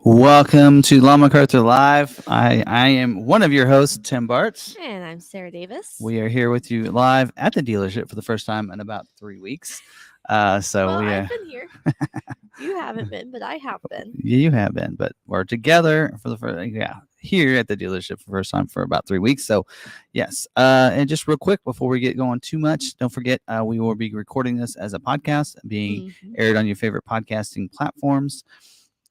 Welcome to McArthur Live. I am one of your hosts, Tim Bartz. And I'm Sarah Davis. We are here with you live at the dealership for the first time in about 3 weeks. I've been here. You haven't been, but I have been. Yeah, you have been, but we're together for the first, here at the dealership for the first time for about 3 weeks. So, yes. And just real quick before we get going too much, don't forget we will be recording this as a podcast, being aired on your favorite podcasting platforms.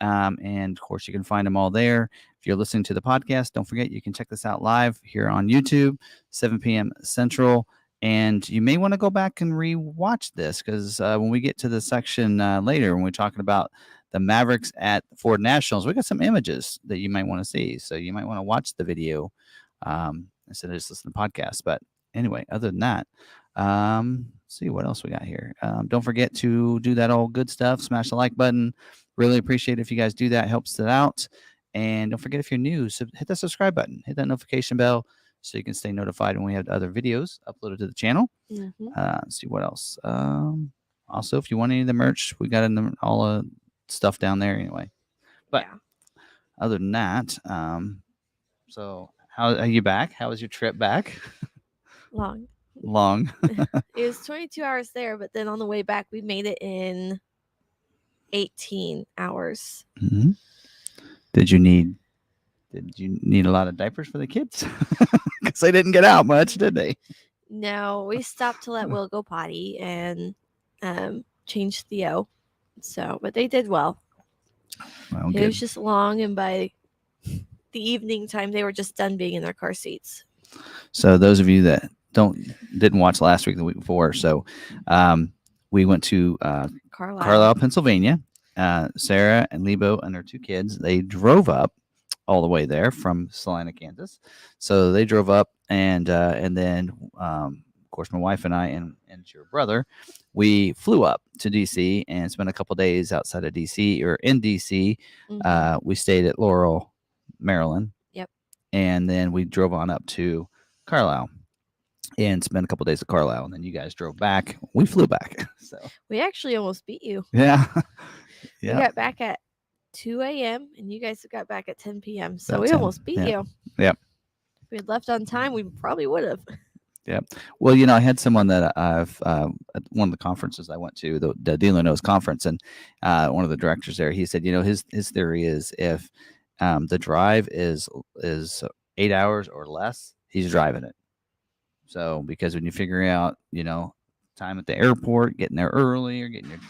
And of course, you can find them all there. If you're listening to the podcast, don't forget you can check this out live here on YouTube, 7 p.m. Central. And you may want to go back and re-watch this because when we get to the section later, when we're talking about the Mavericks at Ford Nationals, we got some images that you might want to see. So you might want to watch the video instead of just listen to podcasts. But anyway, other than that, see what else we got here. Don't forget to do that all good stuff. Smash the like button. Really appreciate it if you guys do that. Helps it out. And don't forget if you're new, hit the subscribe button. Hit that notification bell so you can stay notified when we have other videos uploaded to the channel. See what else. Also, if you want any of the merch, we got all the stuff down there anyway. But other than that, so how are you back? How was your trip back? Long. It was 22 hours there, but then on the way back, we made it in 18 hours. Mm-hmm. Did you need a lot of diapers for the kids? Because they didn't get out much, did they? No, we stopped to let Will go potty and change Theo. So, but they did well. It was just long, and by the evening time, they were just done being in their car seats. So those of you that didn't watch last week, the week before, so we went to Carlisle, Pennsylvania. Sarah and Lebo and their 2 kids, they drove up all the way there from Salina, Kansas. So they drove up, and then of course my wife and I and your brother, we flew up to DC and spent a couple days outside of DC or in DC. We stayed at Laurel, Maryland. Yep. And then we drove on up to Carlisle and spent a couple days at Carlisle, and then you guys drove back. We flew back. So we actually almost beat you. Yeah. We got back at 2 a.m. and you guys got back at 10 p.m. So we almost beat you. Yep. If we had left on time, we probably would have. Yep. Well, I had someone that I've at one of the conferences I went to, the Dealer Knows conference, and one of the directors there, he said, his theory is if the drive is 8 hours or less, he's driving it. So because when you figure out, time at the airport, getting there early, or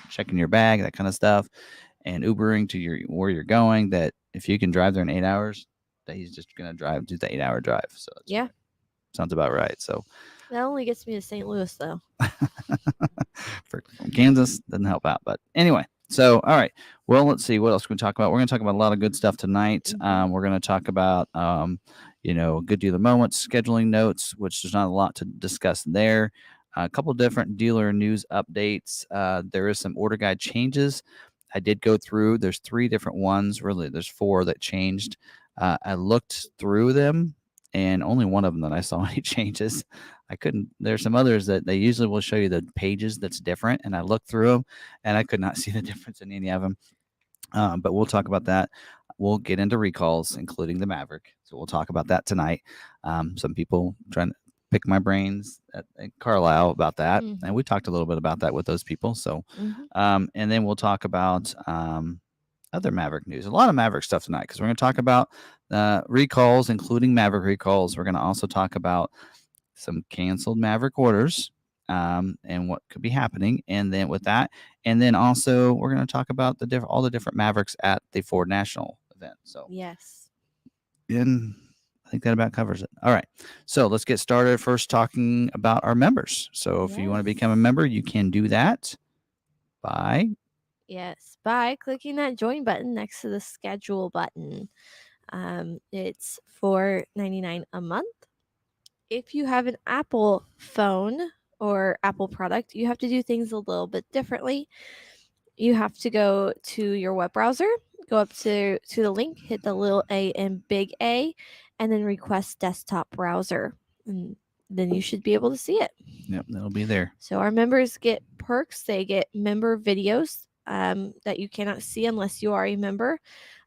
checking your bag, that kind of stuff, and Ubering to where you're going, that if you can drive there in 8 hours, that he's just gonna do the 8-hour drive. So sounds about right. So that only gets me to St. Louis, though. From Kansas doesn't help out, but anyway. So all right, well, let's see what else we can talk about. We're gonna talk about a lot of good stuff tonight. We're gonna talk about good dealer moments, scheduling notes, which there's not a lot to discuss there. A couple different dealer news updates. There is some order guide changes. I did go through. There's 3 different ones. Really, there's 4 that changed. I looked through them, and only one of them that I saw any changes. I couldn't. There's some others that they usually will show you the pages that's different, and I looked through them, and I could not see the difference in any of them. But we'll talk about that. We'll get into recalls, including the Maverick. So we'll talk about that tonight. Some people trying to pick my brains at Carlisle about that, and we talked a little bit about that with those people. So, and then we'll talk about other Maverick news. A lot of Maverick stuff tonight because we're going to talk about recalls, including Maverick recalls. We're going to also talk about some canceled Maverick orders and what could be happening, and then with that, and then also we're going to talk about all the different Mavericks at the Ford National event. So yes, and I think that about covers it. All right, so let's get started. First, talking about our members. So if you want to become a member, you can do that by clicking that join button next to the schedule button. It's $4.99 a month. If you have an Apple phone or Apple product, you have to do things a little bit differently. You have to go to your web browser, go up to the link, hit the little A and big A, and then request desktop browser. And then you should be able to see it. Yep, that'll be there. So our members get perks. They get member videos that you cannot see unless you are a member.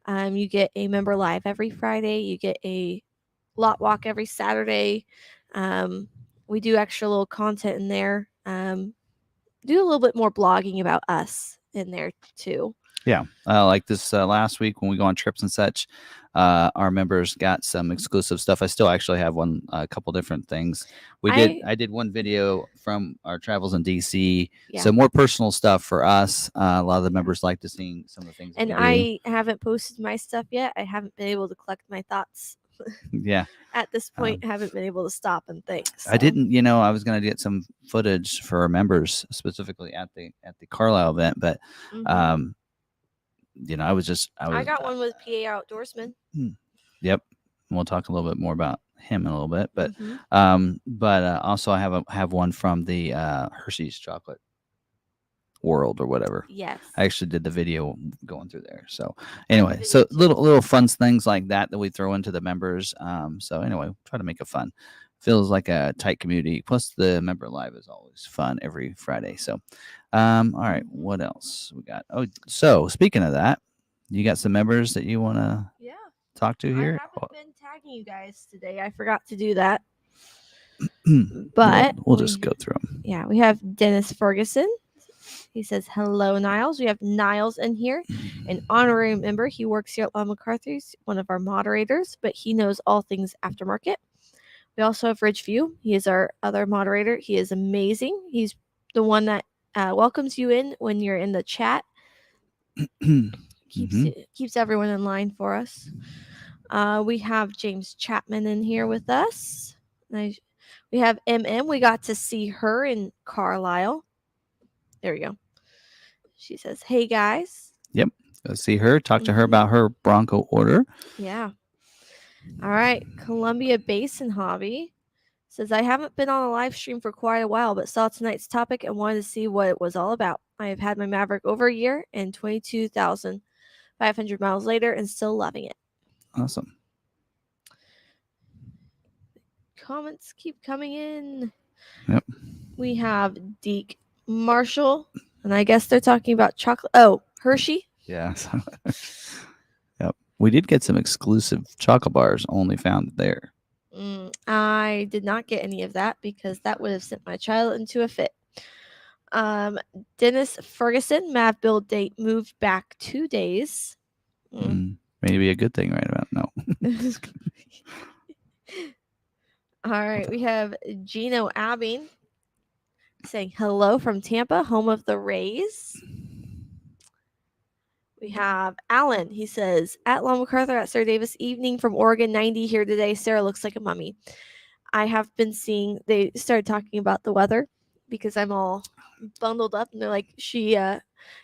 You get a member live every Friday. You get a lot walk every Saturday. We do extra little content in there. Do a little bit more blogging about us in there too. Yeah, like this last week when we go on trips and such, our members got some exclusive stuff. I still actually have a couple different things. I did one video from our travels in DC, so more personal stuff for us. A lot of the members like to see some of the things. And I haven't posted my stuff yet. I haven't been able to collect my thoughts. Yeah. At this point, haven't been able to stop and think. So. I didn't, I was going to get some footage for our members specifically at the Carlisle event, but I got one with PA Outdoorsman. Yep. We'll talk a little bit more about him in a little bit, but also I have one from the Hershey's chocolate world or whatever. Yes. I actually did the video going through there. So anyway, so little fun things like that we throw into the members. So anyway, try to make it fun. Feels like a tight community. Plus the member live is always fun every Friday. So all right, what else we got? Oh, so speaking of that, you got some members that you want to talk to here? I haven't been tagging you guys today. I forgot to do that. But we'll just go through them. Yeah, we have Dennis Ferguson. He says, hello, Niles. We have Niles in here, an honorary member. He works here at McArthur. He's one of our moderators, but he knows all things aftermarket. We also have Ridgeview. He is our other moderator. He is amazing. He's the one that welcomes you in when you're in the chat. Keeps everyone in line for us. We have James Chapman in here with us. We have MM. We got to see her in Carlisle. There we go. She says, hey, guys. Yep. Go see her. Talk to her about her Bronco order. Yeah. All right. Columbia Basin Hobby says, I haven't been on a live stream for quite a while, but saw tonight's topic and wanted to see what it was all about. I have had my Maverick over a year and 22,500 miles later and still loving it. Awesome. Comments keep coming in. Yep. We have Deke Marshall, and I guess they're talking about chocolate. Oh, Hershey. Yeah. Yep. We did get some exclusive chocolate bars only found there. I did not get any of that because that would have sent my child into a fit. Dennis Ferguson, Mav build date moved back 2 days. Maybe a good thing right about now. All right, we have Gino Abbing saying hello from Tampa, home of the Rays. We have Alan. He says, at Long McArthur at Sarah Davis, evening from Oregon, 90 here today. Sarah looks like a mummy. I have been seeing, they started talking about the weather because I'm all bundled up, and they're like, she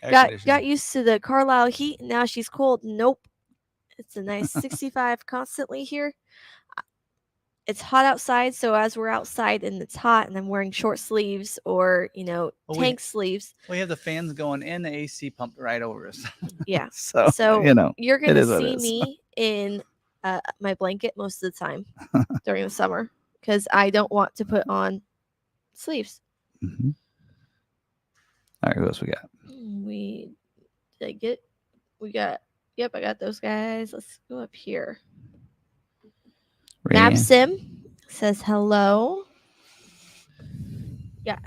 got used to the Carlisle heat, and now she's cold. Nope. It's a nice 65 constantly here. It's hot outside, so as we're outside and it's hot and I'm wearing short sleeves or, tank sleeves. We have the fans going and the AC pumped right over us. Yeah. So you're going to see me in my blanket most of the time during the summer because I don't want to put on sleeves. Mm-hmm. All right, who else we got? I got those guys. Let's go up here. Ray. Mabsim says hello. Yeah,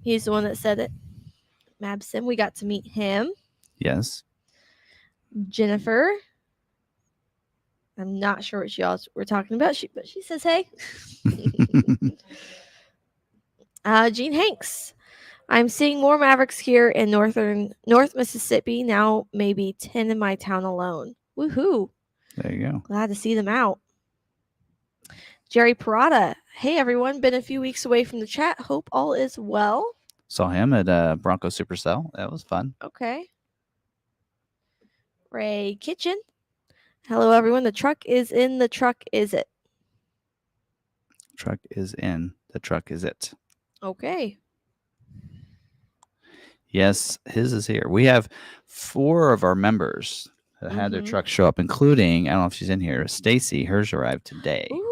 he's the one that said it. Mabsim, we got to meet him. Yes. Jennifer. I'm not sure what y'all were talking about, but she says hey. Gene Hanks. I'm seeing more Mavericks here in North Mississippi. Now maybe 10 in my town alone. Woohoo. There you go. Glad to see them out. Jerry Parada. Hey, everyone. Been a few weeks away from the chat. Hope all is well. Saw him at Bronco Supercell. That was fun. Okay. Ray Kitchen. Hello, everyone. The truck is in. The truck is it. Truck is in. The truck is it. Okay. Yes, his is here. We have 4 of our members that had their truck show up, including, I don't know if she's in here, Stacy. Hers arrived today. Ooh.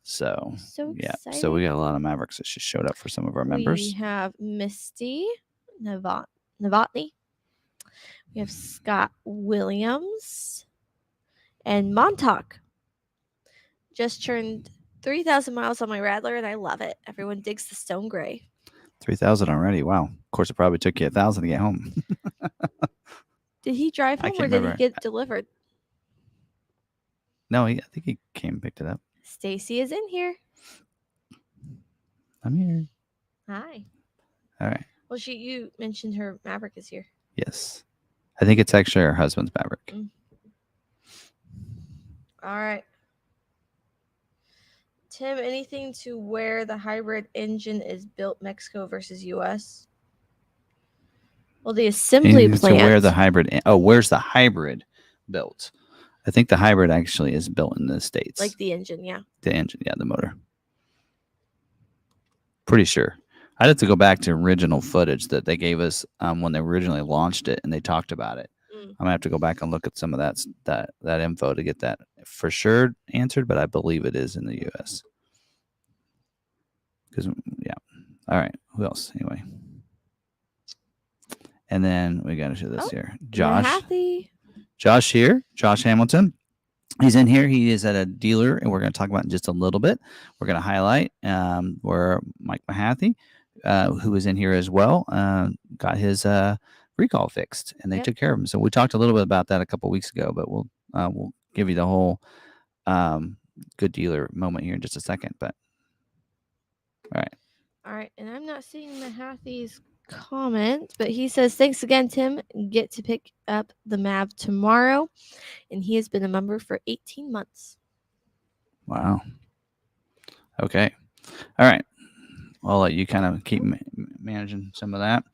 So yeah, exciting. so we got a lot of Mavericks that just showed up for some of our members. We have Misty Novotny. We have Scott Williams. And Montauk just turned 3,000 miles on my Rattler, and I love it. Everyone digs the stone gray. 3,000 already. Wow. Of course, it probably took you 1,000 to get home. Did he drive I home or can't did he remember. get delivered? No, I think he came and picked it up. Stacy is in here. I'm here. Hi. All right. Well, you mentioned her Maverick is here. Yes. I think it's actually her husband's Maverick. All right. Tim, anything to where the hybrid engine is built, Mexico versus U.S.? Well, the assembly Anything plant. to where the hybrid? Oh, where's the hybrid built? I think the hybrid actually is built in the States. Like the engine, yeah. The engine, yeah, the motor. Pretty sure. I'd have to go back to original footage that they gave us when they originally launched it, and they talked about it. I'm gonna have to go back and look at some of that info to get that for sure answered. But I believe it is in the U.S. Because yeah. All right. Who else? Anyway. And then we got to show this here. Josh. Mahathy. Josh here. Josh Hamilton. He's in here. He is at a dealer, and we're going to talk about it in just a little bit. We're going to highlight where Mike Mahathy, who is in here as well, got his recall fixed, and they took care of him. So we talked a little bit about that a couple weeks ago, but we'll give you the whole good dealer moment here in just a second. But all right, and I'm not seeing Mahathy's comment, but he says, thanks again, Tim. Get to pick up the Mav tomorrow. And he has been a member for 18 months. Wow. Okay. All right. I'll let you kind of keep managing some of that.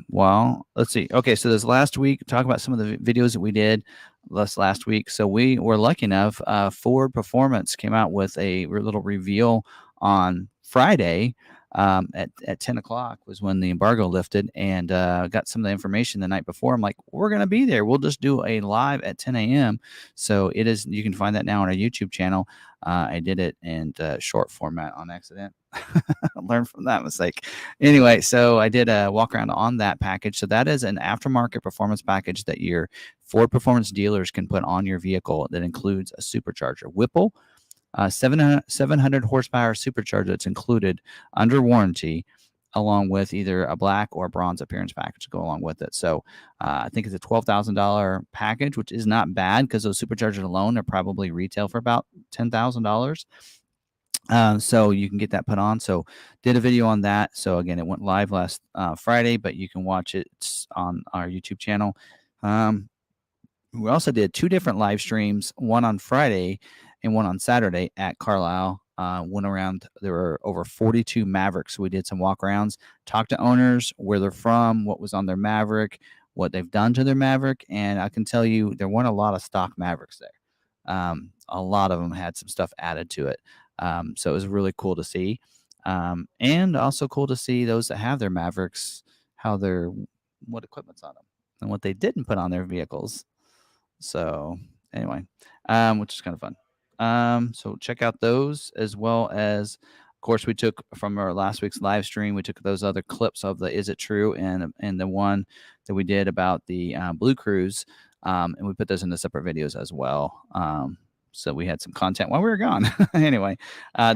Well, let's see. Okay, so this last week, talk about some of the videos that we did last week. So we were lucky enough, Ford Performance came out with a little reveal on Friday at 10 o'clock was when the embargo lifted, and got some of the information the night before. I'm like, we're going to be there. We'll just do a live at 10 a.m. So it is, you can find that now on our YouTube channel. I did it in short format on accident. Learn from that mistake. Anyway, so I did a walk around on that package. So that is an aftermarket performance package that your Ford Performance dealers can put on your vehicle that includes a supercharger. Whipple, 700 horsepower supercharger that's included under warranty, along with either a black or bronze appearance package to go along with it. So I think it's a $12,000 package, which is not bad because those superchargers alone are probably retail for about $10,000. So you can get that put on. So did a video on that. So again, it went live last Friday, but you can watch it on our YouTube channel. We also did 2 different live streams, one on Friday and one on Saturday at Carlisle. Went around, there were over 42 Mavericks. We did some walkarounds, talked to owners, where they're from, what was on their Maverick, what they've done to their Maverick. And I can tell you there weren't a lot of stock Mavericks there. A lot of them had some stuff added to it. So it was really cool to see. And also cool to see those that have their Mavericks, what equipment's on them and what they didn't put on their vehicles. So anyway, which is kind of fun. So check out those, as well as, of course, we took from our last week's live stream, we took those other clips of the Is It True and the one that we did about the BlueCruise, and we put those into separate videos as well. So we had some content while we were gone. Anyway,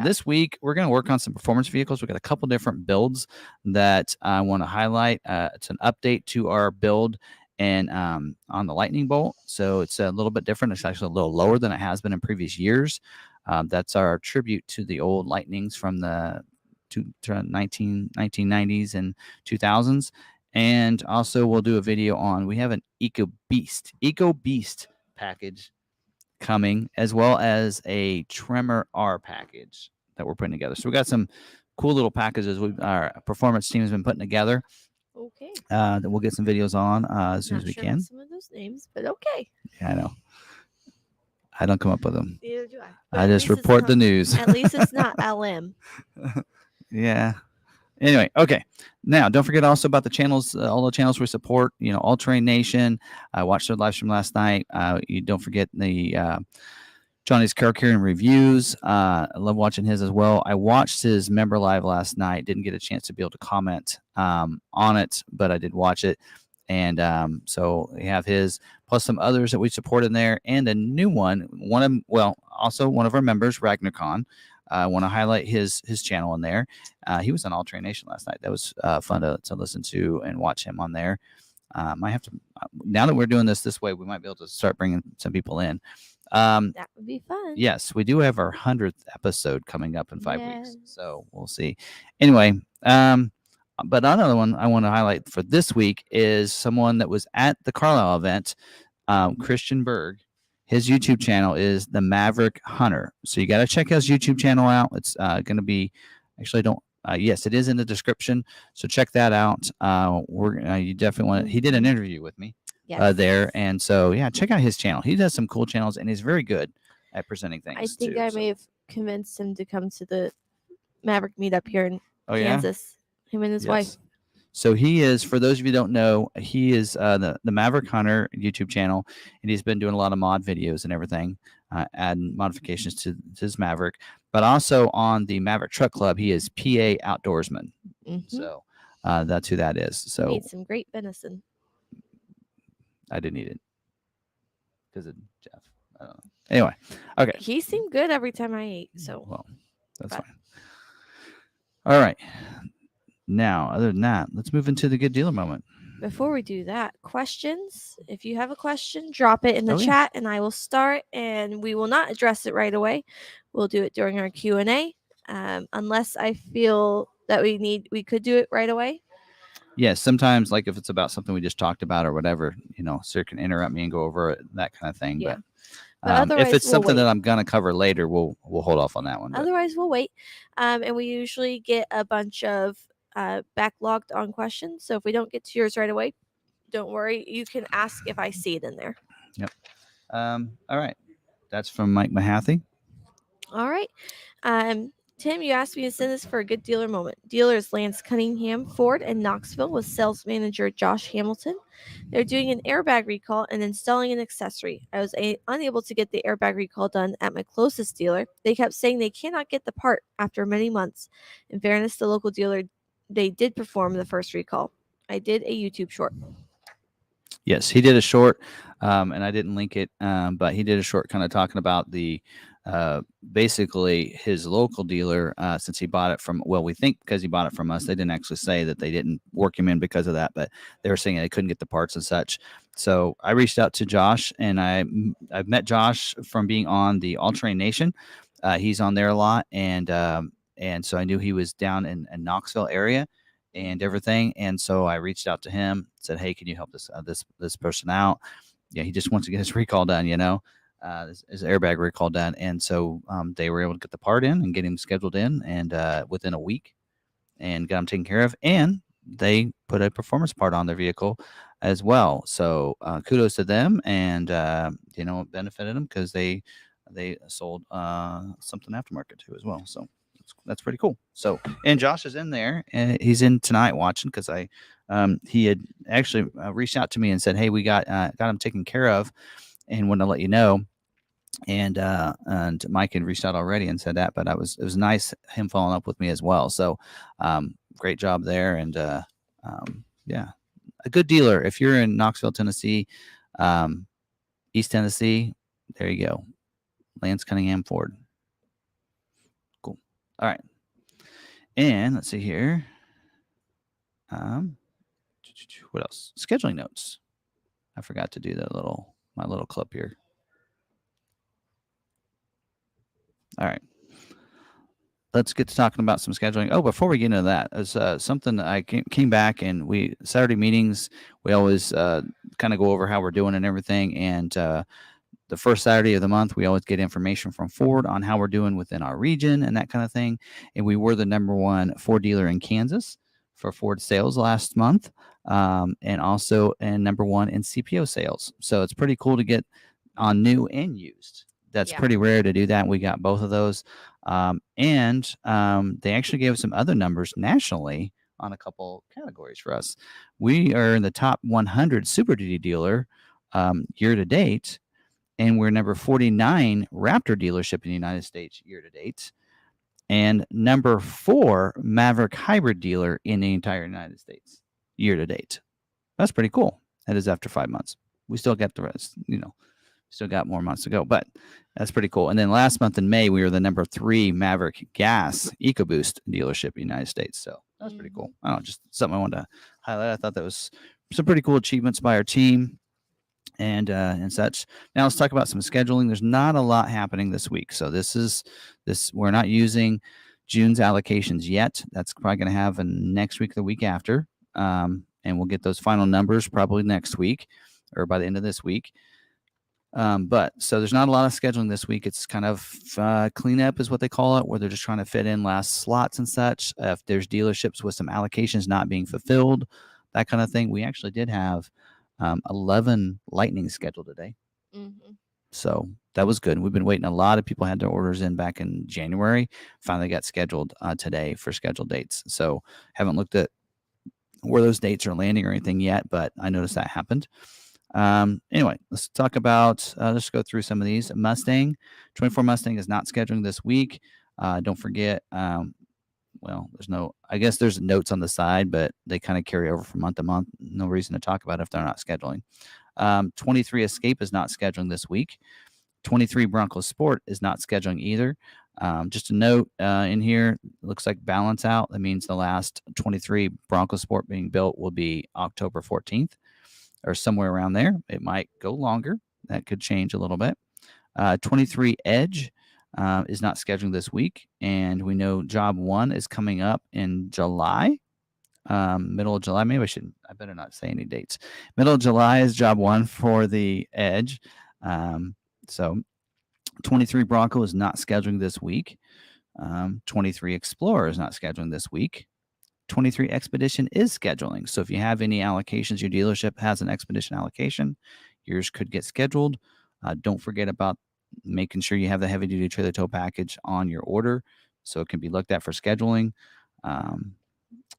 this week we're going to work on some performance vehicles. We've got a couple different builds that I want to highlight. It's an update to our build and on the Lightning Bolt. So it's a little bit different. It's actually a little lower than it has been in previous years. That's our tribute to the old Lightnings from the 1990s and 2000s. And also we'll do a video on, we have an EcoBeast package coming, as well as a Tremor R package that we're putting together. So we got some cool little packages our performance team has been putting together. Okay. That we'll get some videos on as soon as we can. Some of those names, but okay. Yeah, I know. I don't come up with them. Neither do I. I just report the news. At least it's not LM. Yeah. Anyway, okay. Now, don't forget also about the channels, all the channels we support. All Terrain Nation. I watched their live stream last night. You don't forget the Johnny's Car Care and Reviews. I love watching his as well. I watched his member live last night. Didn't get a chance to be able to comment on it, but I did watch it. And so we have his plus some others that we support in there, and a new one. Also one of our members, Ragnarcon. I want to highlight his channel in there. He was on All Train Nation last night. That was fun to listen to and watch him on there. I have to now that we're doing this way, we might be able to start bringing some people in. That would be fun. Yes, we do have our 100th episode coming up in 5 weeks, so we'll see. Anyway, but another one I want to highlight for this week is someone that was at the Carlisle event, Christian Berg. His YouTube channel is the Maverick Hunter, so you got to check his YouTube channel out. It's going to be yes, it is in the description, so check that out. You definitely want. He did an interview with me. Yes. There, and so yeah, check out his channel. He does some cool channels, and he's very good at presenting things. I think I may have convinced him to come to the Maverick meetup here in Kansas. Yeah? Him and his wife. So he is, for those of you who don't know, he is the Maverick Hunter YouTube channel, and he's been doing a lot of mod videos and everything, adding modifications to his Maverick. But also on the Maverick Truck Club, he is PA Outdoorsman. Mm-hmm. So that's who that is. So he ate some great venison. I didn't eat it because of Jeff. I don't know. Anyway, okay. He seemed good every time I ate. So well, that's fine. All right. Now, other than that, let's move into the good dealer moment. Before we do that, questions. If you have a question, drop it in the chat, and I will start. And we will not address it right away. We'll do it during our Q&A, unless I feel that we could do it right away. Yes, sometimes, like if it's about something we just talked about or whatever, Sir can interrupt me and go over it, that kind of thing. Yeah. But if it's something that I'm gonna cover later, we'll hold off on that one. Otherwise, we'll wait. And we usually get a bunch of backlogged on questions. So if we don't get to yours right away, don't worry. You can ask if I see it in there. Yep. All right. That's from Mike Mahaffey. All right. Tim, you asked me to send this for a good dealer moment. Dealers Lance Cunningham Ford in Knoxville with sales manager Josh Hamilton. They're doing an airbag recall and installing an accessory. I was unable to get the airbag recall done at my closest dealer. They kept saying they cannot get the part after many months. In fairness, the local dealer, they did perform the first recall. I did a YouTube short. Yes, he did a short, and I didn't link it, but he did a short kind of talking about the basically his local dealer, since he bought it from, we think because he bought it from us. They didn't actually say that they didn't work him in because of that, but they were saying they couldn't get the parts and such. So I reached out to Josh, and I've met Josh from being on the All Train Nation. He's on there a lot, and so I knew he was down in Knoxville area and everything. And so I reached out to him, said, "Hey, can you help this person out?" Yeah, he just wants to get his recall done, his airbag recall done. And so they were able to get the part in and get him scheduled in, and within a week, and got him taken care of. And they put a performance part on their vehicle as well. So kudos to them, and it benefited them because they sold something aftermarket too as well. So that's pretty cool. So, and Josh is in there, and he's in tonight watching because he had actually reached out to me and said, "Hey, we got him taken care of, and wanted to let you know." And Mike had reached out already and said that, but it was nice him following up with me as well. So, great job there, and yeah, a good dealer. If you're in Knoxville, Tennessee, East Tennessee, there you go, Lance Cunningham Ford. Cool. All right. And let's see here. What else? Scheduling notes. I forgot to do my little clip here. All right. Let's get to talking about some scheduling. Oh, before we get into that, it's something that I came back, and Saturday meetings, we always kind of go over how we're doing and everything. And the first Saturday of the month, we always get information from Ford on how we're doing within our region and that kind of thing. And we were the #1 Ford dealer in Kansas for Ford sales last month, and also #1 in CPO sales. So it's pretty cool to get on new and used. That's pretty rare to do that. We got both of those. And they actually gave us some other numbers nationally on a couple categories for us. We are in the top 100 Super Duty dealer year to date, and we're number 49 Raptor dealership in the United States year to date, and #4 Maverick hybrid dealer in the entire United States year to date. That's pretty cool. That is after 5 months. We still get the rest, still got more months to go, but that's pretty cool. And then last month in May, we were the number 3 Maverick gas EcoBoost dealership in the United States. So that's pretty cool. I don't know, just something I wanted to highlight. I thought that was some pretty cool achievements by our team and such. Now let's talk about some scheduling. There's not a lot happening this week. So we're not using June's allocations yet. That's probably going to happen next week, the week after. And we'll get those final numbers probably next week or by the end of this week. But so there's not a lot of scheduling this week. It's kind of cleanup is what they call it, where they're just trying to fit in last slots and such. If there's dealerships with some allocations not being fulfilled, that kind of thing. We actually did have 11 Lightning scheduled today. So that was good. We've been waiting. A lot of people had their orders in back in January. Finally got scheduled today for scheduled dates. So haven't looked at where those dates are landing or anything yet, but I noticed that happened. Anyway, let's talk about, let's go through some of these. Mustang, 24 Mustang is not scheduling this week. Don't forget, well, I guess there's notes on the side, but they kind of carry over from month to month. No reason to talk about it if they're not scheduling. 23 Escape is not scheduling this week. 23 Bronco Sport is not scheduling either. Just a note in here, looks like balance out. That means the last 23 Bronco Sport being built will be October 14th or somewhere around there. It might go longer. That could change a little bit. 23 Edge is not scheduling this week. And we know Job 1 is coming up in July. Middle of July. Maybe I better not say any dates. Middle of July is Job 1 for the Edge. So 23 Bronco is not scheduling this week. 23 Explorer is not scheduling this week. 23 Expedition is scheduling. So if you have any allocations, your dealership has an Expedition allocation, yours could get scheduled. Don't forget about making sure you have the heavy duty trailer tow package on your order so it can be looked at for scheduling.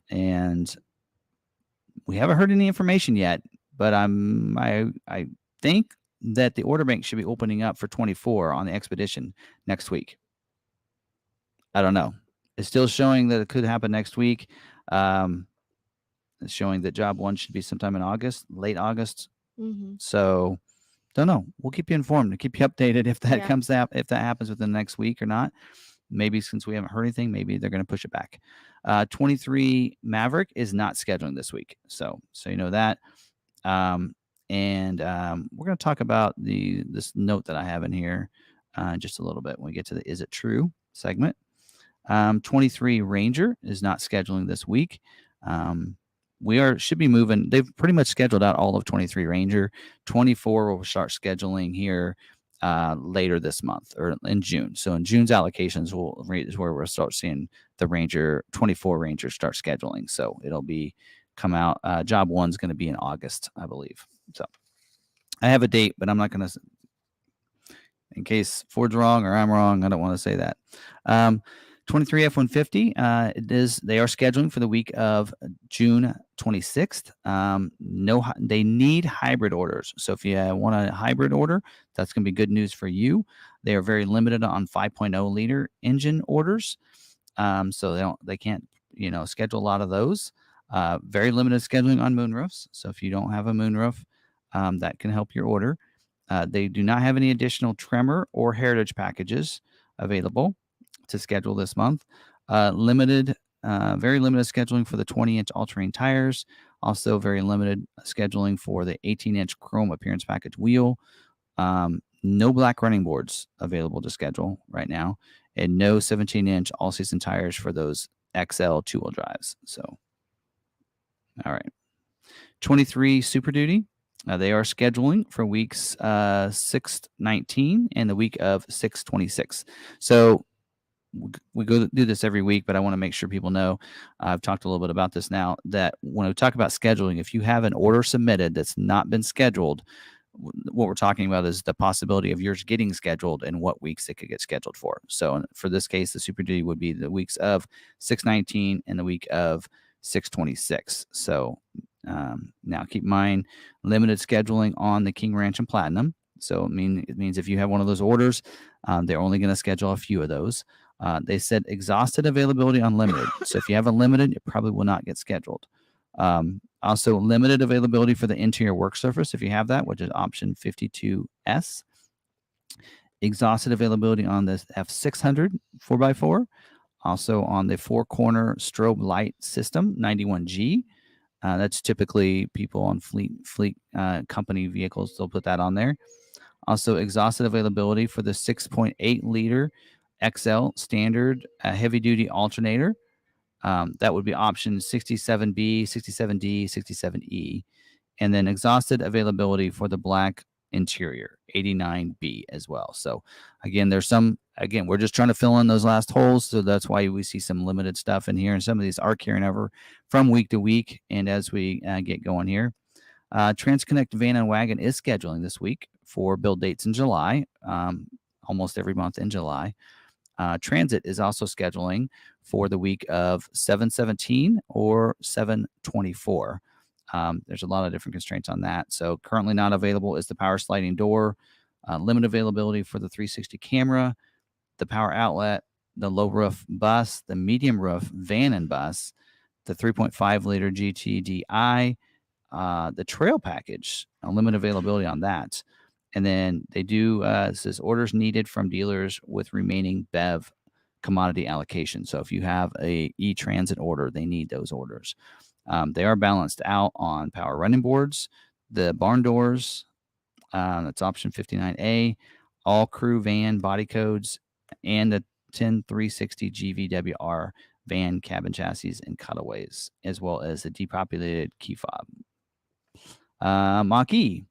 And we haven't heard any information yet, but I think that the order bank should be opening up for 24 on the Expedition next week. I don't know. It's still showing that it could happen next week. It's showing that Job 1 should be sometime in August, late August. So don't know. We'll keep you informed and keep you updated if that comes out, if that happens within the next week or not. Maybe since we haven't heard anything, maybe they're going to push it back. 23 Maverick is not scheduling this week. So you know that. And we're going to talk about this note that I have in here just a little bit when we get to the Is It True segment. 23 Ranger is not scheduling this week. Should be moving. They've pretty much scheduled out all of 23 Ranger. 24 will start scheduling here later this month or in June. So in June's allocations is where we'll start seeing the 24 Ranger start scheduling. So it'll come out. Job 1's going to be in August, I believe. So I have a date, but I'm not going to, in case Ford's wrong or I'm wrong, I don't want to say that. 23 F-150, they are scheduling for the week of June 26th. They need hybrid orders. So if you want a hybrid order, that's going to be good news for you. They are very limited on 5.0 liter engine orders. So they can't, schedule a lot of those. Very limited scheduling on moonroofs. So if you don't have a moonroof, that can help your order. They do not have any additional Tremor or Heritage packages available to schedule this month. Very limited scheduling for the 20-inch all-terrain tires. Also very limited scheduling for the 18-inch chrome appearance package wheel. No black running boards available to schedule right now. And no 17-inch all-season tires for those XL two-wheel drives. So, all right. 23 Super Duty. They are scheduling for weeks 6/19 and the week of 6/26. So we go do this every week, but I want to make sure people know, I've talked a little bit about this now, that when we talk about scheduling, if you have an order submitted that's not been scheduled, what we're talking about is the possibility of yours getting scheduled and what weeks it could get scheduled for. So for this case, the Super Duty would be the weeks of 6/19 and the week of 6/26. So now keep in mind, limited scheduling on the King Ranch and Platinum. So it means if you have one of those orders, they're only going to schedule a few of those. They said exhausted availability unlimited. So if you have a limited, it probably will not get scheduled. Also, limited availability for the interior work surface if you have that, which is option 52S. Exhausted availability on the F600 4x4. Also on the four corner strobe light system 91G. That's typically people on fleet company vehicles. They'll put that on there. Also, exhausted availability for the 6.8 liter XL standard heavy duty alternator. That would be option 67B, 67D, 67E. And then exhausted availability for the black interior 89B as well. So again, we're just trying to fill in those last holes. So that's why we see some limited stuff in here. And some of these are carrying over from week to week. And as we get going here, Transconnect Van and Wagon is scheduling this week for build dates in July, almost every month in July. Transit is also scheduling for the week of 7/17 or 7/24. There's a lot of different constraints on that. So currently not available is the power sliding door, limited availability for the 360 camera, the power outlet, the low roof bus, the medium roof van and bus, the 3.5 liter GTDI, the trail package, limited availability on that. And then they do, it says orders needed from dealers with remaining BEV commodity allocation. So if you have a e-transit order, they need those orders. They are balanced out on power running boards, the barn doors, that's option 59A, all crew van body codes, and the 10360 GVWR van cabin chassis and cutaways, as well as the depopulated key fob. Mach-E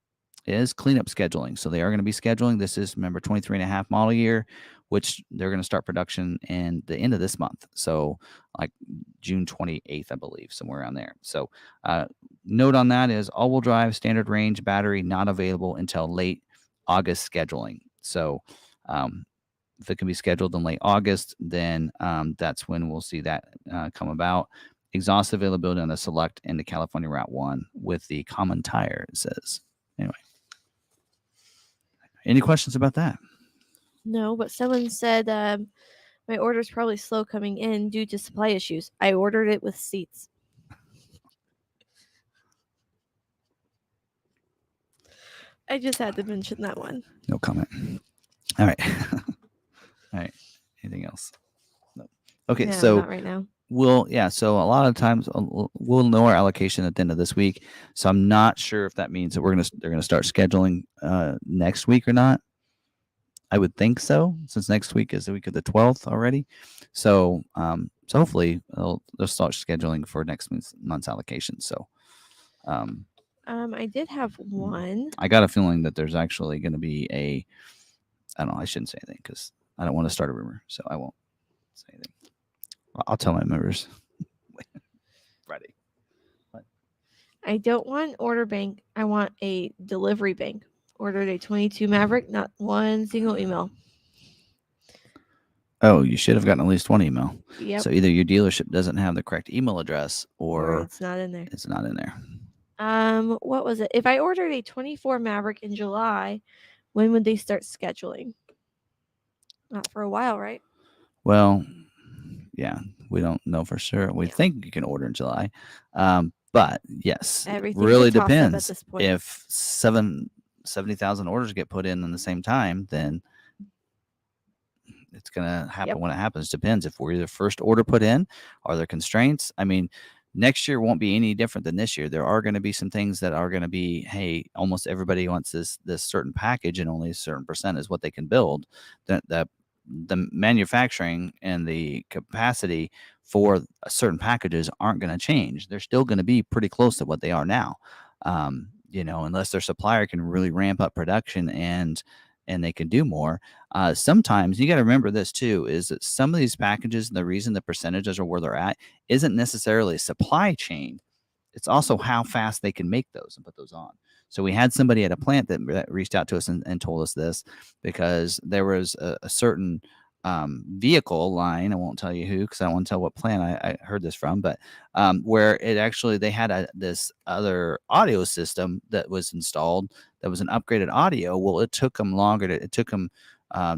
is cleanup scheduling. So they are going to be scheduling. This is, remember, 23 and a half model year, which they're going to start production in the end of this month. So like June 28th, I believe, somewhere around there. So note on that is all-wheel drive, standard range, battery not available until late August scheduling. So if it can be scheduled in late August, then that's when we'll see that come about. Exhaust availability on the Select and the California Route 1 with the common tire, it says. Anyway. Any questions about that? No, but someone said my order's probably slow coming in due to supply issues. I ordered it with seats. I just had to mention that one. No comment. All right. All right. Anything else? No. Okay, No, so not right now. so a lot of times we'll know our allocation at the end of this week. So I'm not sure if that means that they're gonna start scheduling next week or not. I would think so, since next week is the week of the 12th already. So so hopefully they'll start scheduling for next month's allocation. So I did have one. I got a feeling that there's actually going to be I don't know, I shouldn't say anything because I don't want to start a rumor, so I won't say anything. I'll tell my members Friday. What? I don't want order bank. I want a delivery bank. Ordered a 22 Maverick, not one single email. Oh, you should have gotten at least one email. Yep. So either your dealership doesn't have the correct email address or it's not in there. It's not in there. What was it? If I ordered a 24 Maverick in July, when would they start scheduling? Not for a while, right? Well, yeah, we don't know for sure. We think you can order in July. But yes, Everything's really a toss-up depends. at this point. If 70,000 orders get put in the same time, then it's going to happen when it happens. Depends if we're the first order put in. Are there constraints? I mean, next year won't be any different than this year. There are going to be some things that are going to be, hey, almost everybody wants this certain package and only a certain percent is what they can build. The manufacturing and the capacity for certain packages aren't going to change. They're still going to be pretty close to what they are now. Unless their supplier can really ramp up production and they can do more. Sometimes you got to remember this too, is that some of these packages, the reason the percentages are where they're at isn't necessarily supply chain. It's also how fast they can make those and put those on. So we had somebody at a plant that reached out to us and told us this because there was a certain vehicle line. I won't tell you who because I don't want to tell what plant I heard this from, but where it actually they had this other audio system that was installed that was an upgraded audio. Well, it took them longer. It took them.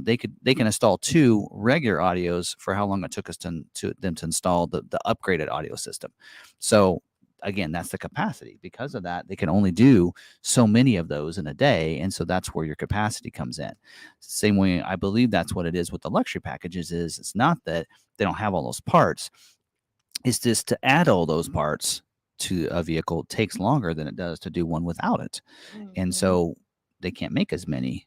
They can install 2 regular audios for how long it took us to them to install the upgraded audio system. So again, that's the capacity. Because of that, they can only do so many of those in a day, and so that's where your capacity comes in. Same way, I believe that's what it is with the luxury packages. Is it's not that they don't have all those parts; it's just to add all those parts to a vehicle takes longer than it does to do one without it, and so they can't make as many.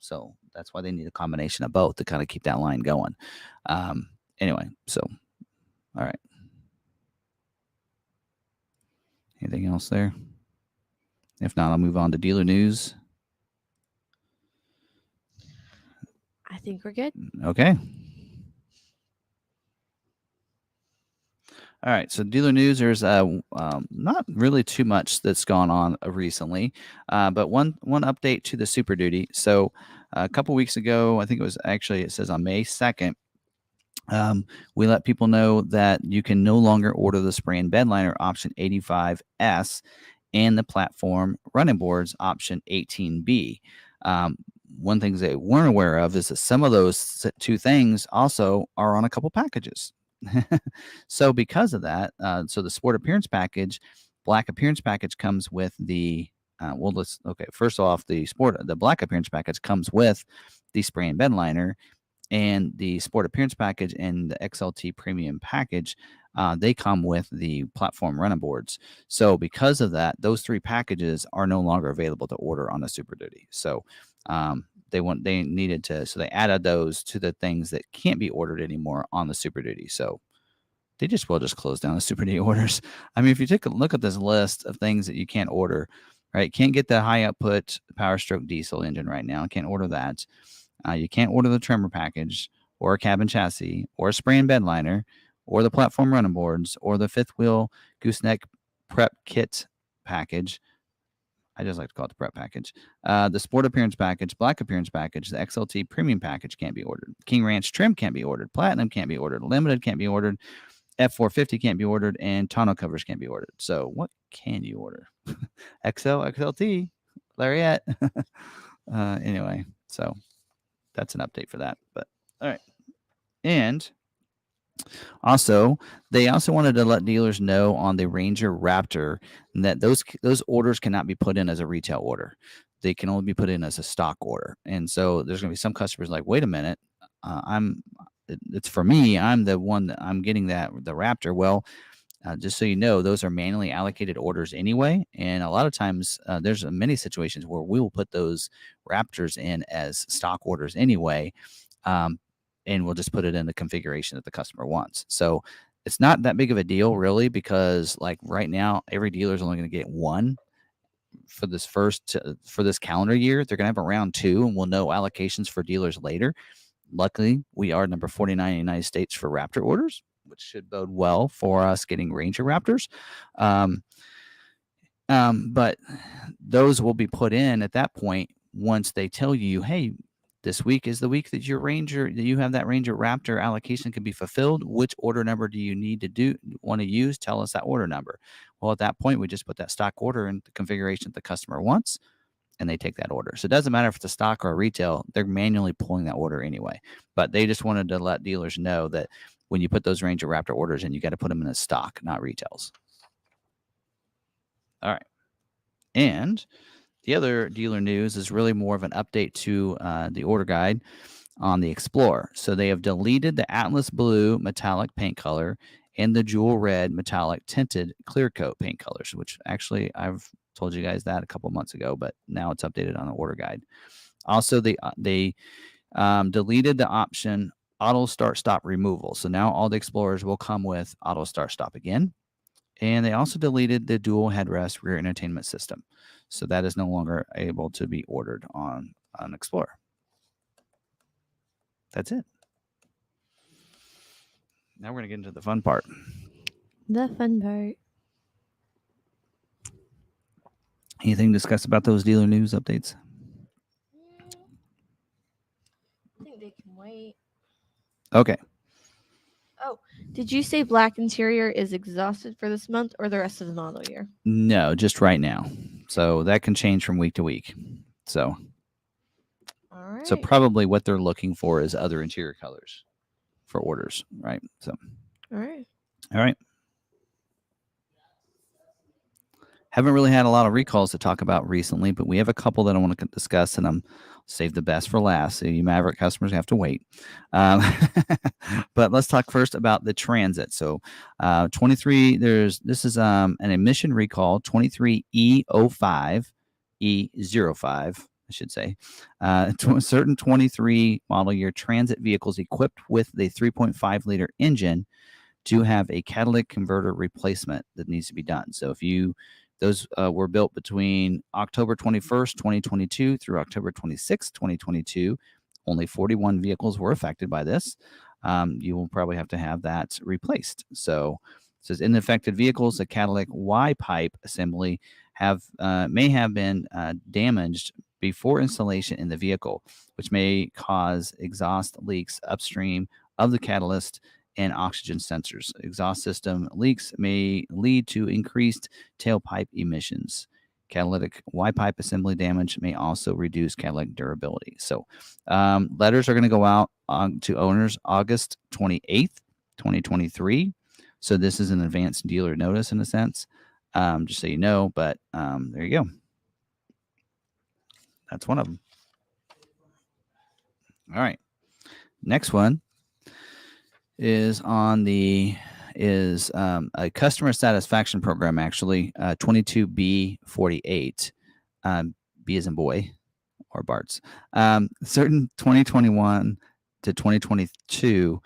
So that's why they need a combination of both to kind of keep that line going. Anyway, so all right. Anything else there? If not, I'll move on to dealer news. I think we're good. Okay. All right. So dealer news, there's not really too much that's gone on recently, but one update to the Super Duty. So a couple weeks ago, I think it says on May 2nd, we let people know that you can no longer order the spray and bed liner option 85S and the platform running boards option 18B. One thing they weren't aware of is that some of those two things also are on a couple packages. So because of that, so the sport appearance package, black appearance package comes with the first off, the black appearance package comes with the spray and bed liner, and the sport appearance package and the XLT premium package, they come with the platform running boards. So because of that, those three packages are no longer available to order on the Super Duty. So they added those to the things that can't be ordered anymore on the Super Duty. So they just close down the Super Duty orders. I mean, if you take a look at this list of things that you can't order, right? Can't get the high output Power Stroke diesel engine right now. Can't order that. You can't order the trimmer package or a cabin chassis or a spray and bed liner or the platform running boards or the fifth wheel gooseneck prep kit package. I just like to call it the prep package. The sport appearance package, black appearance package, the XLT premium package can't be ordered. King Ranch trim can't be ordered. Platinum can't be ordered. Limited can't be ordered. F450 can't be ordered. And tonneau covers can't be ordered. So what can you order? XLT, Lariat. Anyway, so that's an update for that. But all right. And also, they also wanted to let dealers know on the Ranger Raptor that those orders cannot be put in as a retail order. They can only be put in as a stock order. And so there's going to be some customers like, wait a minute, it's for me. I'm the one that I'm getting the Raptor. Well, just so you know, those are manually allocated orders anyway. And a lot of times there's many situations where we will put those Raptors in as stock orders anyway. And we'll just put it in the configuration that the customer wants. So it's not that big of a deal really, because like right now, every dealer is only going to get one for this calendar year. They're going to have around two, and we'll know allocations for dealers later. Luckily, we are number 49 in the United States for Raptor orders, which should bode well for us getting Ranger Raptors. But those will be put in at that point once they tell you, hey, this week is the week that you have that Ranger Raptor allocation can be fulfilled. Which order number do you want to use? Tell us that order number. Well, at that point, we just put that stock order in the configuration that the customer wants, and they take that order. So it doesn't matter if it's a stock or a retail, they're manually pulling that order anyway. But they just wanted to let dealers know that when you put those Ranger Raptor orders in, you got to put them in a stock, not retails. All right. And the other dealer news is really more of an update to the order guide on the Explorer. So they have deleted the Atlas Blue metallic paint color and the Jewel Red metallic tinted clear coat paint colors, which actually I've told you guys that a couple months ago, but now it's updated on the order guide. Also, they deleted the option auto start stop removal. So now all the Explorers will come with auto start stop again. And they also deleted the dual headrest rear entertainment system. So that is no longer able to be ordered on an Explorer. That's it. Now we're going to get into the fun part. The fun part. Anything to discuss about those dealer news updates? I think they can wait. Okay. Oh, did you say black interior is exhausted for this month or the rest of the model year? No, just right now. So that can change from week to week. So, all right. So probably what they're looking for is other interior colors for orders, right? So, all right. All right. Haven't really had a lot of recalls to talk about recently, but we have a couple that I want to discuss, and I'm save the best for last. So you Maverick customers have to wait. Um, but let's talk first about the Transit. So 23, this is an emission recall 23E05, E05, I should say. Certain 23 model year Transit vehicles equipped with the 3.5 liter engine do have a catalytic converter replacement that needs to be done. So if those were built between October 21st, 2022 through October 26th, 2022, only 41 vehicles were affected by this. You will probably have to have that replaced. So it says in the affected vehicles, the catalytic Y pipe assembly may have been damaged before installation in the vehicle, which may cause exhaust leaks upstream of the catalyst and oxygen sensors. Exhaust system leaks may lead to increased tailpipe emissions. Catalytic Y pipe assembly damage may also reduce catalytic durability. So, letters are going to go out to owners August 28th, 2023. So, this is an advanced dealer notice in a sense, just so you know. But there you go. That's one of them. All right. Next one is a customer satisfaction program, actually, 22B48. B as in boy, or Bart's. Certain 2021 to 2022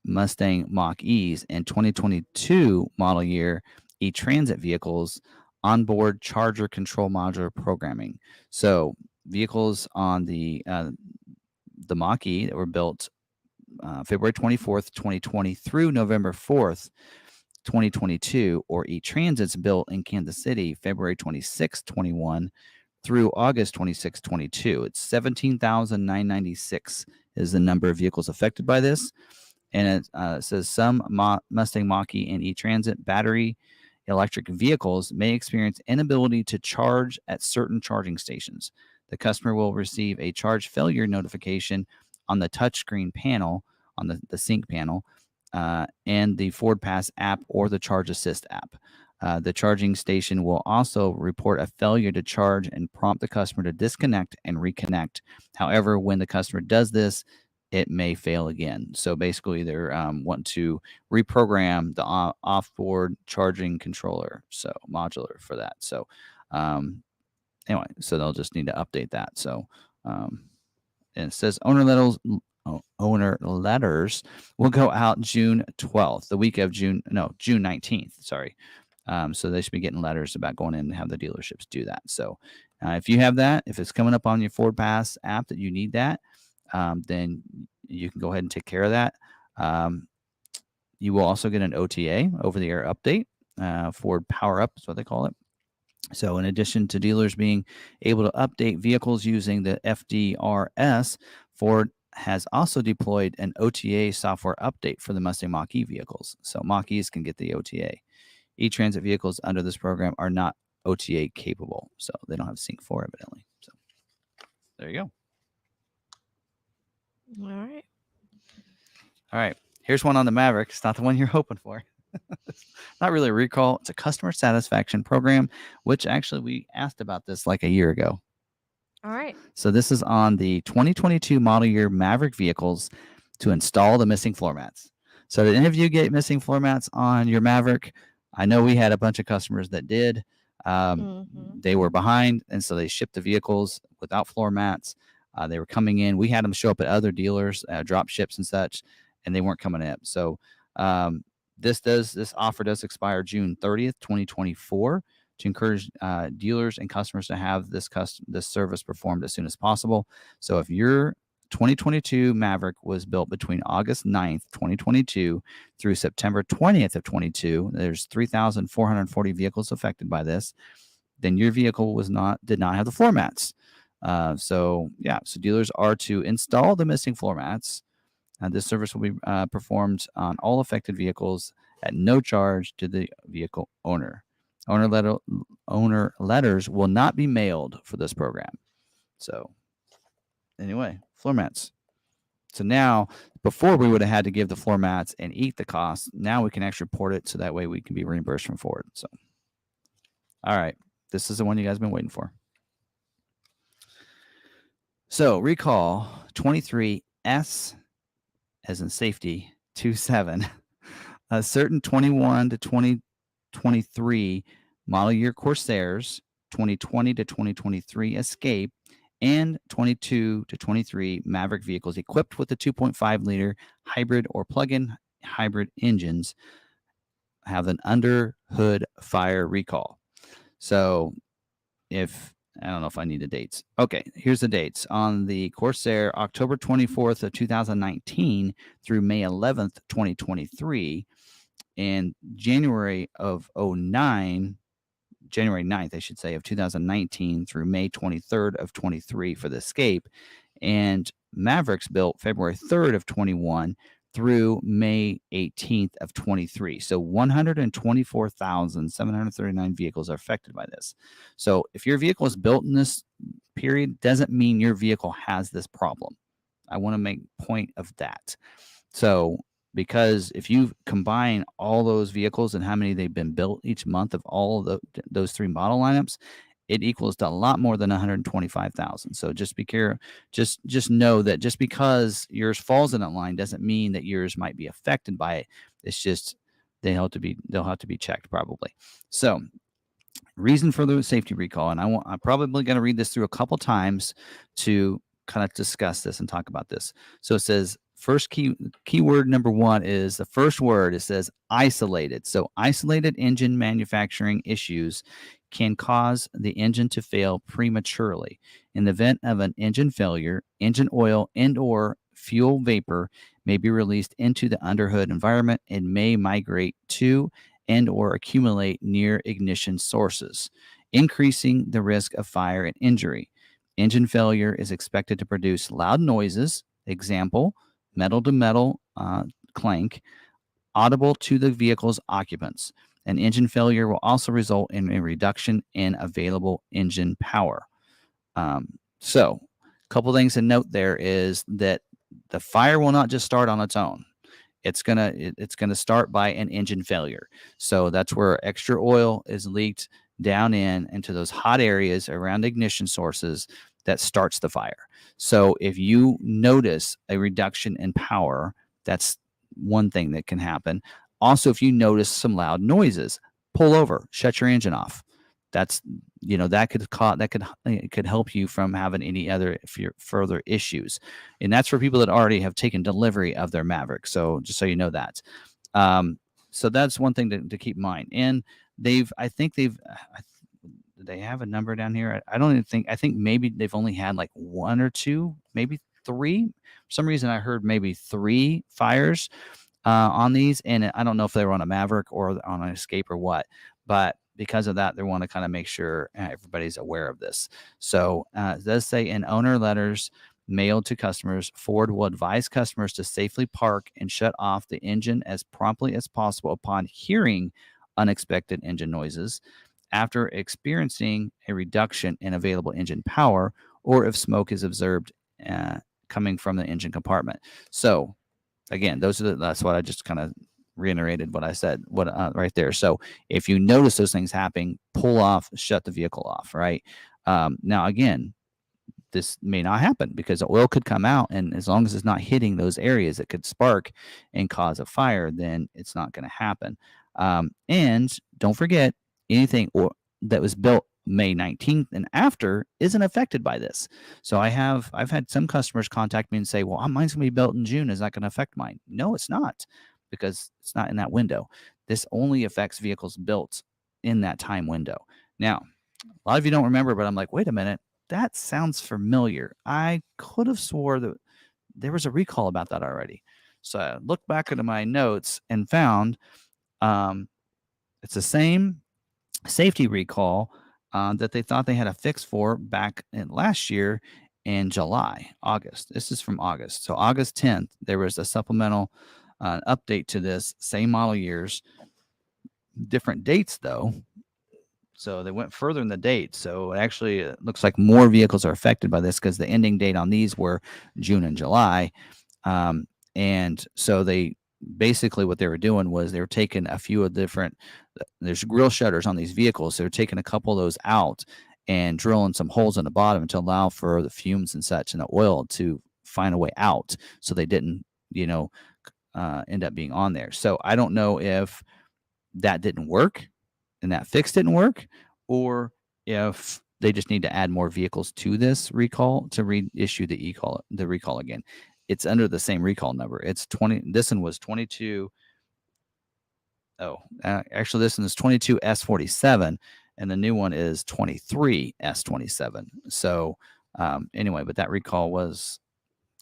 Mustang Mach-E's and 2022 model year E-Transit vehicles onboard charger control module programming. So vehicles on the Mach-E that were built February 24th, 2020 through November 4th, 2022, or E-Transits built in Kansas City February 26, 21 through August 26, 22. It's 17,996 is the number of vehicles affected by this. And it says some Mustang Mach-E and E-Transit battery electric vehicles may experience inability to charge at certain charging stations. The customer will receive a charge failure notification on the touchscreen panel, on the sync panel, and the Ford Pass app or the Charge Assist app. The charging station will also report a failure to charge and prompt the customer to disconnect and reconnect. However, when the customer does this, it may fail again. So basically, they're wanting to reprogram the off-board charging controller, so modular for that. So anyway, so they'll just need to update that. So and it says owner letters will go out June 12th, the week of June 19th. Sorry. So they should be getting letters about going in and have the dealerships do that. So if you have that, if it's coming up on your Ford Pass app that you need that, then you can go ahead and take care of that. You will also get an OTA, over the air update. Ford Power Up is what they call it. So in addition to dealers being able to update vehicles using the FDRS, Ford has also deployed an OTA software update for the Mustang Mach-E vehicles. So Mach-E's can get the OTA. E-Transit vehicles under this program are not OTA capable, so they don't have Sync 4 evidently. So there you All right. All right. Here's one on the Maverick. It's not the one you're hoping for. Not really a recall. It's a customer satisfaction program, which actually we asked about this like a year ago. All right. So this is on the 2022 model year Maverick vehicles to install the missing floor mats. So did any of you get missing floor mats on your Maverick? I know we had a bunch of customers that did. They were behind, and so they shipped the vehicles without floor mats. They were coming in. We had them show up at other dealers, drop ships and such, and they weren't coming in. So this offer does expire June 30th, 2024, to encourage dealers and customers to have this service performed as soon as possible. So if your 2022 Maverick was built between August 9th, 2022 through September 20th of 22, there's 3,440 vehicles affected by this, then your vehicle did not have the floor mats. So dealers are to install the missing floor mats. This service will be performed on all affected vehicles at no charge to the vehicle owner. Owner letters will not be mailed for this program. So anyway, floor mats. So now, before we would have had to give the floor mats and eat the cost. Now we can actually report it, so that way we can be reimbursed from Ford. So, all right. This is the one you guys have been waiting for. So recall 23S, as in safety, 27. A certain 21 to 2023 model year Corsairs, 2020 to 2023 Escape, and 22 to 23 Maverick vehicles equipped with the 2.5-liter hybrid or plug-in hybrid engines have an under hood fire recall. So if I don't know if I need the dates. Okay, here's the dates. On the Corsair, October 24th of 2019 through May 11th, 2023, and January 9th, I should say, of 2019 through May 23rd of 23 for the Escape, and Mavericks built February 3rd of 21 through May 18th of 23. So 124,739 vehicles are affected by this. So if your vehicle is built in this period, doesn't mean your vehicle has this problem. I want to make point of that. So because if you combine all those vehicles and how many they've been built each month of all of those three model lineups, it equals to a lot more than 125,000. So just be careful. Just know that just because yours falls in that line doesn't mean that yours might be affected by it. It's just they'll have to be checked probably. So reason for the safety recall, and I'm probably going to read this through a couple times to kind of discuss this and talk about this. So it says first keyword number one is the first word. It says isolated. So isolated engine manufacturing issues can cause the engine to fail prematurely. In the event of an engine failure, engine oil and or fuel vapor may be released into the underhood environment and may migrate to and or accumulate near ignition sources, increasing the risk of fire and injury. Engine failure is expected to produce loud noises, example, metal to metal clank, audible to the vehicle's occupants. An engine failure will also result in a reduction in available engine power. So a couple things to note there is that the fire will not just start on its own. It's gonna start by an engine failure. So that's where extra oil is leaked down into those hot areas around ignition sources that starts the fire. So if you notice a reduction in power, that's one thing that can happen. Also, if you notice some loud noises, pull over, shut your engine off. That's that could help you from having any other further issues, and that's for people that already have taken delivery of their Maverick. So just so you know that, so that's one thing to keep in mind. And I think they have a number down here. I don't even think. I think maybe they've only had like one or two, maybe three. For some reason, I heard maybe 3 fires on these, and I don't know if they were on a Maverick or on an Escape or what, but because of that, they want to kind of make sure everybody's aware of this. So it does say in owner letters mailed to customers, Ford will advise customers to safely park and shut off the engine as promptly as possible upon hearing unexpected engine noises, after experiencing a reduction in available engine power, or if smoke is observed coming from the engine compartment. So again, that's what I just kind of reiterated what I said right there. So if you notice those things happening, pull off, shut the vehicle off, right? Now, again, this may not happen because the oil could come out, and as long as it's not hitting those areas that could spark and cause a fire, then it's not going to happen. And don't forget, anything that was built May 19th and after isn't affected by this. So I've had some customers contact me and say, well, mine's going to be built in June. Is that going to affect mine? No, it's not, because it's not in that window. This only affects vehicles built in that time window. Now, a lot of you don't remember, but I'm like, wait a minute, that sounds familiar. I could have swore that there was a recall about that already. So I looked back into my notes and found it's the same safety recall that they thought they had a fix for back in last year in August. This is from August. So August 10th, there was a supplemental update to this, same model years, different dates though. So they went further in the date. So actually, it looks like more vehicles are affected by this because the ending date on these were June and July. And so they basically what they were doing was they were taking a few of different, there's grill shutters on these vehicles. So they're taking a couple of those out and drilling some holes in the bottom to allow for the fumes and such and the oil to find a way out. So they didn't, end up being on there. So I don't know if that didn't work and that fix didn't work, or if they just need to add more vehicles to this recall to reissue the recall again. It's under the same recall number. It's 20. This one was 22. Oh, actually, this one is 22S47, and the new one is 23S27. So, anyway, but that recall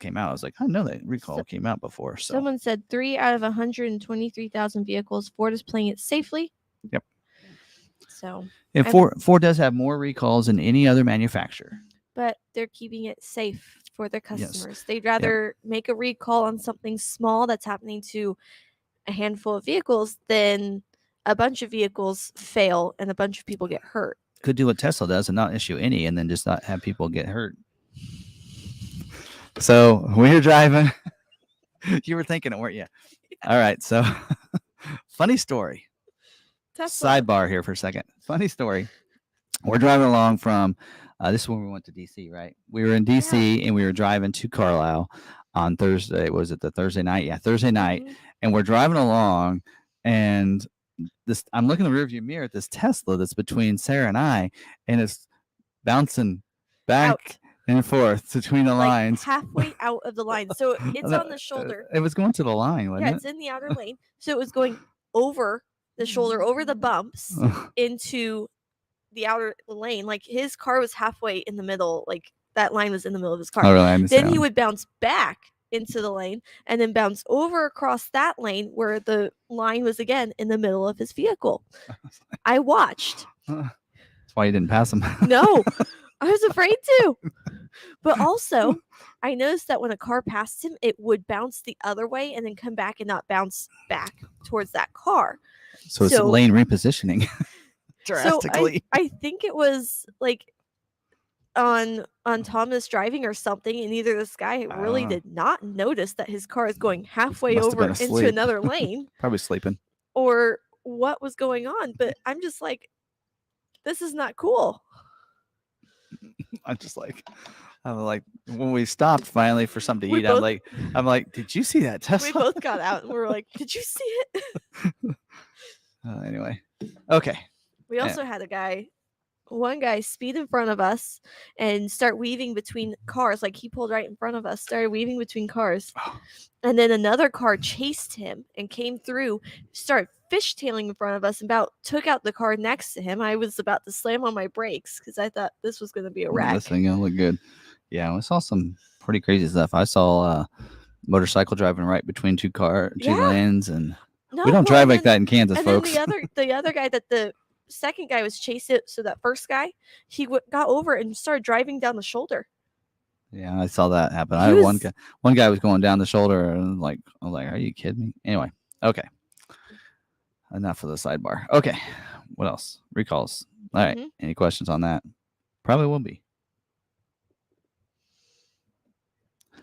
came out. I was like, I know that recall came out before. So someone said 3 out of 123,000 vehicles, Ford is playing it safely. Yep. So, and Ford does have more recalls than any other manufacturer, but they're keeping it safe for their customers. Yes. They'd rather make a recall on something small that's happening to a handful of vehicles than a bunch of vehicles fail and a bunch of people get hurt. Could do what Tesla does and not issue any, and then just not have people get hurt. So when you're driving, you were thinking it, weren't you? All right. So funny story. Tesla. Sidebar here for a second. Funny story. We're driving along from, this is when we went to DC, right? We were in DC and we were driving to Carlisle on Thursday. Was it the Thursday night? Yeah, Thursday night. Mm-hmm. And we're driving along, and I'm looking in the rearview mirror at this Tesla that's between Sarah and I, and it's bouncing back and forth between the lines. Halfway out of the line. So it's on the shoulder. It was going to the line, wasn't it? Yeah, it's in the outer lane. So it was going over the shoulder, over the bumps into the outer lane. Like his car was halfway in the middle. Like that line was in the middle of his car. Oh, really? Then he would bounce back into the lane and then bounce over across that lane where the line was again in the middle of his vehicle. I watched. That's why you didn't pass him. No, I was afraid to. But also, I noticed that when a car passed him, it would bounce the other way and then come back and not bounce back towards that car. So it's lane repositioning drastically. So I think it was like on Thomas driving or something, and either this guy really did not notice that his car is going halfway over into another lane. Probably sleeping. Or what was going on. But I'm just like, this is not cool. I'm like, when we stopped finally for something to eat, I'm like, did you see that Tesla? We both got out and we were like, did you see it? Anyway, okay. We also had one guy speed in front of us and start weaving between cars. Like he pulled right in front of us, started weaving between cars. And then another car chased him and came through, started fishtailing in front of us and about took out the car next to him. I was about to slam on my brakes because I thought this was going to be a wreck. This thing gonna look good. Yeah, I saw some pretty crazy stuff. I saw a motorcycle driving right between two lanes, and we don't drive like that in Kansas, folks. And then the other guy that the second guy was chasing, so that first guy, he got over and started driving down the shoulder. Yeah, I saw that happen. I had one guy was going down the shoulder, and I was like, are you kidding me? Anyway, okay. Enough of the sidebar. Okay, what else? Recalls. All right. Any questions on that? Probably will be.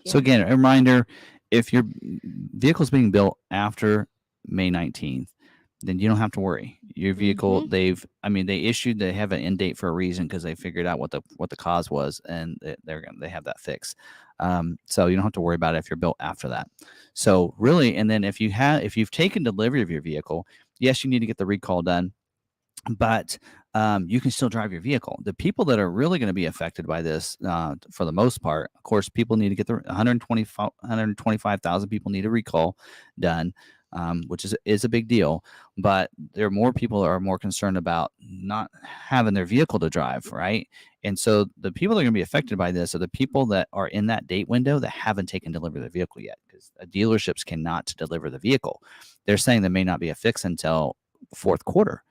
Yeah. So again, a reminder, if your vehicle is being built after May 19th, then you don't have to worry. Your vehicle, they have an end date for a reason because they figured out what the cause was, and they have that fix. So you don't have to worry about it if you're built after that. So really, and then if you've taken delivery of your vehicle, yes, you need to get the recall done, but you can still drive your vehicle. The people that are really going to be affected by this, for the most part, of course, people need to get the 125,000 people need a recall done. Which is a big deal, but there are more people that are more concerned about not having their vehicle to drive, right? And so the people that are going to be affected by this are the people that are in that date window that haven't taken delivery of the vehicle yet, because dealerships cannot deliver the vehicle. They're saying there may not be a fix until fourth quarter.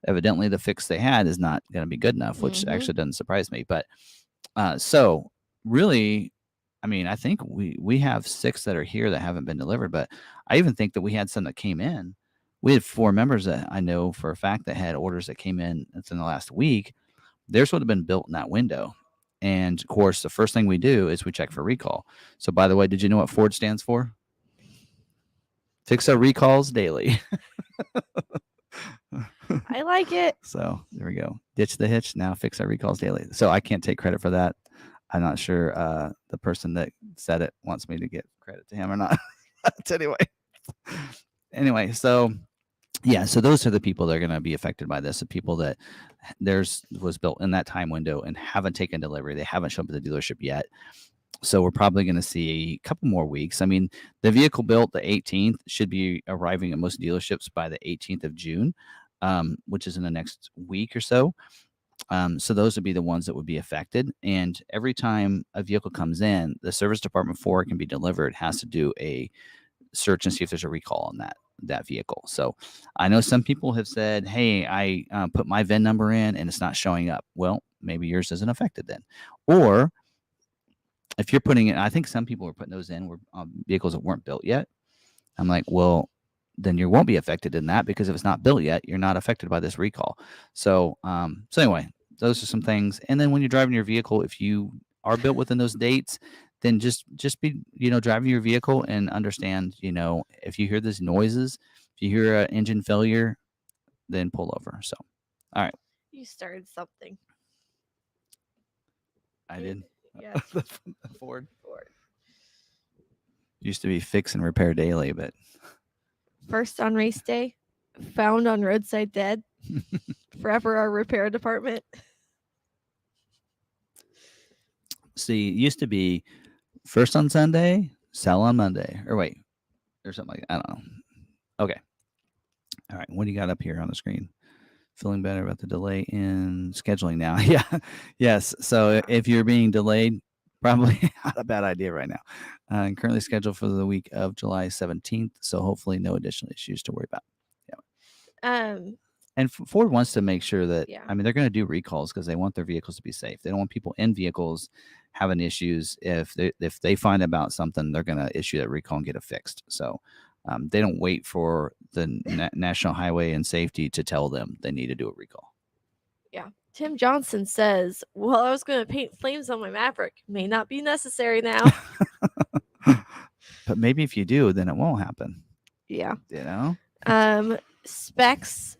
Evidently, the fix they had is not going to be good enough, which actually doesn't surprise me. But so really, I mean, I think we have 6 that are here that haven't been delivered, but I even think that we had some that came in. We had 4 members that I know for a fact that had orders that came in that's in the last week. Theirs would have been built in that window. And of course, the first thing we do is we check for recall. So by the way, did you know what Ford stands for? Fix our recalls daily. I like it. So there we go. Ditch the hitch. Now fix our recalls daily. So I can't take credit for that. I'm not sure the person that said it wants me to get credit to him or not. But anyway, so yeah, so those are the people that are going to be affected by this. The people that theirs was built in that time window and haven't taken delivery. They haven't shown up at the dealership yet. So we're probably going to see a couple more weeks. I mean, the vehicle built the 18th should be arriving at most dealerships by the 18th of June, which is in the next week or so. So those would be the ones that would be affected. And every time a vehicle comes in, the service department, before it can be delivered, has to do a search and see if there's a recall on that vehicle. So I know some people have said, hey, I put my VIN number in and it's not showing up. Well, maybe yours isn't affected then. Or if you're putting it, I think some people were putting those in were vehicles that weren't built yet. I'm like, well, then you won't be affected in that, because if it's not built yet, you're not affected by this recall. So, so anyway, those are some things. And then when you're driving your vehicle, if you are built within those dates, then just be, driving your vehicle and understand, if you hear these noises, if you hear an engine failure, then pull over. So, all right. You started something. I did. Yeah. The Ford. Used to be fix and repair daily, but first on race day, found on roadside dead. Forever our repair department. See, it used to be first on Sunday, sell on Monday. Or wait, or something like that. I don't know. Okay. All right. What do you got up here on the screen? Feeling better about the delay in scheduling now. Yeah. Yes. So if you're being delayed, probably not a bad idea right now. Currently scheduled for the week of July 17th. So hopefully no additional issues to worry about. Yeah. And Ford wants to make sure that, Yeah. I mean, they're going to do recalls because they want their vehicles to be safe. They don't want people in vehicles having issues. If they find about something, they're going to issue that recall and get it fixed. So they don't wait for the National Highway and Safety to tell them they need to do a recall. Yeah. Tim Johnson says, well, I was going to paint flames on my Maverick. May not be necessary now. But maybe if you do, then it won't happen. Yeah. Specs.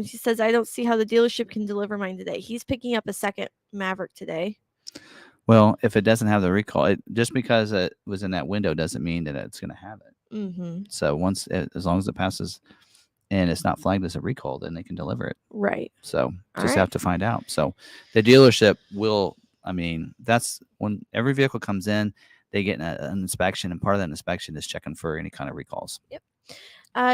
She says, I don't see how the dealership can deliver mine today. He's picking up a second Maverick today. Well, if it doesn't have the recall, just because it was in that window doesn't mean that it's going to have it. Mm-hmm. So as long as it passes and it's not flagged as a recall, then they can deliver it. Right. So just have to find out. So the dealership will, that's when every vehicle comes in, they get an inspection, and part of that inspection is checking for any kind of recalls. Yep.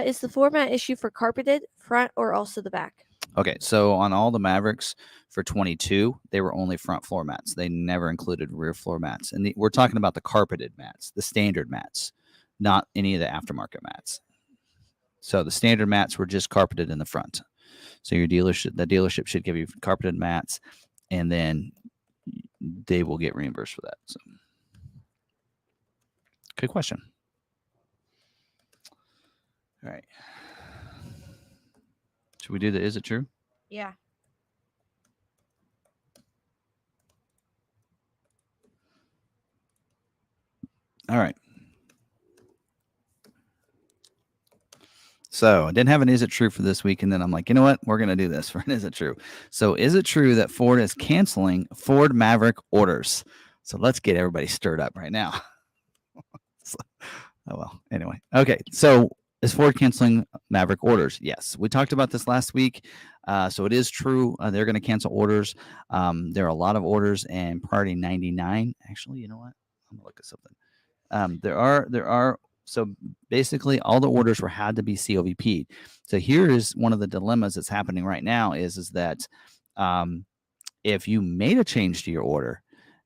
Is the floor mat issue for carpeted front or also the back? Okay, so on all the Mavericks for 22, they were only front floor mats. They never included rear floor mats. And we're talking about the carpeted mats, the standard mats, not any of the aftermarket mats. So the standard mats were just carpeted in the front. So the dealership should give you carpeted mats, and then they will get reimbursed for that. So, good question. All right. Should we do the is it true? Yeah. All right. So I didn't have an is it true for this week, and then I'm like, you know what? We're going to do this for an is it true. So is it true that Ford is canceling Ford Maverick orders? So let's get everybody stirred up right now. Oh, well, anyway. Okay, so is Ford canceling Maverick orders? Yes. We talked about this last week. So it is true. They're going to cancel orders. There are a lot of orders, and priority 99. Actually, you know what? I'm going to look at something. There are. So basically, all the orders had to be COVP'd. So here is one of the dilemmas that's happening right now is that if you made a change to your order,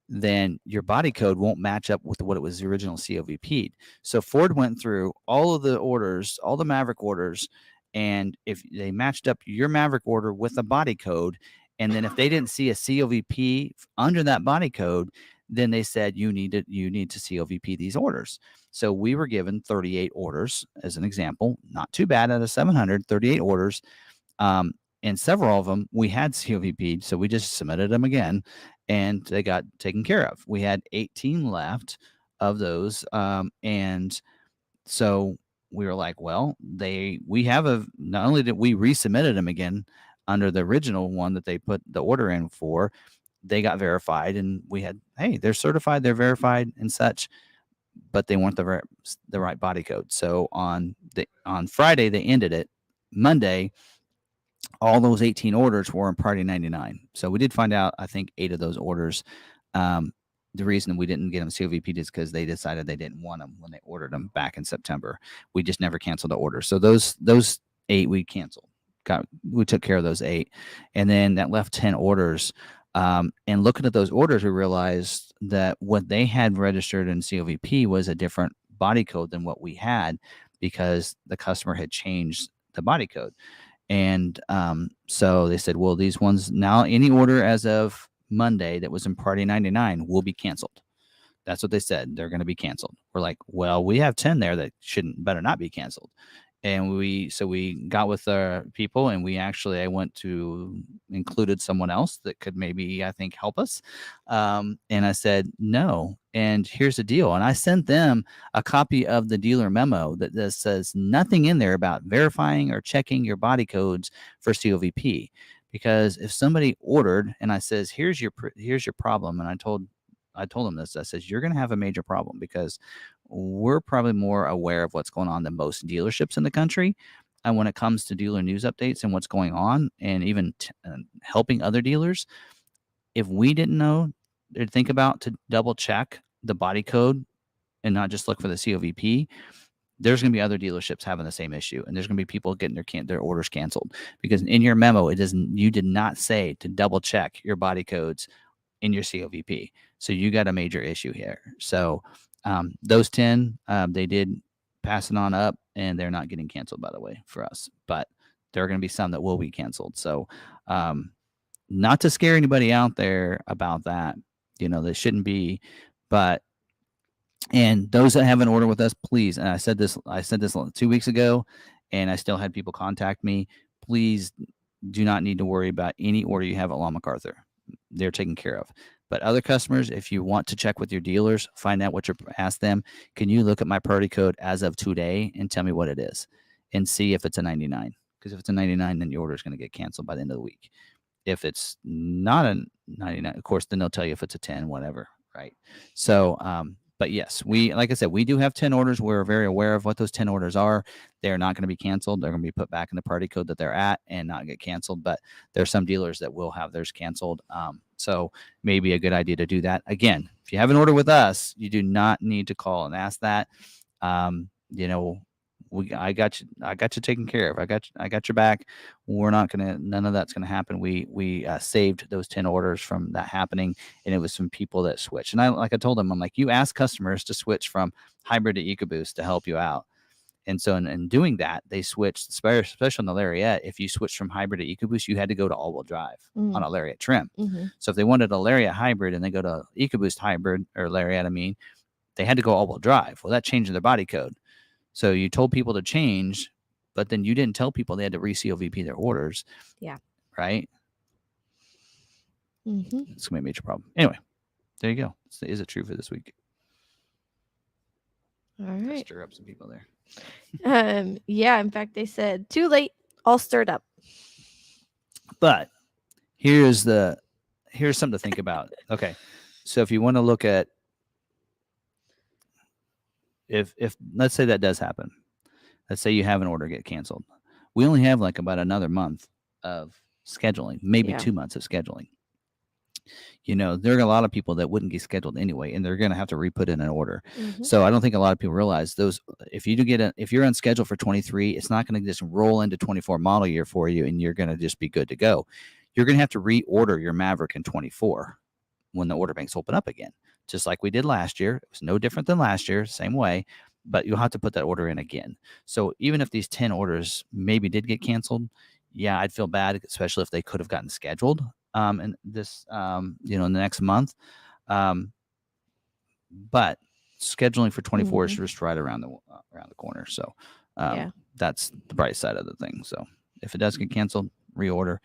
then your body code won't match up with what it was original COVP'd. So Ford went through all of the orders, all the Maverick orders, and if they matched up your Maverick order with a body code, and then if they didn't see a COVP under that body code, then they said you need to COVP these orders. So we were given 38 orders as an example, not too bad out of 700, 38 orders. And several of them we had COVP'd, so we just submitted them again, and they got taken care of. We had 18 left of those, and so we were like, well, we have not only did we resubmitted them again under the original one that they put the order in for, they got verified, and we had, hey, they're certified, they're verified and such, but they weren't the right body code. So on Friday they ended it. Monday, all those 18 orders were in Priority 99. So we did find out, I think, 8 of those orders. The reason we didn't get them COVP is because they decided they didn't want them when they ordered them back in September. We just never canceled the order. So those 8 we canceled. We took care of those 8, and then that left 10 orders. And looking at those orders, we realized that what they had registered in COVP was a different body code than what we had, because the customer had changed the body code. And so they said, well, these ones now, any order as of Monday that was in Priority 99 will be canceled. That's what they said. They're going to be canceled. We're like, well, we have 10 there that better not be canceled. And we got with our people, and I went to included someone else that could maybe, I think, help us. And I said, no. And here's the deal. And I sent them a copy of the dealer memo that says nothing in there about verifying or checking your body codes for COVP. Because if somebody ordered and I says, here's your problem. And I told them this, I says, you're going to have a major problem, because we're probably more aware of what's going on than most dealerships in the country. And when it comes to dealer news updates and what's going on, and even helping other dealers, if we didn't know or think about to double check the body code and not just look for the COVP, there's going to be other dealerships having the same issue, and there's going to be people getting their orders canceled, because in your memo, you did not say to double check your body codes in your COVP. So you got a major issue here. So those 10, they did pass it on up, and they're not getting canceled, by the way, for us. But there are going to be some that will be canceled. So not to scare anybody out there about that, they shouldn't be. But and those that have an order with us, please, and I said this 2 weeks ago, and I still had people contact me, please do not need to worry about any order you have at McArthur. They're taken care of. But other customers, if you want to check with your dealers, find out ask them, can you look at my priority code as of today and tell me what it is, and see if it's a 99? Because if it's a 99, then your order is going to get canceled by the end of the week. If it's not a 99, of course, then they'll tell you if it's a 10, whatever, right? So, but yes, like I said, we do have 10 orders. We're very aware of what those 10 orders are. They're not going to be canceled. They're going to be put back in the priority code that they're at and not get canceled. But there are some dealers that will have theirs canceled. So maybe a good idea to do that. Again, if you have an order with us, you do not need to call and ask that. I got you taken care of. I got your back. None of that's gonna happen. We saved those 10 orders from that happening, and it was some people that switched. And I told them, I'm like, you ask customers to switch from hybrid to EcoBoost to help you out. And so in doing that, they switched, especially on the Lariat. If you switched from hybrid to EcoBoost, you had to go to all-wheel drive on a Lariat trim. Mm-hmm. So if they wanted a Lariat hybrid and they go to EcoBoost hybrid, or Lariat, they had to go all-wheel drive. Well, that changed their body code. So you told people to change, but then you didn't tell people they had to re-COVP their orders. Yeah. Right? Mm-hmm. It's going to be a major problem. Anyway, there you go. Is it true for this week? All right. Stir up some people there. Yeah, in fact, they said, too late, all stirred up. But here's something to think about. Okay. So if you want to look at, if let's say that does happen, let's say you have an order get canceled, we only have like about another month of scheduling, maybe 2 months of scheduling. There are a lot of people that wouldn't get scheduled anyway, and they're going to have to re-put in an order. Mm-hmm. So I don't think a lot of people realize if you're on schedule for 23, it's not going to just roll into 24 model year for you, and you're going to just be good to go. You're going to have to reorder your Maverick in 24 when the order banks open up again, just like we did last year. It was no different than last year, same way, but you'll have to put that order in again. So even if these 10 orders maybe did get canceled, yeah, I'd feel bad, especially if they could have gotten scheduled in this, in the next month. But scheduling for 24 is just right around the corner. So that's the bright side of the thing. So if it does get canceled, reorder.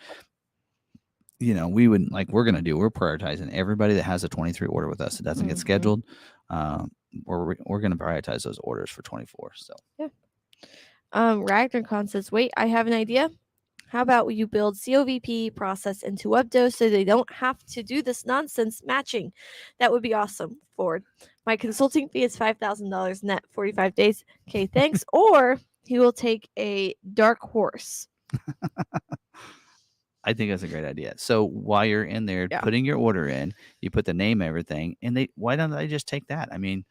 We would, like we're prioritizing everybody that has a 23 order with us. It doesn't get scheduled. We're going to prioritize those orders for 24. So yeah. Ragnarcon says, wait, I have an idea. How about you build COVP process into WebDo so they don't have to do this nonsense matching? That would be awesome, Ford. My consulting fee is $5,000 net, 45 days. Okay, thanks. Or he will take a dark horse. I think that's a great idea. So while you're in there Yeah. putting your order in, you put the name, everything, and why don't they just take that? I mean,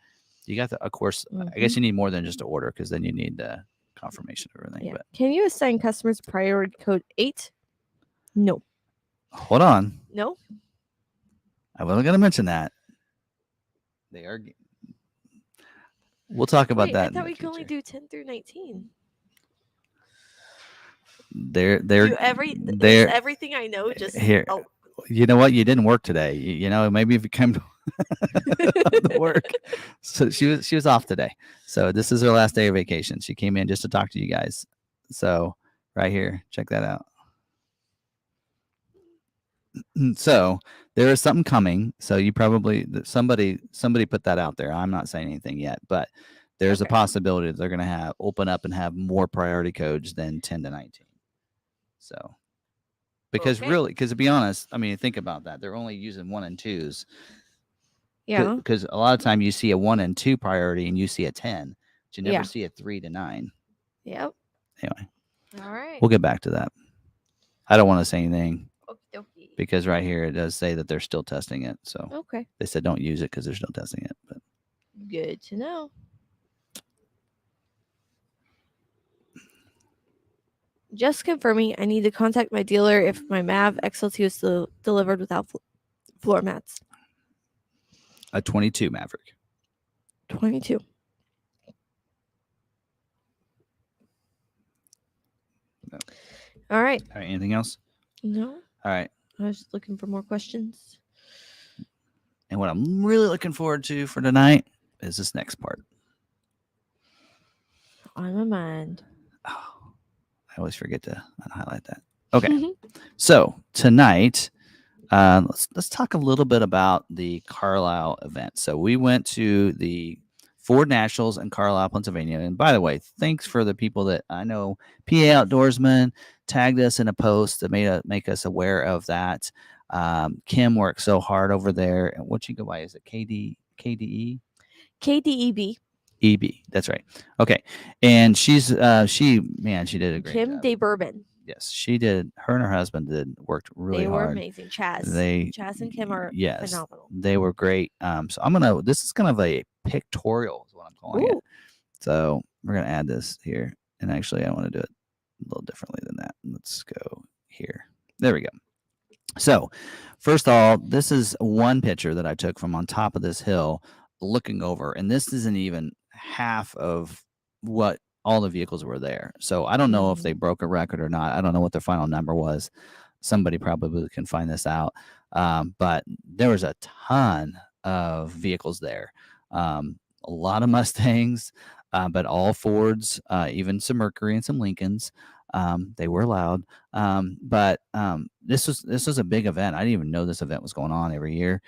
you got of course, I guess you need more than just an order because then you need the confirmation of everything. Yeah. But Can you assign customers priority code 8? No. hold on, No? I wasn't going to mention that. They are. We'll talk about Wait, that. I thought we could only do 10 through 19. They're Is everything I know just here. You know what? You didn't work today. You know, maybe if you came to work. So she was off today. So this is her last day of vacation. She came in just to talk to you guys. So right here, check that out. So there is something coming. So you probably somebody put that out there. I'm not saying anything yet, but there's a possibility that they're going to open up and have more priority codes than 10 to 19. So because to be honest, I mean, think about that. They're only using 1 and 2s. Yeah. Because a lot of time you see a 1 and 2 priority and you see a 10, but you never see a 3 to 9. Yep. Anyway. All right. We'll get back to that. I don't want to say anything Okey-dokey. because right here it does say that they're still testing it. So they said don't use it because they're still testing it. But good to know. Just confirming, I need to contact my dealer if my Mav XLT is still delivered without floor mats. A 22 Maverick. 22. No. All right. All right. Anything else? No. All right. I was just looking for more questions. And what I'm really looking forward to for tonight is this next part. On my mind. Oh, I always forget to highlight that. Okay. So tonight, let's talk a little bit about the Carlisle event. So we went to the Ford Nationals in Carlisle, Pennsylvania. And by the way, thanks for the people that I know, PA Outdoorsman tagged us in a post that make us aware of that. Kim worked so hard over there. And what you go by? Is it KDE? KDEB. EB. That's right. Okay. And she did a great Kim job. De Bourbon. Yes, she did. Her and her husband worked really hard. They were amazing. Chaz and Kim are phenomenal. They were great. So this is kind of a pictorial is what I'm calling it. So we're going to add this here. And actually, I want to do it a little differently than that. Let's go here. There we go. So first of all, this is one picture that I took from on top of this hill looking over. And this isn't even half of what all the vehicles were there. So I don't know if they broke a record or not. I don't know what their final number was. Somebody probably can find this out. But there was a ton of vehicles there. A lot of Mustangs, but all Fords, even some Mercury and some Lincolns. They were loud. But this was a big event. I didn't even know this event was going on every year.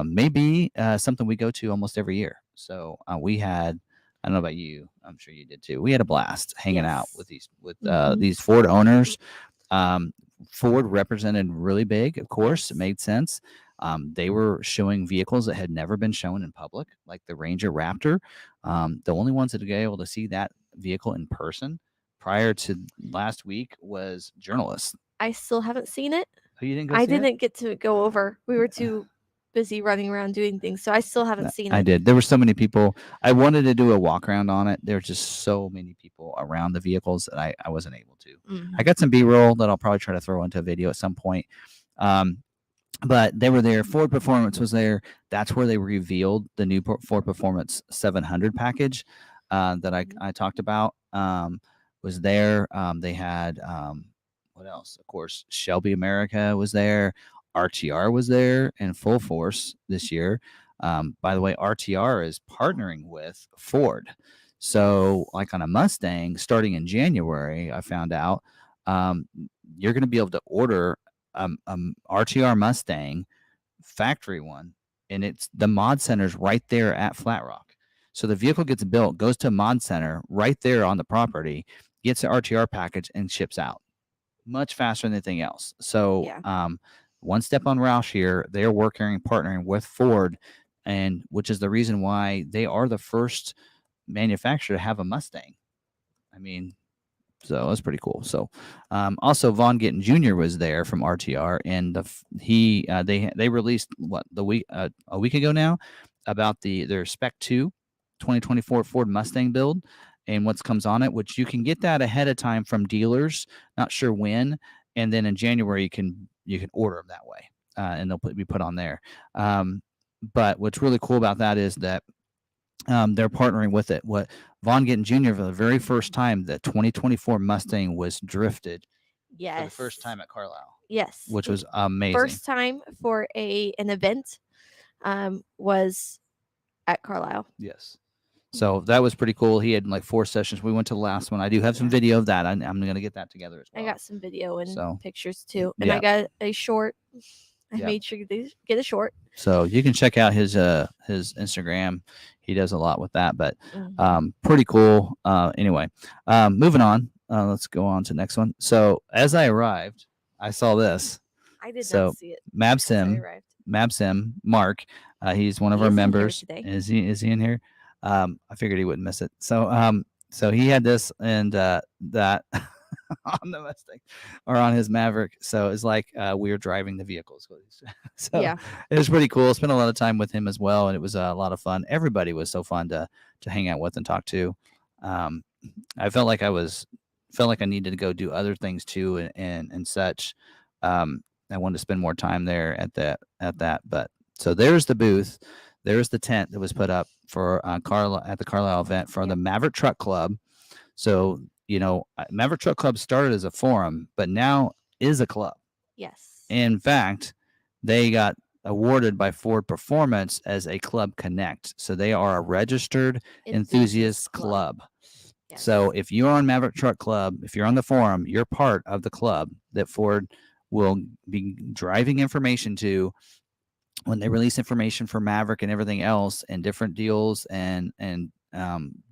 Maybe something we go to almost every year. So we had, I don't know about you, I'm sure you did too. We had a blast hanging out with these Ford owners. Ford represented really big, of course. It made sense. They were showing vehicles that had never been shown in public, like the Ranger Raptor. The only ones that were able to see that vehicle in person prior to last week was journalists. I still haven't seen it. Oh, you didn't go? I didn't get to go over. We were too busy running around doing things, so I still haven't seen it. I did. There were so many people. I wanted to do a walk around on it. There's just so many people around the vehicles that I wasn't able to. I got some B-roll that I'll probably try to throw into a video at some point. But they were there. Ford Performance was there. That's where they revealed the new Ford Performance 700 package that I talked about. Was there. They had what else? Of course, Shelby America was there. RTR was there in full force this year. By the way, RTR is partnering with Ford. So like on a Mustang, starting in January, I found out you're going to be able to order RTR Mustang, factory one, and it's the mod center's right there at Flat Rock. So the vehicle gets built, goes to a mod center right there on the property, gets the RTR package and ships out much faster than anything else. So, Yeah. one step on Roush here. They are working and partnering with Ford, and which is the reason why they are the first manufacturer to have a Mustang. I mean, so that's pretty cool. So, also Von Gittin Jr. was there from RTR, and they released what a week ago now about their Spec 2 2024 Ford Mustang build and what comes on it, which you can get that ahead of time from dealers. Not sure when, and then in January you can order them that way, and they'll be put on there. But what's really cool about that is that they're partnering with it. What Von Gittin Jr. for the very first time, the 2024 Mustang was drifted Yes. for the first time at Carlisle. Yes. Which was amazing. First time for an event was at Carlisle. Yes. So that was pretty cool. He had like 4 sessions. We went to the last one. I do have some video of that. I'm going to get that together as well. I got some video and So, pictures too. And yeah. I got a short. I Yeah. made sure to get a short. So you can check out his Instagram. He does a lot with that, but Mhm. pretty cool. Anyway, moving on. Let's go on to the next one. So as I arrived, I saw this. I did So not see it. as I arrived. Mabsim Mark. He's one of He our is in here members. today. Is he in here? I figured he wouldn't miss it. So he had this and that on the Mustang or on his Maverick. So it's like we were driving the vehicles. So Yeah. it was pretty cool. Spent a lot of time with him as well, and it was a lot of fun. Everybody was so fun to hang out with and talk to. I felt like I needed to go do other things too and such. I wanted to spend more time there at that. But so there's the booth. There's the tent that was put up for at the Carlisle event for the Maverick Truck Club. So, Maverick Truck Club started as a forum, but now is a club. Yes. In fact, they got awarded by Ford Performance as a Club Connect. So they are a registered enthusiast club. Yes. So if you're on Maverick Truck Club, if you're on the forum, you're part of the club that Ford will be driving information to when they release information for Maverick and everything else and different deals and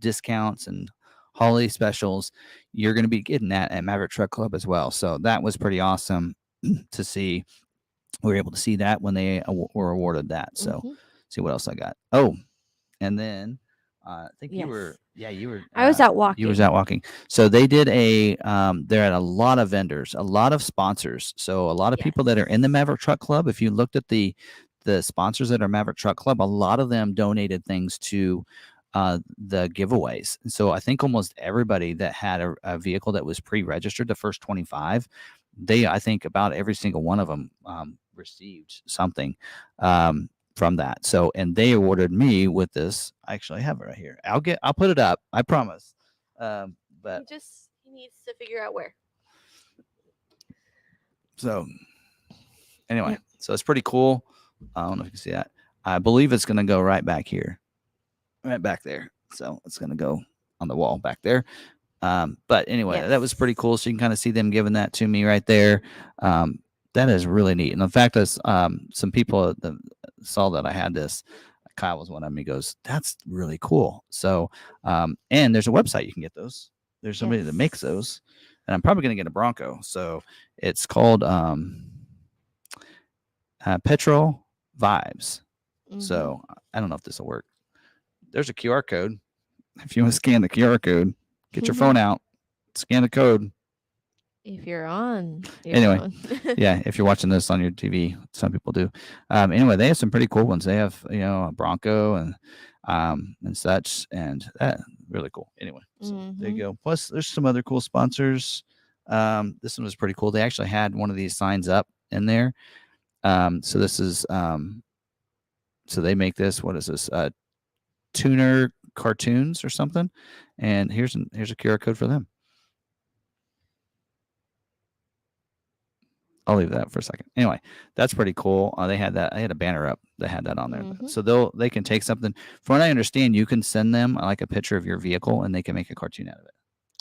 discounts and holiday specials. You're going to be getting that at Maverick Truck Club as well. So that was pretty awesome to see. We were able to see that when they were awarded that. So see what else I got. Oh, and then I think you were. I was out walking. You was out walking. So they did they're at a lot of vendors, a lot of sponsors. So a lot of people that are in the Maverick Truck Club, if you looked at the sponsors that are Maverick Truck Club, a lot of them donated things to the giveaways. And so I think almost everybody that had a vehicle that was pre-registered, the first 25, I think about every single one of them received something from that. So, and they awarded me with this. I actually have it right here. I'll put it up. I promise. But he needs to figure out where. So anyway, so it's pretty cool. I don't know if you can see that. I believe it's going to go right back here, right back there. So it's going to go on the wall back there. But anyway, that was pretty cool. So you can kind of see them giving that to me right there. That is really neat. And the fact that some people saw that I had this. Kyle was one of them. He goes, "That's really cool." So, and there's a website you can get those. There's somebody that makes those, and I'm probably going to get a Bronco. So it's called Petrol Vibes. So I don't know if this will work. There's a QR code. If you want to scan the QR code, get your phone out, scan the code. If you're on anyway, phone. Yeah, if you're watching this on your TV, some people do. Anyway, they have some pretty cool ones. They have, a Bronco and such, and that really cool. Anyway, so there you go. Plus, there's some other cool sponsors. This one was pretty cool. They actually had one of these signs up in there. So this is, so they make this. What is this? Tuner cartoons or something. And here's a QR code for them. I'll leave that for a second. Anyway, that's pretty cool. They had that. I had a banner up that had that on there. So they can take something. From what I understand, you can send them like a picture of your vehicle, and they can make a cartoon out of it.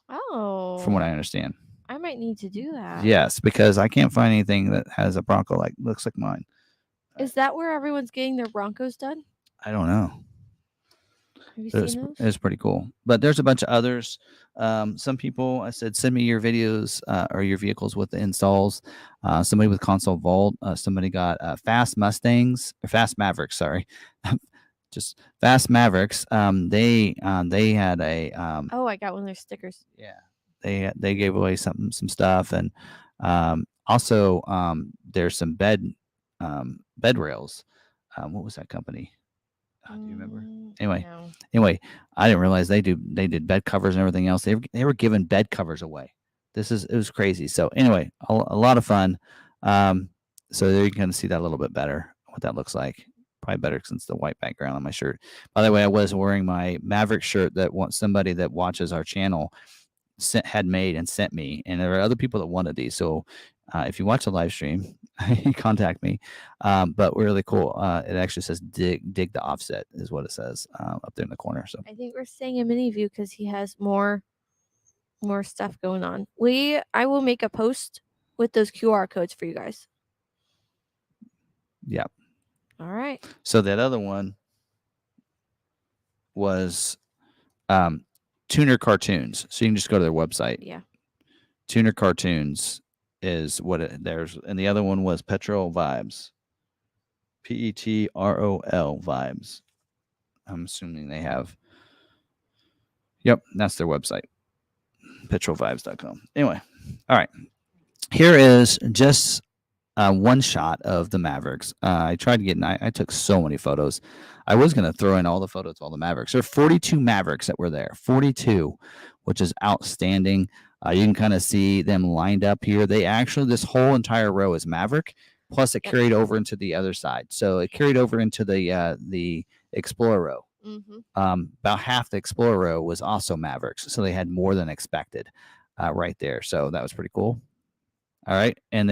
Oh. From what I understand. I might need to do that. Yes, because I can't find anything that has a Bronco looks like mine. Is that where everyone's getting their Broncos done? I don't know. Have you But seen those? it was pretty cool. But there's a bunch of others. Some people, I said, send me your videos or your vehicles with the installs. Somebody with console vault. Somebody got fast Mustangs or fast Mavericks. Sorry, just fast Mavericks. They had a Oh, I got one of their stickers. yeah, they gave away some stuff, and also there's some bed rails. What was that company? Do you remember? Anyway, No. I didn't realize they did bed covers and everything else. They were giving bed covers away. It was crazy. So anyway, a lot of fun. So there you can see that a little bit better what that looks like. Probably better since the white background on my shirt. By the way, I was wearing my Maverick shirt that somebody that watches our channel had made and sent me, and there are other people that wanted these. So if you watch the live stream, contact me. But really cool. It actually says dig the offset is what it says up there in the corner. So I think we're staying in mini view because he has more stuff going on. I will make a post with those QR codes for you guys. yeah. All right. So that other one was Tuner Cartoons. So you can just go to their website. Yeah. Tuner Cartoons is what there's, and the other one was Petrol Vibes. Petrol Vibes. I'm assuming they have. Yep, that's their website. Petrolvibes.com. Anyway, all right. Here is just one shot of the Mavericks. I tried to get in. I took so many photos. I was going to throw in all the photos of all the Mavericks. There are 42 Mavericks that were there. 42, which is outstanding. You can kind of see them lined up here. This whole entire row is Maverick. Plus, it carried over into the other side. So it carried over into the Explorer row. About half the Explorer row was also Mavericks. So they had more than expected right there. So that was pretty cool. All right. And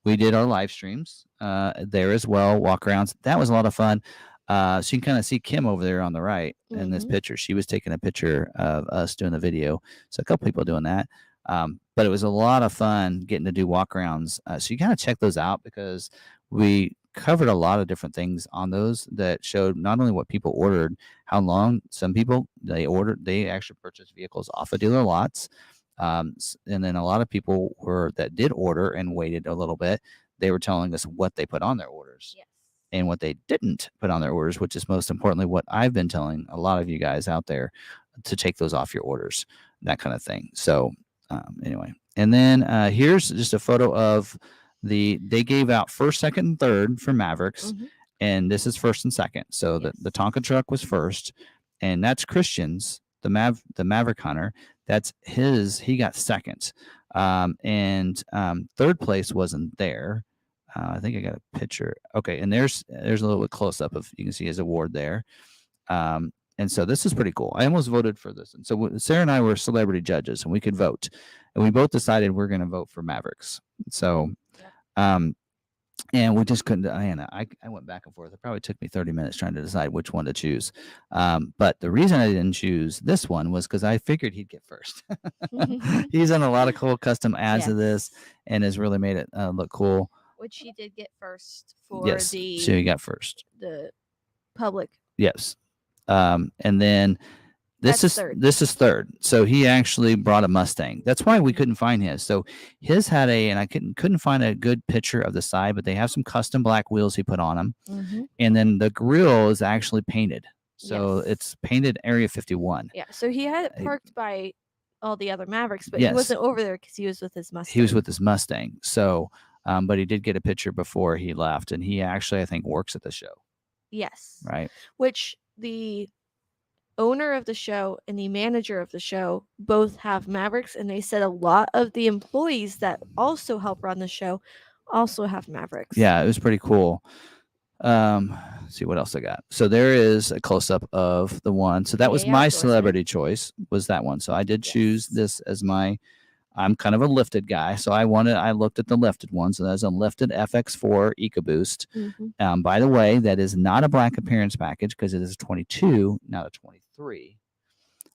we did our live streams there as well, walkarounds. That was a lot of fun. So you can kind of see Kim over there on the right in this picture. She was taking a picture of us doing the video. So a couple people doing that. But it was a lot of fun getting to do walkarounds. So you kind of check those out because we covered a lot of different things on those that showed not only what people ordered, how long some people they actually purchased vehicles off of dealer lots. And then a lot of people that did order and waited a little bit. They were telling us what they put on their orders and what they didn't put on their orders, which is most importantly what I've been telling a lot of you guys out there to take those off your orders, that kind of thing. So anyway, and then here's just a photo of they gave out first, second, and third for Mavericks, and this is first and second. So the Tonka truck was first, and that's Christian's. The Maverick Hunter, that's his. He got second, and third place wasn't there. I think I got a picture. Okay, and there's a little bit close up of you can see his award there. And so this is pretty cool. I almost voted for this, and so Sarah and I were celebrity judges, and we could vote, and we both decided we're going to vote for Mavericks. So, and we just couldn't. I went back and forth. It probably took me 30 minutes trying to decide which one to choose. But the reason I didn't choose this one was because I figured he'd get first. He's done a lot of cool custom ads to this and has really made it look cool. Which he did get first for so he got first. The public. Yes. And then this is third. So he actually brought a Mustang. That's why we couldn't find his. So his had and I couldn't find a good picture of the side, but they have some custom black wheels he put on them. And then the grill is actually painted. So it's painted Area 51. Yeah. So he had it parked by all the other Mavericks, but he wasn't over there because he was with his Mustang. He was with his Mustang. So, but he did get a picture before he left, and he actually, I think, works at the show. Yes. Right. Which the owner of the show and the manager of the show both have Mavericks, and they said a lot of the employees that also help run the show also have Mavericks. Yeah, it was pretty cool. Let's see what else I got. So there is a close-up of the one. So that was my celebrity choice, was that one. So I did choose this as I'm kind of a lifted guy, so I looked at the lifted one. So that's a lifted FX4 EcoBoost. By the way, that is not a black appearance package because it is a 22, not a 23.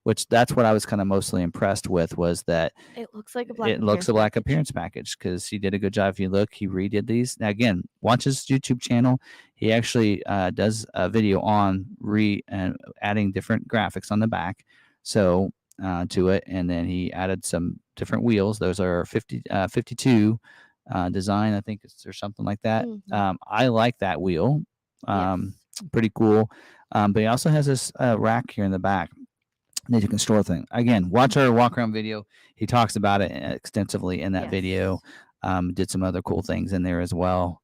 which that's what I was kind of mostly impressed with, was that It looks like a black it looks appearance a black package. appearance package, because he did a good job. If you look, he redid these. Now again, watch his YouTube channel. He actually does a video on adding different graphics on the back, so to it, and then he added some different wheels. Those are 52 design, I think, or something like that. Mhm. I like that wheel. Yes. Pretty cool. But he also has this rack here in the back that you can store things. Again, watch our walk around video. He talks about it extensively in that Yes. video. Did some other cool things in there as well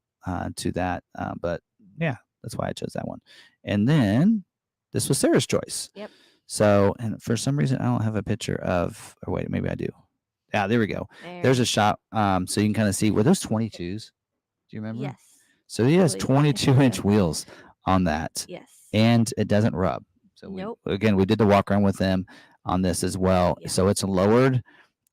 to that. But yeah, that's why I chose that one. And then this was Sarah's choice. Yep. So, and for some reason, I don't have a picture of, or wait, maybe I do. Yeah, there we go. There's a shot. So you can kind of see, were those 22s? Do you remember? Yes. So he has I believe 22-inch so. wheels on that. Yes. And it doesn't rub. So Nope. we did the walk around with them on this as well. Yeah. So it's lowered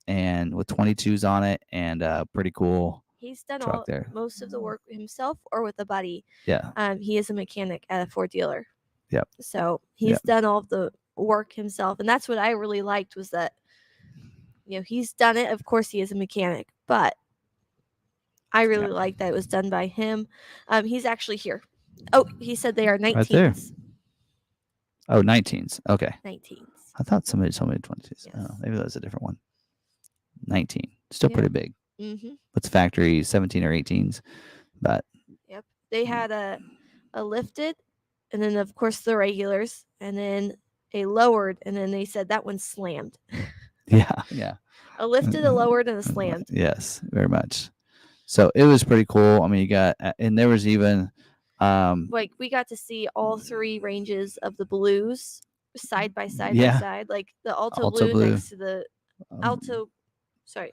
and with 22s on it, and pretty cool. He's done truck there. most of the work himself or with a buddy. Yeah. He is a mechanic at a Ford dealer. Yep. So he's done all of the work himself, and that's what I really liked, was that, you know, he's done it. Of course, he is a mechanic, but I really like that it was done by him. He's actually here. Oh, he said they are 19s. Right there. Oh, 19s. Okay. 19s. I thought somebody told me 22s. Yes. Oh, maybe that was a different one. 19. Still Yeah. pretty big. Mm-hmm. What's factory 17 or 18s? But Yep. They had a lifted, and then of course the regulars, and then a lowered, and then they said that one slammed. yeah. A lifted, a lowered, and a slammed. Yes, very much. So it was pretty cool. I mean, you got, and there was even like, we got to see all three ranges of the blues side by side Yeah. by side, like the Alto Alto blue blue. next to the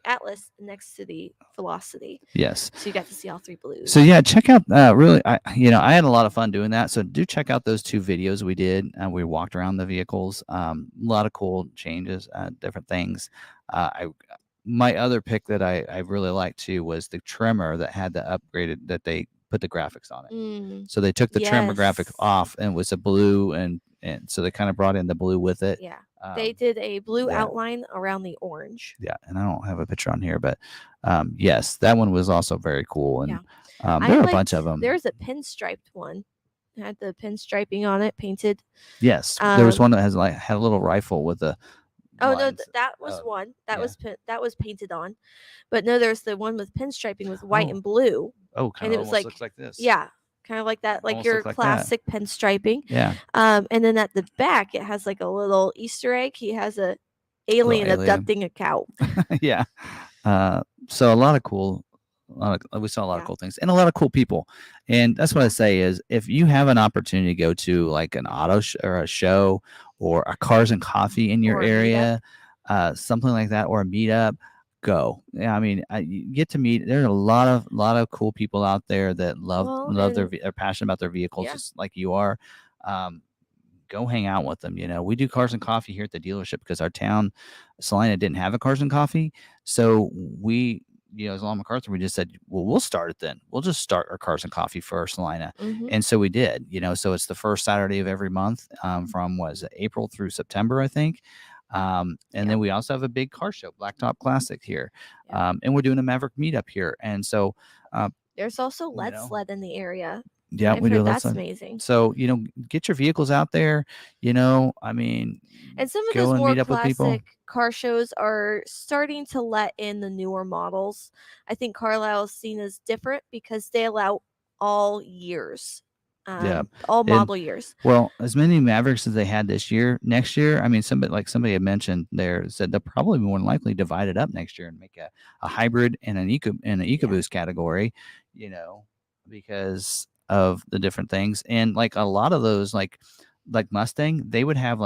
Atlas next to the Velocity. Yes. So you got to see all three blues. So yeah, check out really, I had a lot of fun doing that. So do check out those 2 videos we did. We walked around the vehicles. A lot of cool changes, different things. My other pick that I really liked too was the trimmer that had the upgraded, that they put the graphics on it. So they took the trimmer graphic off, and it was a blue, and so they kind of brought in the blue with it. Yeah. They did a blue outline around the orange. Yeah, and I don't have a picture on here, but yes, that one was also very cool. And there are a bunch of them. There's a pinstriped one. It had the pinstriping on it, painted. Yes, there was one that had a little rifle with a. Oh no, that was one that was painted on, but no, there's the one with pinstriping with white and blue. Oh, and it was like, looks like this. Yeah, kind of like that, like your classic pinstriping. Yeah. And then at the back, it has like a little Easter egg. He has a alien abducting a cow. Yeah. So a lot of cool. We saw a lot of cool things and a lot of cool people. And that's what I say is, if you have an opportunity to go to like an auto or a show or a Cars and Coffee in your area, something like that, or a meetup, go. Yeah, I mean, you get to meet. There are a lot of cool people out there that are passionate about their vehicles, just like you are. Go hang out with them. We do Cars and Coffee here at the dealership because our town, Salina, didn't have a Cars and Coffee, so we. As long as McArthur, we just said, well, we'll start it then. We'll just start our Cars and Coffee for Salina. And so we did, so it's the first Saturday of every month from April through September, I think. And then we also have a big car show, Blacktop Classic here. And we're doing a Maverick meetup here. And so there's also Let's Sled in the area. Yeah, we do. That's amazing. So, get your vehicles out there, I mean, and some of those more classic car shows are starting to let in the newer models. I think Carlisle's scene is different because they allow all years. All model years. Well, as many Mavericks as they had this year, next year, I mean, somebody had mentioned there, said they'll probably more than likely divide it up next year and make a hybrid and an EcoBoost category, because of the different things. And like a lot of those, like Mustang, they would have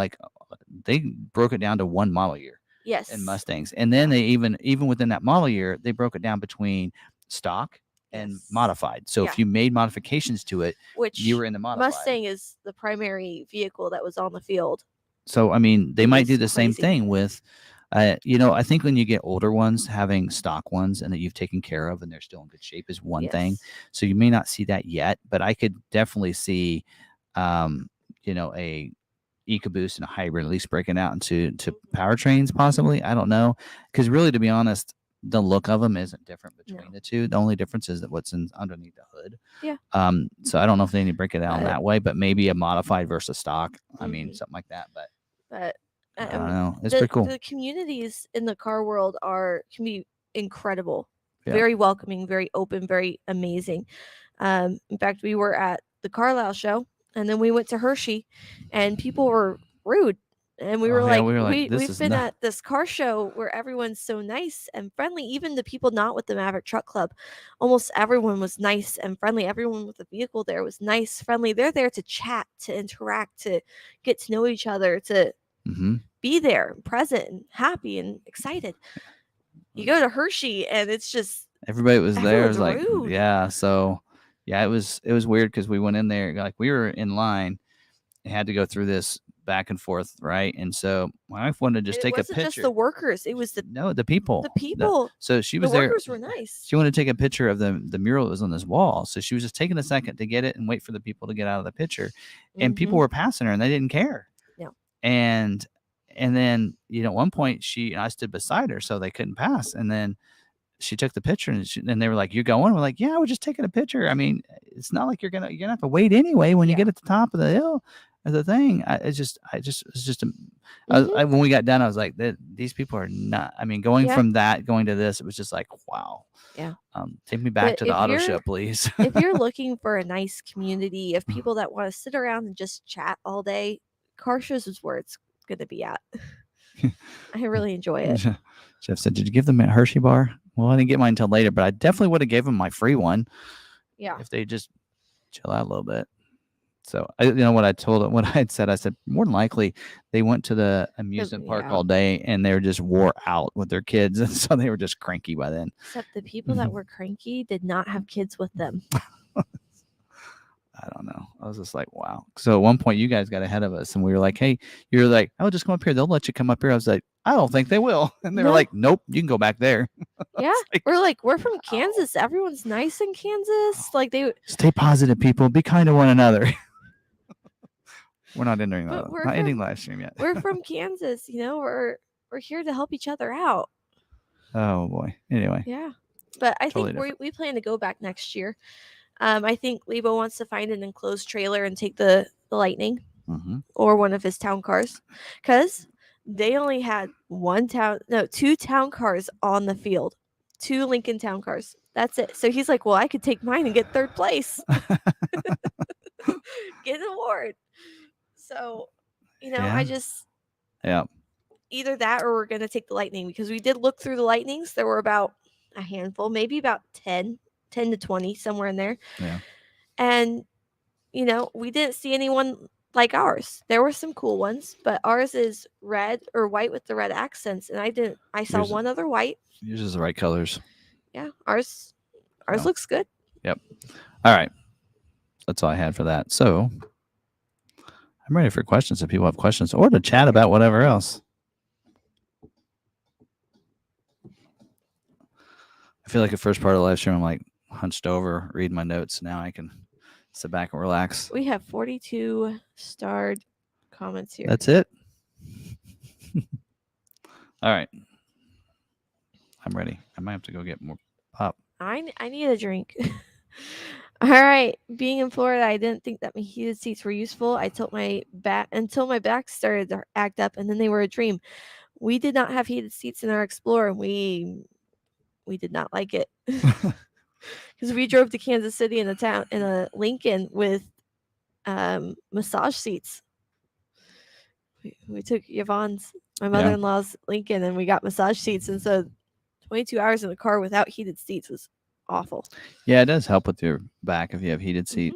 they broke it down to one model year. Yes. In Mustangs. And then they even within that model year, they broke it down between stock and modified. So if you made modifications to it, which you were in the modified. Mustang is the primary vehicle that was on the field. So I mean, they might do the same thing with I think when you get older ones, having stock ones and that you've taken care of and they're still in good shape is one thing. So you may not see that yet, but I could definitely see, a EcoBoost and a hybrid, at least breaking out into powertrains, possibly. I don't know, because really, to be honest, the look of them isn't different between the two. The only difference is that what's underneath the hood. Yeah. So I don't know if they need to break it down that way, but maybe a modified versus stock. I mean, Mhm. something like that. But I I don't mean, know. It's pretty cool. the communities in the car world can be incredible, Yeah. very welcoming, very open, very amazing. In fact, we were at the Carlisle show, and then we went to Hershey, and people were rude. And we were Oh, yeah, like, we were like, this we've is been not. at this car show where everyone's so nice and friendly. Even the people not with the Maverick Truck Club, almost everyone was nice and friendly. Everyone with the vehicle there was nice, friendly. They're there to chat, to interact, to get to know each other, to Mhm. be there, present, and happy and excited. You go to Hershey, and it's just Everybody was there. It everyone's was like, rude. yeah. So, yeah, it was weird because we went in there, like we were in line and had to go through this back and forth, right? And so my wife wanted to just And it take a wasn't just picture. the workers; it was the people. the people. So she The was there. workers were nice. She wanted to take a picture of the mural that was on this wall. So she was just taking a second to get it and wait for the people to get out of the picture. And people were passing her and they didn't care. No. And then, at one point I stood beside her so they couldn't pass. And then she took the picture and they were like, "You're going?" We're like, "Yeah, we're just taking a picture." I mean, it's not like you're gonna have to wait anyway when you get at the top of the hill of the thing. When we got done, I was like, these people are not. I mean, going to this, it was just like, wow. Yeah. Take me back to the auto show, please. If you're looking for a nice community of people that want to sit around and just chat all day, car shows is where it's going to be at. I really enjoy it. Jeff said, "Did you give them a Hershey bar?" Well, I didn't get mine until later, but I definitely would have gave them my free one. Yeah. If they just chill out a little bit. So what I told them, what I had said, I said more than likely they went to the amusement park all day and they were just wore out with their kids, and so they were just cranky by then. Except the people that were cranky did not have kids with them. I don't know. I was just like, wow. So at one point you guys got ahead of us and we were like, hey, you're like, oh, just come up here. They'll let you come up here. I was like, I don't think they will. And they were like, nope, you can go back there. Yeah. We're from Kansas. Everyone's nice in Kansas. Like they stay positive, people. Be kind to one another. We're not ending that. Not ending live stream yet. We're from Kansas, we're here to help each other out. Oh boy. Anyway. Yeah. But I think we plan to go back next year. I think Lebo wants to find an enclosed trailer and take the Lightning or one of his town cars, because they only had two town cars on the field, 2 Lincoln town cars. That's it. So he's like, well, I could take mine and get 3rd place. Get an award. So, I just either that or we're going to take the Lightning, because we did look through the Lightnings. There were about a handful, maybe about 10 to 20, somewhere in there. Yeah. And, we didn't see anyone like ours. There were some cool ones, but ours is red or white with the red accents. And I saw one other white. Yours is the right colors. Yeah. Ours looks good. Yep. All right. That's all I had for that. So I'm ready for questions if people have questions or to chat about whatever else. I feel like the first part of the live stream, I'm like hunched over, reading my notes. Now I can sit back and relax. We have 42 starred comments here. That's it. All right. I'm ready. I might have to go get more pop. I need a drink. All right. Being in Florida, I didn't think that my heated seats were useful. I told my back until my back started to act up, and then they were a dream. We did not have heated seats in our Explorer, and we did not like it, because we drove to Kansas City in a Lincoln with massage seats. We took Yvonne's, my mother-in-law's Lincoln, and we got massage seats, and so 22 hours in a car without heated seats was awful. Yeah, it does help with your back if you have heated seat.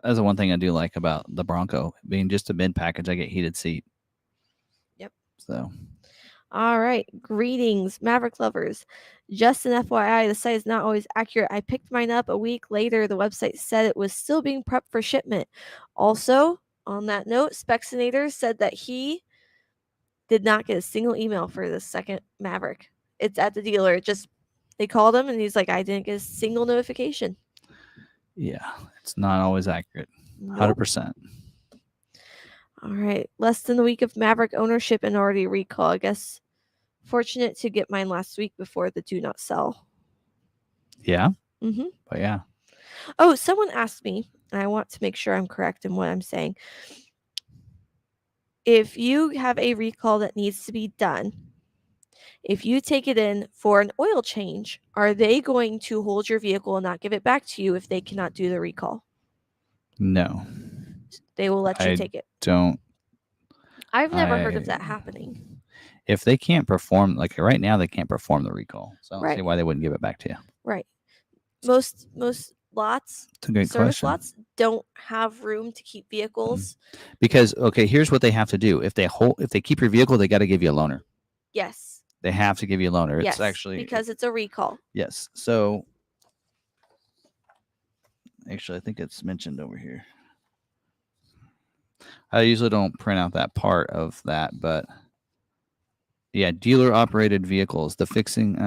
That's the one thing I do like about the Bronco, being just a mid package. I get heated seat. Yep. So. All right. Greetings, Maverick lovers. Just an FYI, the site is not always accurate. I picked mine up a week later. The website said it was still being prepped for shipment. Also, on that note, Spexinator said that he did not get a single email for the second Maverick. It's at the dealer. They called him and he's like, I didn't get a single notification. Yeah, it's not always accurate. 100%. All right. Less than a week of Maverick ownership and already recall. I guess fortunate to get mine last week before the do not sell. Yeah. Mm-hmm. But yeah. Oh, someone asked me, and I want to make sure I'm correct in what I'm saying. If you have a recall that needs to be done, if you take it in for an oil change, are they going to hold your vehicle and not give it back to you if they cannot do the recall? No. They will let you I take it. don't. I've never heard of that happening. If they can't perform, like right now, they can't perform the recall. So I don't see Right. why they wouldn't give it back to you. Right. Most lots, It's a great service question. lots, don't have room to keep vehicles. Because okay, here's what they have to do. If they keep your vehicle, they got to give you a loaner. Yes. They have to give you a loaner. It's Yes, actually because it's a recall. yes. So actually, I think it's mentioned over here. I usually don't print out that part of that, but yeah, dealer operated vehicles. The Fixing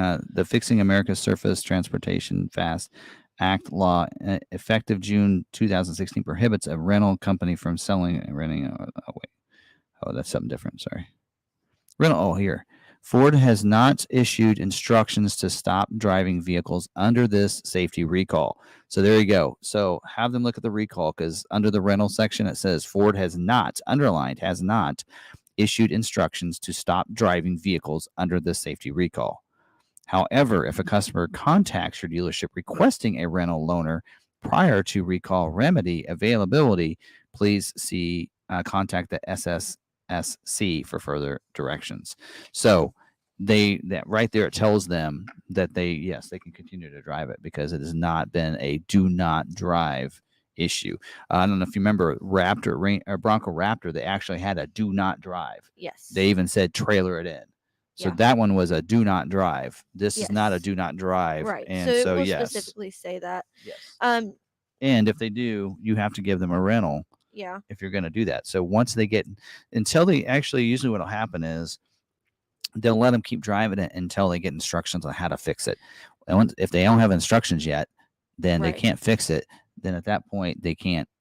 America's Surface Transportation Fast Act law, effective June 2016, prohibits a rental company from selling and renting. Oh, that's something different. Sorry. Rental. Oh, here. Ford has not issued instructions to stop driving vehicles under this safety recall. So there you go. So have them look at the recall because under the rental section it says Ford has not, underlined, has not issued instructions to stop driving vehicles under the safety recall. However, if a customer contacts your dealership requesting a rental loaner prior to recall remedy availability, please contact the SSC for further directions. So that right there, it tells them that they can continue to drive it because it has not been a do not drive issue. I don't know if you remember Bronco Raptor, they actually had a do not drive. Yes. They even said trailer it in. So Yeah. that one was a do not drive. This is not a Yes. do not drive. Right. And so, it will yes. specifically say that. Yes. And if they do, you have to give them a rental yeah. if you're going to do that. So once they get, usually what will happen is they'll let them keep driving it until they get instructions on how to fix it. And if they don't have instructions yet, then they Right. can't fix it. Then at that point, it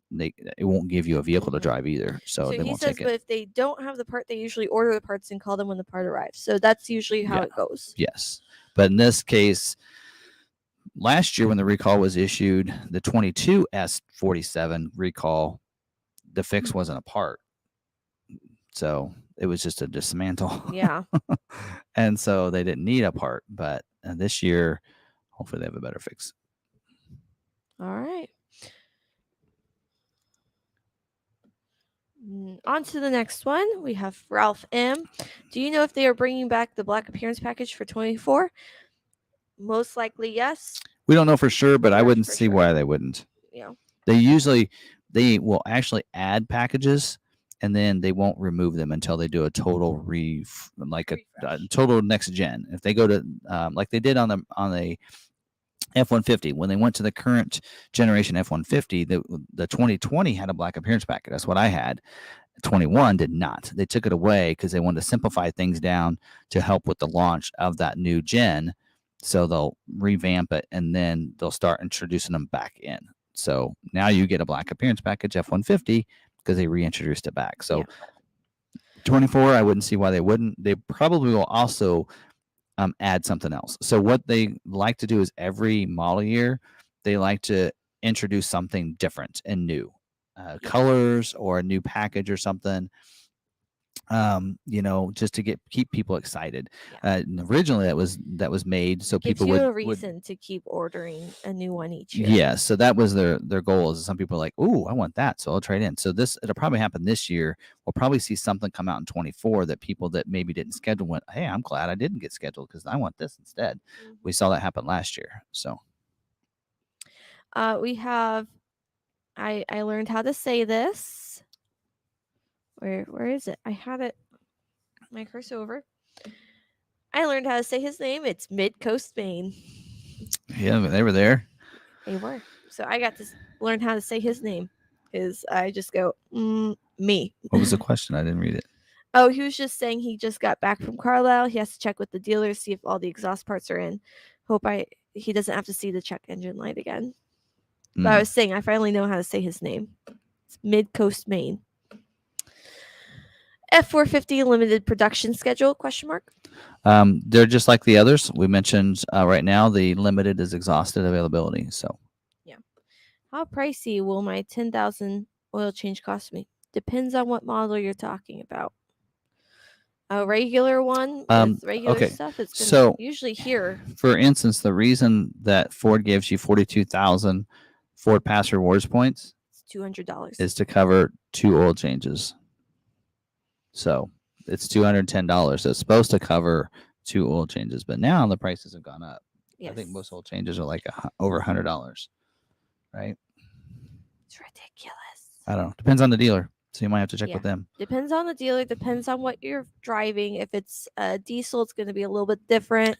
won't give you a vehicle to drive either. So they he won't says, take but it. if they don't have the part, they usually order the parts and call them when the part arrives. So that's usually how it goes. Yes. But in this case, last year when the recall was issued, the 22 S47 recall, the fix wasn't a part. So it was just a dismantle. Yeah. And so they didn't need a part. But this year, hopefully they have a better fix. All right. On to the next one. We have Ralph M. Do you know if they are bringing back the black appearance package for 24? Most likely, yes. We don't know for sure, but I wouldn't see why they wouldn't. Yeah. They will actually add packages and then they won't remove them until they do a total total next gen. If they go to like they did on the F-150, when they went to the current generation F-150, the 2020 had a black appearance packet. That's what I had. 21 did not. They took it away because they wanted to simplify things down to help with the launch of that new gen. So they'll revamp it and then they'll start introducing them back in. So now you get a black appearance package F-150 because they reintroduced it back. So 24, I wouldn't see why they wouldn't. They probably will also add something else. So what they like to do is every model year, they like to introduce something different and new, colors or a new package or something. Just to keep people excited. Originally that was made so people would a reason to keep ordering a new one each year. Yeah, so that was their goal. Is some people are like, "Ooh, I want that," so I'll trade in. So it'll probably happen this year. We'll probably see something come out in 24 that people that maybe didn't schedule went, "Hey, I'm glad I didn't get scheduled because I want this instead." We saw that happen last year. So we have. I learned how to say this. Where is it? I had it. My cursor over. I learned how to say his name. It's Mid Coast Maine. Yeah, they were there. They were. So I got to learn how to say his name because I just go, me. What was the question? I didn't read it. Oh, he was just saying he just got back from Carlisle. He has to check with the dealers, see if all the exhaust parts are in. He doesn't have to see the check engine light again. But I was saying I finally know how to say his name. It's Mid Coast Maine. F450 limited production schedule? ? They're just like the others we mentioned. Right now, the limited is exhausted availability. So How pricey will my 10,000 oil change cost me? Depends on what model you're talking about. A regular one with regular okay, stuff, it's gonna so usually here. for instance, the reason that Ford gives you 42,000 Ford Pass Rewards points It's $200. is to cover 2 oil changes. So it's $210. It's supposed to cover 2 oil changes, but now the prices have gone up. Yes. I think most oil changes are like over $100, right? It's ridiculous. I don't know. Depends on the dealer. So you might have to check with them. Depends on the dealer. Depends on what you're driving. If it's a diesel, it's going to be a little bit different.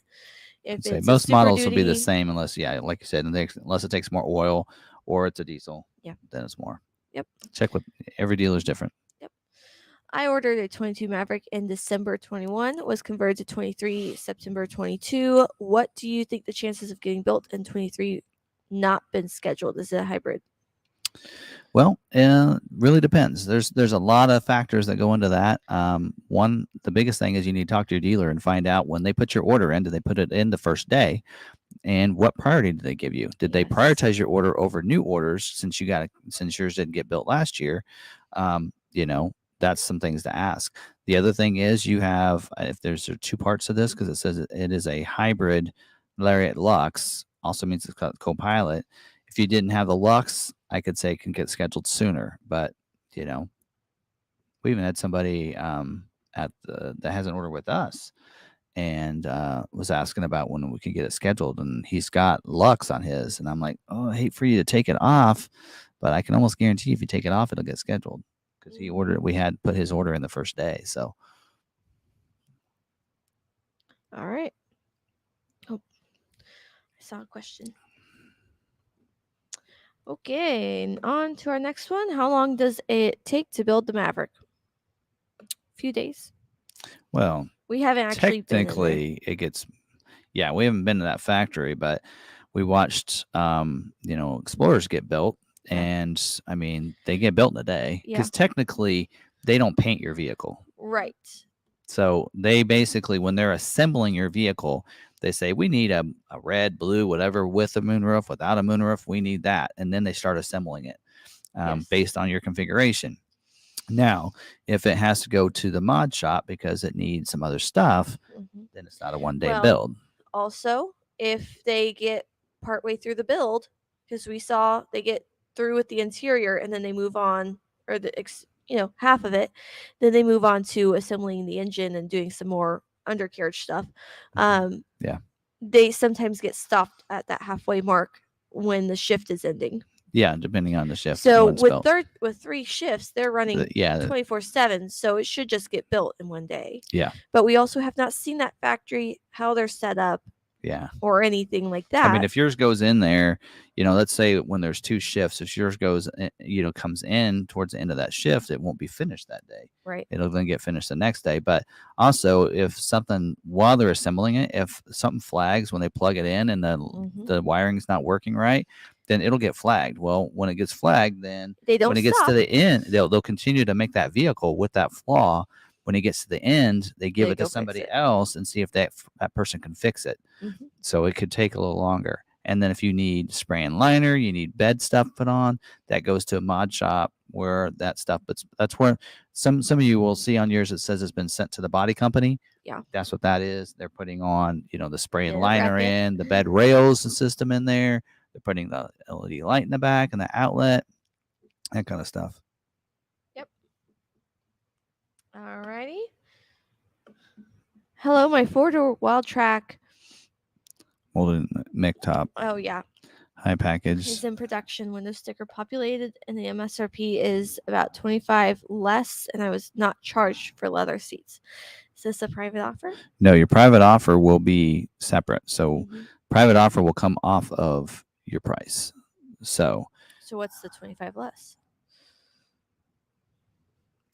If it's most models will be the Duty- same unless, like you said, unless it takes more oil or it's a diesel. Yeah. Then it's more. Yep. Check with every dealer is different. Yep. I ordered a 22 Maverick in December 21, was converted to 23 September 22. What do you think the chances of getting built in 23 not been scheduled? Is it a hybrid? Well, really depends. There's a lot of factors that go into that. One, the biggest thing is you need to talk to your dealer and find out when they put your order in. Did they put it in the first day, and what priority did they give you? Did they prioritize your order over new orders since yours didn't get built last year? That's some things to ask. The other thing is you have, if there's 2 parts of this, because it says it is a hybrid Lariat Lux, also means it's got Copilot. If you didn't have the Lux, I could say it can get scheduled sooner, but we even had somebody that has an order with us and was asking about when we could get it scheduled, and he's got Lux on his, and I'm like, oh, I hate for you to take it off, but I can almost guarantee if you take it off, it'll get scheduled because we had put his order in the first day. So all right. Oh, I saw a question. Okay, and on to our next one. How long does it take to build the Maverick? A few days. Well, we haven't actually technically it gets, we haven't been to that factory, but we watched Explorers get built, and I mean they get built in a day because technically they don't paint your vehicle, right? So they basically, when they're assembling your vehicle, they say, we need a red, blue, whatever, with a moonroof, without a moonroof, we need that. And then they start assembling it based on your configuration. Now, if it has to go to the mod shop because it needs some other stuff, then it's not a one-day build. Also, if they get partway through the build, because we saw they get through with the interior and then they move on, or half of it, then they move on to assembling the engine and doing some more undercarriage stuff. They sometimes get stopped at that halfway mark when the shift is ending. Yeah, depending on the shift. So with 3 shifts, they're running 24/7, so it should just get built in one day. Yeah. But we also have not seen that factory, how they're set up. Yeah. Or anything like that. I mean, if yours goes in there, let's say when there's 2 shifts, if yours goes, comes in towards the end of that shift, it won't be finished that day. Right. It'll then get finished the next day. But also, if something, while they're assembling it, if something flags when they plug it in and the wiring's not working right, then it'll get flagged. Well, when it gets flagged, then when it gets to the end, they'll continue to make that vehicle with that flaw. When it gets to the end, they give it to somebody else and see if that person can fix it. So it could take a little longer. And then if you need spray and liner, you need bed stuff put on, that goes to a mod shop where that stuff, but that's where some of you will see on yours, it says it's been sent to the body company. Yeah. That's what that is. They're putting on, the spray and liner in, the bed rails and system in there. They're putting the LED light in the back and the outlet, that kind of stuff. Alrighty. Hello, my 4-door Wild Track. Molded Mick top. Oh yeah. High package. Is in production. Window sticker populated, and the MSRP is about $25 less, and I was not charged for leather seats. Is this a private offer? No, your private offer will be separate. So private offer will come off of your price. So what's the $25 less?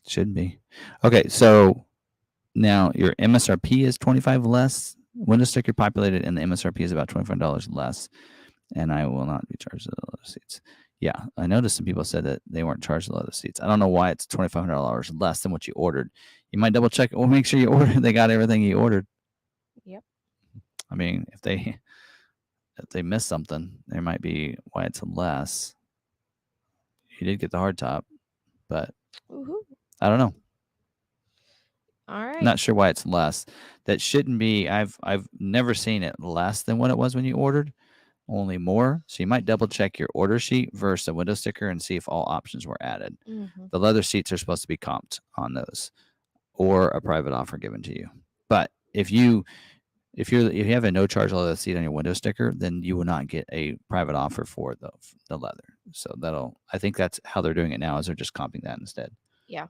Should be. Okay, so now your MSRP is $25 less. Window sticker populated, and the MSRP is about $25 less. And I will not be charged the leather seats. Yeah, I noticed some people said that they weren't charged the leather seats. I don't know why it's $2,500 less than what you ordered. You might double check. Well, make sure you order. They got everything you ordered. Yep. I mean, if they miss something, there might be why it's less. You did get the hard top, but Woohoo. I don't know. All right. Not sure why it's less. That shouldn't be. I've never seen it less than what it was when you ordered. Only more. So you might double check your order sheet versus a window sticker and see if all options were added. Mm-hmm. The leather seats are supposed to be comped on those, or a private offer given to you. But if you have a no charge leather seat on your window sticker, then you will not get a private offer for the leather. So I think that's how they're doing it now. Is they're just comping that instead. Yeah.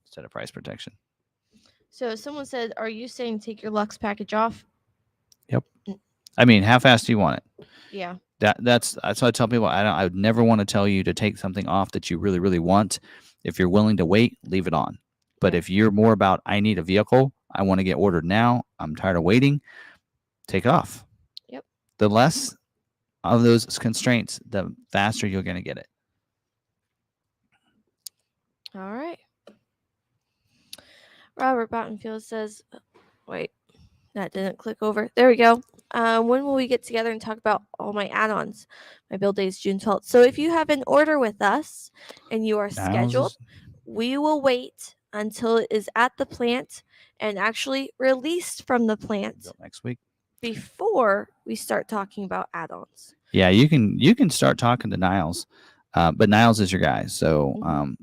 Instead of price protection. So someone said, "Are you saying take your Lux package off?" Yep. I mean, how fast do you want it? Yeah. That's what I tell people. I would never want to tell you to take something off that you really, really want. If you're willing to wait, leave it on. But Yeah. if you're more about, I need a vehicle, I want to get ordered now, I'm tired of waiting, take it off. Yep. The less of those constraints, the faster you're going to get it. All right. Robert Bottenfield says, wait, that didn't click over. There we go. When will we get together and talk about all my add-ons? My build date is June 12th. So if you have an order with us and you are scheduled, we will wait until it is at the plant and actually released from the plant next week before we start talking about add-ons. Yeah, you can start talking to Niles. But Niles is your guy. So call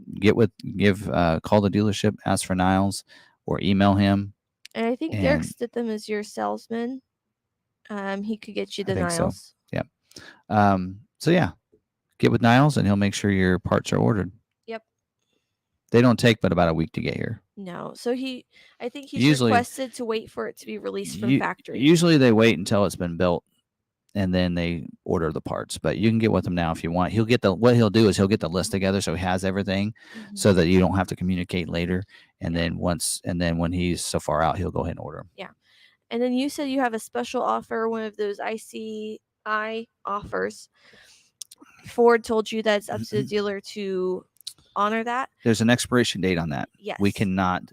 the dealership, ask for Niles, or email him. And I think Derek Stitham is your salesman. He could get you the Niles. So. Yeah. So yeah, get with Niles and he'll make sure your parts are ordered. Yep. They don't take but about a week to get here. No. So I think he's requested to wait for it to be released from factory. Usually they wait until it's been built and then they order the parts. But you can get with him now if you want. What he'll do is he'll get the list together so he has everything so that you don't have to communicate later. And then when he's so far out, he'll go ahead and order them. Yeah. And then you said you have a special offer, one of those ICI offers. Ford told you that it's up to the dealer to honor that. There's an expiration date on that. Yes. We cannot.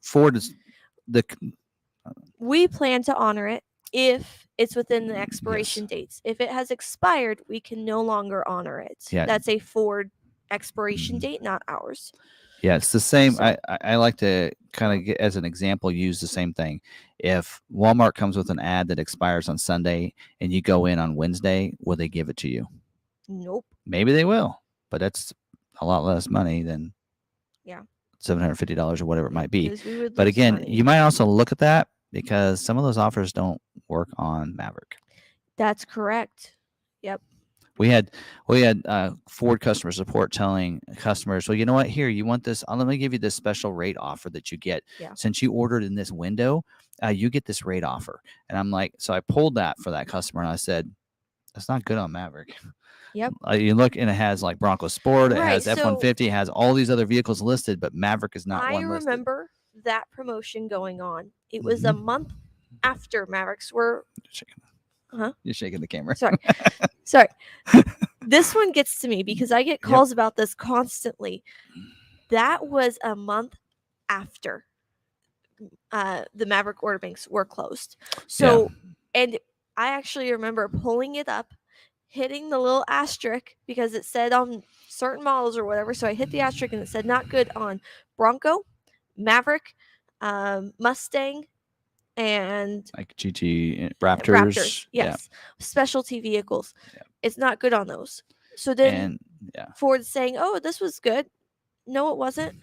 Ford is we plan to honor it if it's within the expiration dates. If it has expired, we can no longer honor it. Yeah. That's a Ford expiration date, not ours. Yeah, it's the same. So, I like to kind of get, as an example, use the same thing. If Walmart comes with an ad that expires on Sunday and you go in on Wednesday, will they give it to you? Nope. Maybe they will, but that's a lot less money than $750 or whatever it might be. But again, you might also look at that because some of those offers don't work on Maverick. That's correct. Yep. We had Ford customer support telling customers, well, you know what? Here, you want this? Let me give you this special rate offer that you get. Since you ordered in this window, you get this rate offer. And I'm like, so I pulled that for that customer and I said, that's not good on Maverick. Yep. You look and it has like Bronco Sport, it has F-150, it has all these other vehicles listed, but Maverick is not one listed. I remember that promotion going on. It was a month after Mavericks were. You're shaking the camera. Sorry. This one gets to me because I get calls about this constantly. That was a month after the Maverick order banks were closed. So, and I actually remember pulling it up, hitting the little asterisk because it said on certain models or whatever. So I hit the asterisk and it said not good on Bronco, Maverick, Mustang, and like GT Raptors. Yes. Specialty vehicles. It's not good on those. So then Ford's saying, oh, this was good. No, it wasn't.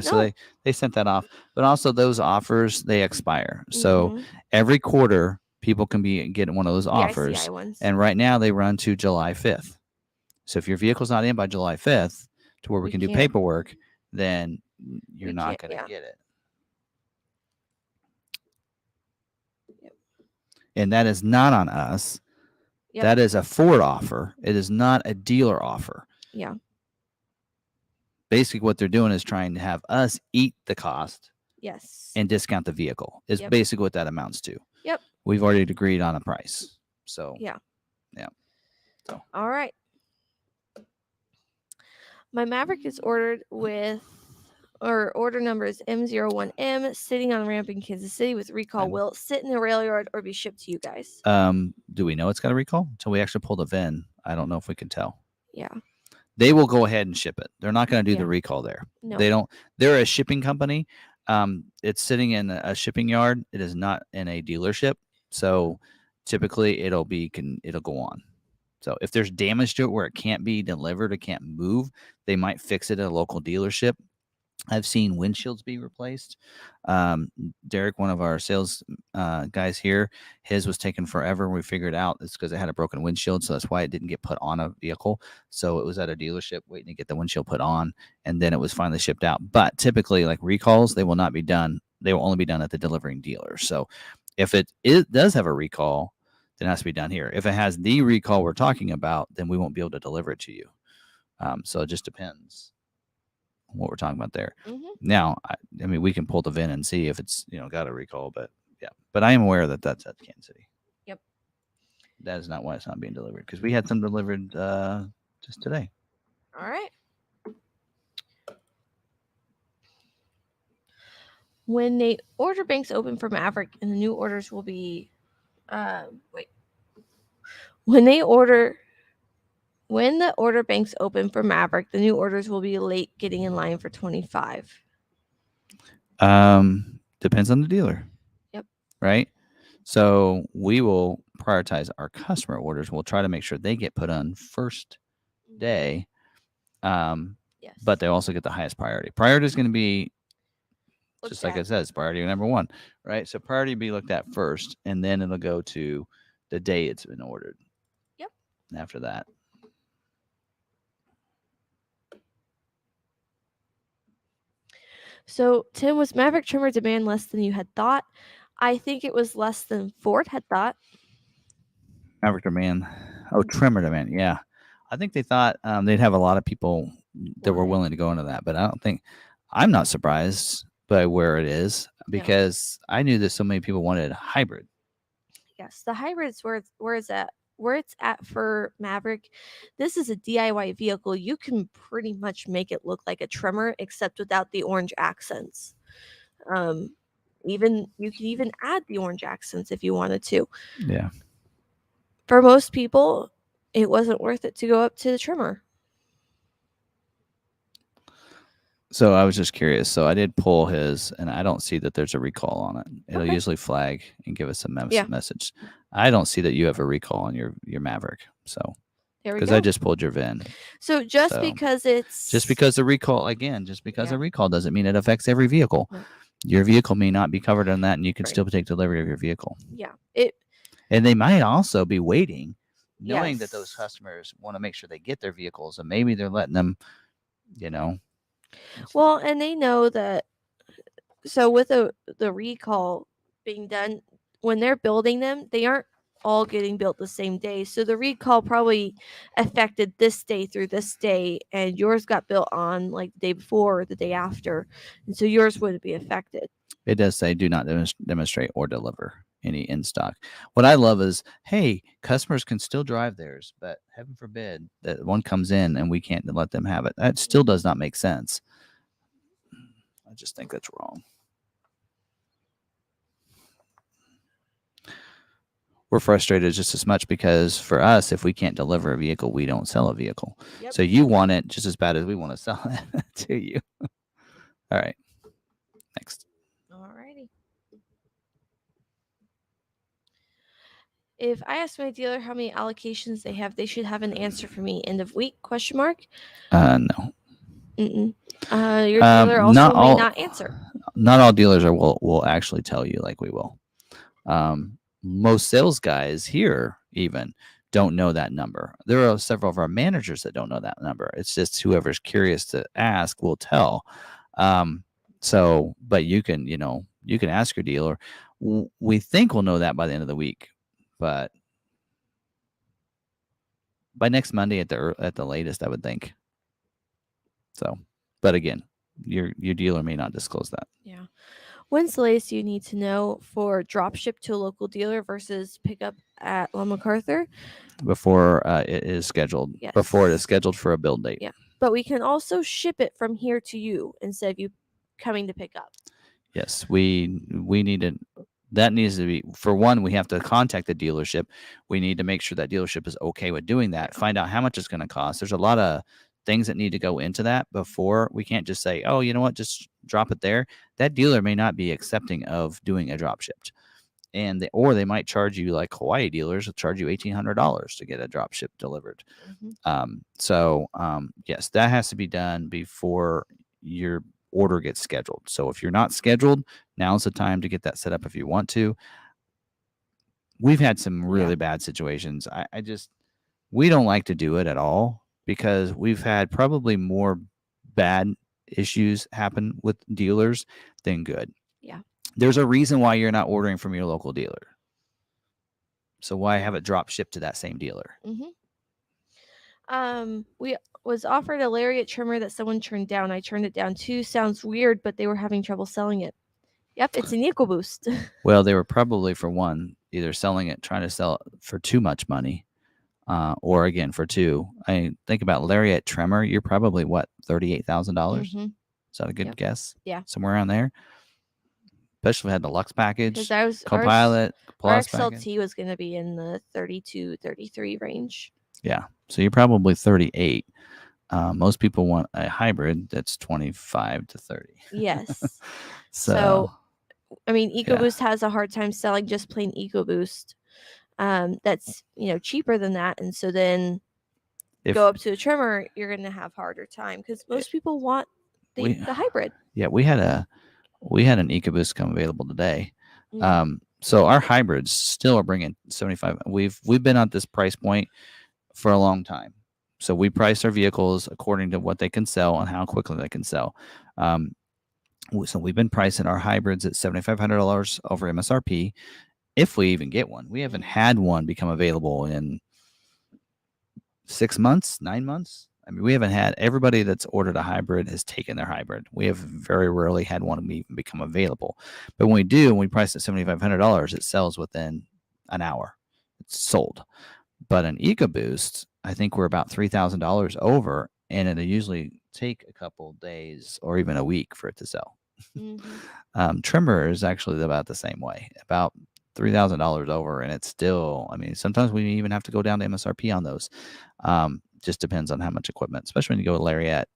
So they sent that off. But also those offers, they expire. So every quarter, people can be getting one of those offers. And right now they run to July 5th. So if your vehicle's not in by July 5th to where we can do paperwork, then you're not going to get it. And that is not on us. That is a Ford offer. It is not a dealer offer. Yeah. Basically, what they're doing is trying to have us eat the cost. Yes. And discount the vehicle is basically what that amounts to. Yep. We've already agreed on a price. So. Yeah. So. All right. My Maverick is ordered with order number is M01M, sitting on ramp in Kansas City with recall. Will it sit in the rail yard or be shipped to you guys? Do we know it's got a recall until we actually pull the VIN? I don't know if we can tell. Yeah. They will go ahead and ship it. They're not going to do the Yeah. recall there. No. They don't. They're a shipping company. It's sitting in a shipping yard. It is not in a dealership. So typically it'll go on. So if there's damage to it where it can't be delivered, it can't move, they might fix it at a local dealership. I've seen windshields be replaced. Derek, one of our sales guys here, his was taking forever. We figured out it's because it had a broken windshield, so that's why it didn't get put on a vehicle. So it was at a dealership waiting to get the windshield put on, and then it was finally shipped out. But typically, like recalls, they will not be done. They will only be done at the delivering dealer. So if it does have a recall, then it has to be done here. If it has the recall we're talking about, then we won't be able to deliver it to you. So it just depends what we're talking about there. Now, I mean, we can pull the VIN and see if it's got a recall, but yeah. But I am aware that that's at Kansas City. Yep. That is not why it's not being delivered, because we had some delivered just today. All right. When the order banks open for Maverick, and the new orders will be, when the order banks open for Maverick, the new orders will be late getting in line for 25. Depends on the dealer. Yep. Right. So we will prioritize our customer orders. We'll try to make sure they get put on first day. Yes. But they also get the highest priority. Priority is going to be just like it says, priority number one, right? So priority be looked at first, and then it'll go to the day it's been ordered. Yep. After that. So, Tim, was Maverick trimmer demand less than you had thought? I think it was less than Ford had thought. Maverick demand. Oh, trimmer demand. Yeah. I think they thought they'd have a lot of people that were willing to go into that, but I'm not surprised by where it is, because I knew that so many people wanted a hybrid. Yes, the hybrid's where it's at for Maverick. This is a DIY vehicle. You can pretty much make it look like a trimmer, except without the orange accents. You can even add the orange accents if you wanted to. Yeah. For most people, it wasn't worth it to go up to the trimmer. So I was just curious. So I did pull his, and I don't see that there's a recall on it. It'll usually flag and give us a message. I don't see that you have a recall on your Maverick. So because I just pulled your VIN. So because the recall, again, a recall doesn't mean it affects every vehicle. No. Your vehicle may not be covered on that, and you can still take delivery of your vehicle. Yeah. And they might also be waiting, knowing that those customers want to make sure they get their vehicles, and maybe they're letting them, Well, and they know that. So with the recall being done, when they're building them, they aren't all getting built the same day. So the recall probably affected this day through this day, and yours got built on like the day before or the day after, and so yours wouldn't be affected. It does say do not demonstrate or deliver any in stock. What I love is, hey, customers can still drive theirs, but heaven forbid that one comes in and we can't let them have it. That still does not make sense. I just think that's wrong. We're frustrated just as much because for us, if we can't deliver a vehicle, we don't sell a vehicle. Yep. So you want it just as bad as we want to sell it to you. All right. Next. Alrighty. If I ask my dealer how many allocations they have, they should have an answer for me. End of week? ? No. Your dealer also may not answer. Not all dealers will actually tell you like we will. Most sales guys here even don't know that number. There are several of our managers that don't know that number. It's just whoever's curious to ask will tell. But you can ask your dealer. We think we'll know that by the end of the week, but by next Monday at the latest, I would think. So, but again, your dealer may not disclose that. Yeah. When's the latest you need to know for drop ship to a local dealer versus pickup at McArthur? Before it is scheduled. Yes. Before it is scheduled for a build date. Yeah. But we can also ship it from here to you instead of you coming to pick up. Yes, we needed that needs to be, for one, we have to contact the dealership. We need to make sure that dealership is okay with doing that. Yeah. Find out how much it's going to cost. There's a lot of things that need to go into that before. We can't just say, oh, you know what, just drop it there. That dealer may not be accepting of doing a drop shipped. Or they might charge you, like Hawaii dealers will charge you $1,800 to get a drop ship delivered. Yes, that has to be done before your order gets scheduled. So if you're not scheduled, now's the time to get that set up if you want to. We've had some really bad situations. We don't like to do it at all because we've had probably more bad issues happen with dealers than good. Yeah. There's a reason why you're not ordering from your local dealer. So why have it drop shipped to that same dealer? We was offered a lariat trimmer that someone turned down. I turned it down too. Sounds weird, but they were having trouble selling it. Yep, it's an EcoBeast. Well, they were probably, for one, either selling it, trying to sell it for too much money, or again for two. I think about lariat trimmer. You're probably what, $38,000? Is that a good guess? Yeah, somewhere around there. Especially if it had the Lux package, because I was Copilot, Plus our package. XLT was going to be in the 32, 33 range. Yeah, so you're probably 38. Most people want a hybrid that's 25 to 30. Yes. So I mean, EcoBeast has a hard time selling just plain EcoBeast. That's cheaper than that, and so then go up to a trimmer, you're going to have harder time because most people want the hybrid. Yeah, we had an EcoBeast come available today. So our hybrids still are bringing 75. We've been at this price point for a long time. So we price our vehicles according to what they can sell and how quickly they can sell. So we've been pricing our hybrids at $7,500 over MSRP, if we even get one. We haven't had one become available in 6 months, 9 months. I mean, we haven't had, everybody that's ordered a hybrid has taken their hybrid. We have very rarely had one even become available. But when we do, when we price at $7,500, it sells within an hour. It's sold. But an EcoBeast, I think we're about $3,000 over, and it'll usually take a couple days or even a week for it to sell. Trimmer is actually about the same way, about $3,000 over, and it's still, I mean, sometimes we even have to go down to MSRP on those. Just depends on how much equipment, especially when you go with Lariat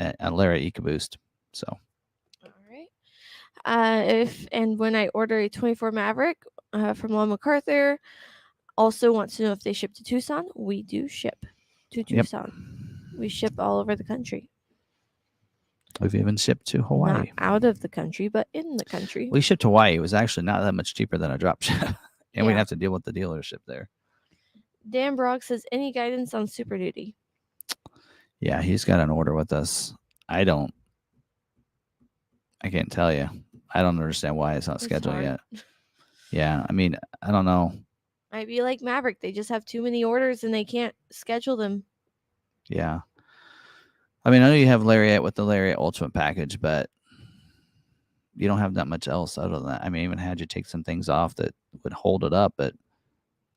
EcoBeast. So, all right. When I order a 24 Maverick from McArthur, also wants to know if they ship to Tucson. We do ship to Tucson. We ship all over the country. We've even shipped to Hawaii. Not out of the country, but in the country. We shipped to Hawaii. It was actually not that much cheaper than a drop ship. And we'd have to deal with the dealership there. Dan Brock says, any guidance on Super Duty? Yeah, he's got an order with us. I can't tell you. I don't understand why it's not scheduled yet. Yeah, I mean, I don't know. Might be like Maverick. They just have too many orders and they can't schedule them. Yeah. I mean, I know you have Lariat with the Lariat Ultimate package, but you don't have that much else other than that. I mean, even had you take some things off that would hold it up, but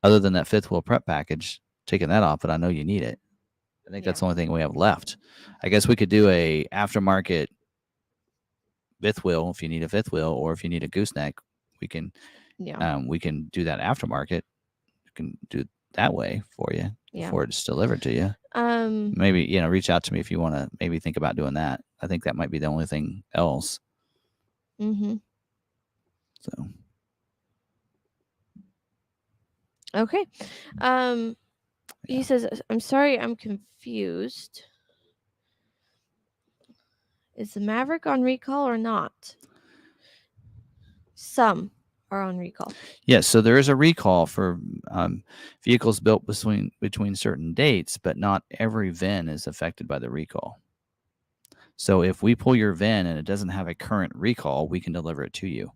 other than that fifth wheel prep package, taking that off, but I know you need it. I think that's the only thing we have left. I guess we could do a aftermarket fifth wheel if you need a fifth wheel, or if you need a gooseneck, we can do that aftermarket. You can do it that way for you before it's delivered to you. Maybe, reach out to me if you want to maybe think about doing that. I think that might be the only thing else. So. Okay. He says, I'm sorry, I'm confused. Is the Maverick on recall or not? Some are on recall. Yes, so there is a recall for vehicles built between certain dates, but not every VIN is affected by the recall. So if we pull your VIN and it doesn't have a current recall, we can deliver it to you.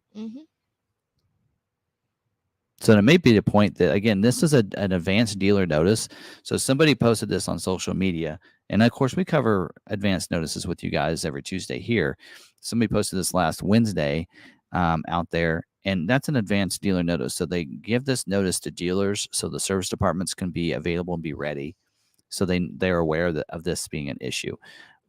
So it may be the point that, again, this is an advanced dealer notice. So somebody posted this on social media. And, of course, we cover advanced notices with you guys every Tuesday here. Somebody posted this last Wednesday out there, and that's an advanced dealer notice. So they give this notice to dealers so the service departments can be available and be ready. So they're aware of this being an issue.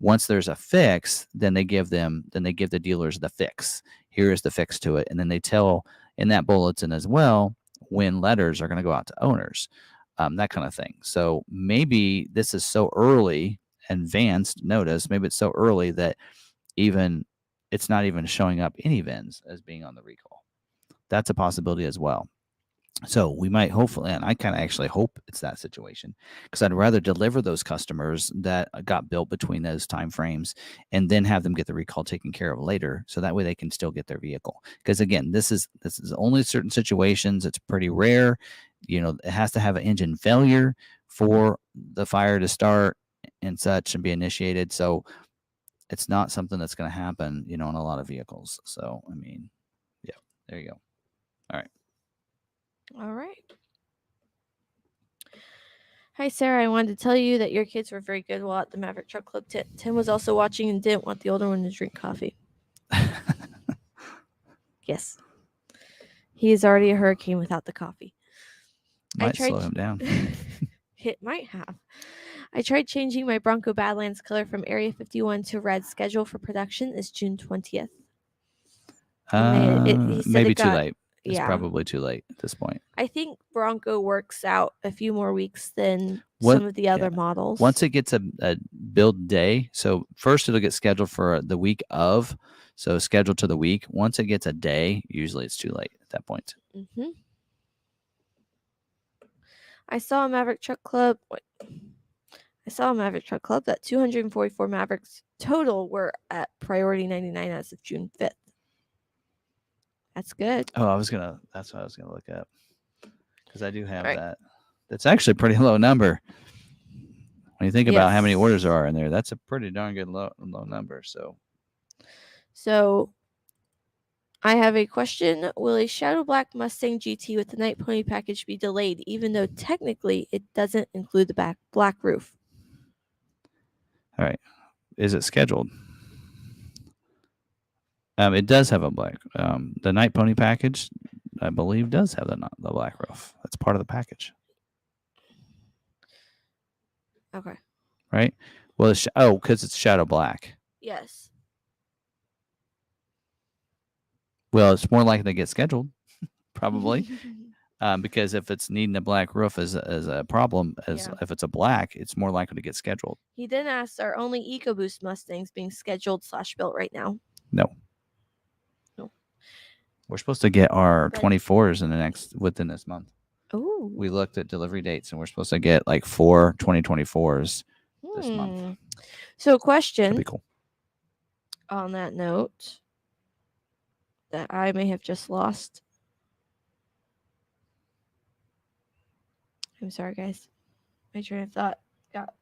Once there's a fix, then they give the dealers the fix. Here is the fix to it, and then they tell in that bulletin as well when letters are going to go out to owners, that kind of thing. So maybe this is so early, advanced notice. Maybe it's so early that even it's not even showing up any VINs as being on the recall. That's a possibility as well. So we might hopefully, and I kind of actually hope it's that situation, because I'd rather deliver those customers that got built between those time frames and then have them get the recall taken care of later, so that way they can still get their vehicle. Because again, this is only certain situations. It's pretty rare. It has to have an engine failure for the fire to start and such and be initiated. So it's not something that's going to happen, on a lot of vehicles. So I mean, yeah, there you go. All right. All right. Hi, Sarah. I wanted to tell you that your kids were very good while at the Maverick Truck Club. Tim was also watching and didn't want the older one to drink coffee. Yes. He is already a hurricane without the coffee. Might slow him down. It might have. I tried changing my Bronco Badlands color from Area 51 to red. Schedule for production is June 20th. Maybe too late. It's probably too late at this point. I think Bronco works out a few more weeks than some of the other models. Once it gets a build day, so first it'll get scheduled for the week of, so scheduled to the week. Once it gets a day, usually it's too late at that point. Mm-hmm. I saw a Maverick Truck Club that 244 Mavericks total were at priority 99 as of June 5th. That's good. Oh, that's what I was gonna look up, because I do have that. That's actually a pretty low number. When you think about how many orders there are in there, that's a pretty darn good low number. So I have a question. Will a Shadow Black Mustang GT with the Night Pony package be delayed, even though technically it doesn't include the black roof? All right. Is it scheduled? It does have a black. The Night Pony package, I believe, does have the black roof. That's part of the package. Okay. Right? Well, because it's Shadow Black. Yes. Well, it's more likely to get scheduled, probably, because if it's needing a black roof as a problem, if it's a black, it's more likely to get scheduled. He then asks, are only EcoBoost Mustangs being scheduled / built right now? No. We're supposed to get our 24s within this month. Oh. We looked at delivery dates, and we're supposed to get like 4 2024s this month. So, question. That'd be cool. On that note, that I may have just lost. I'm sorry, guys. My train of thought got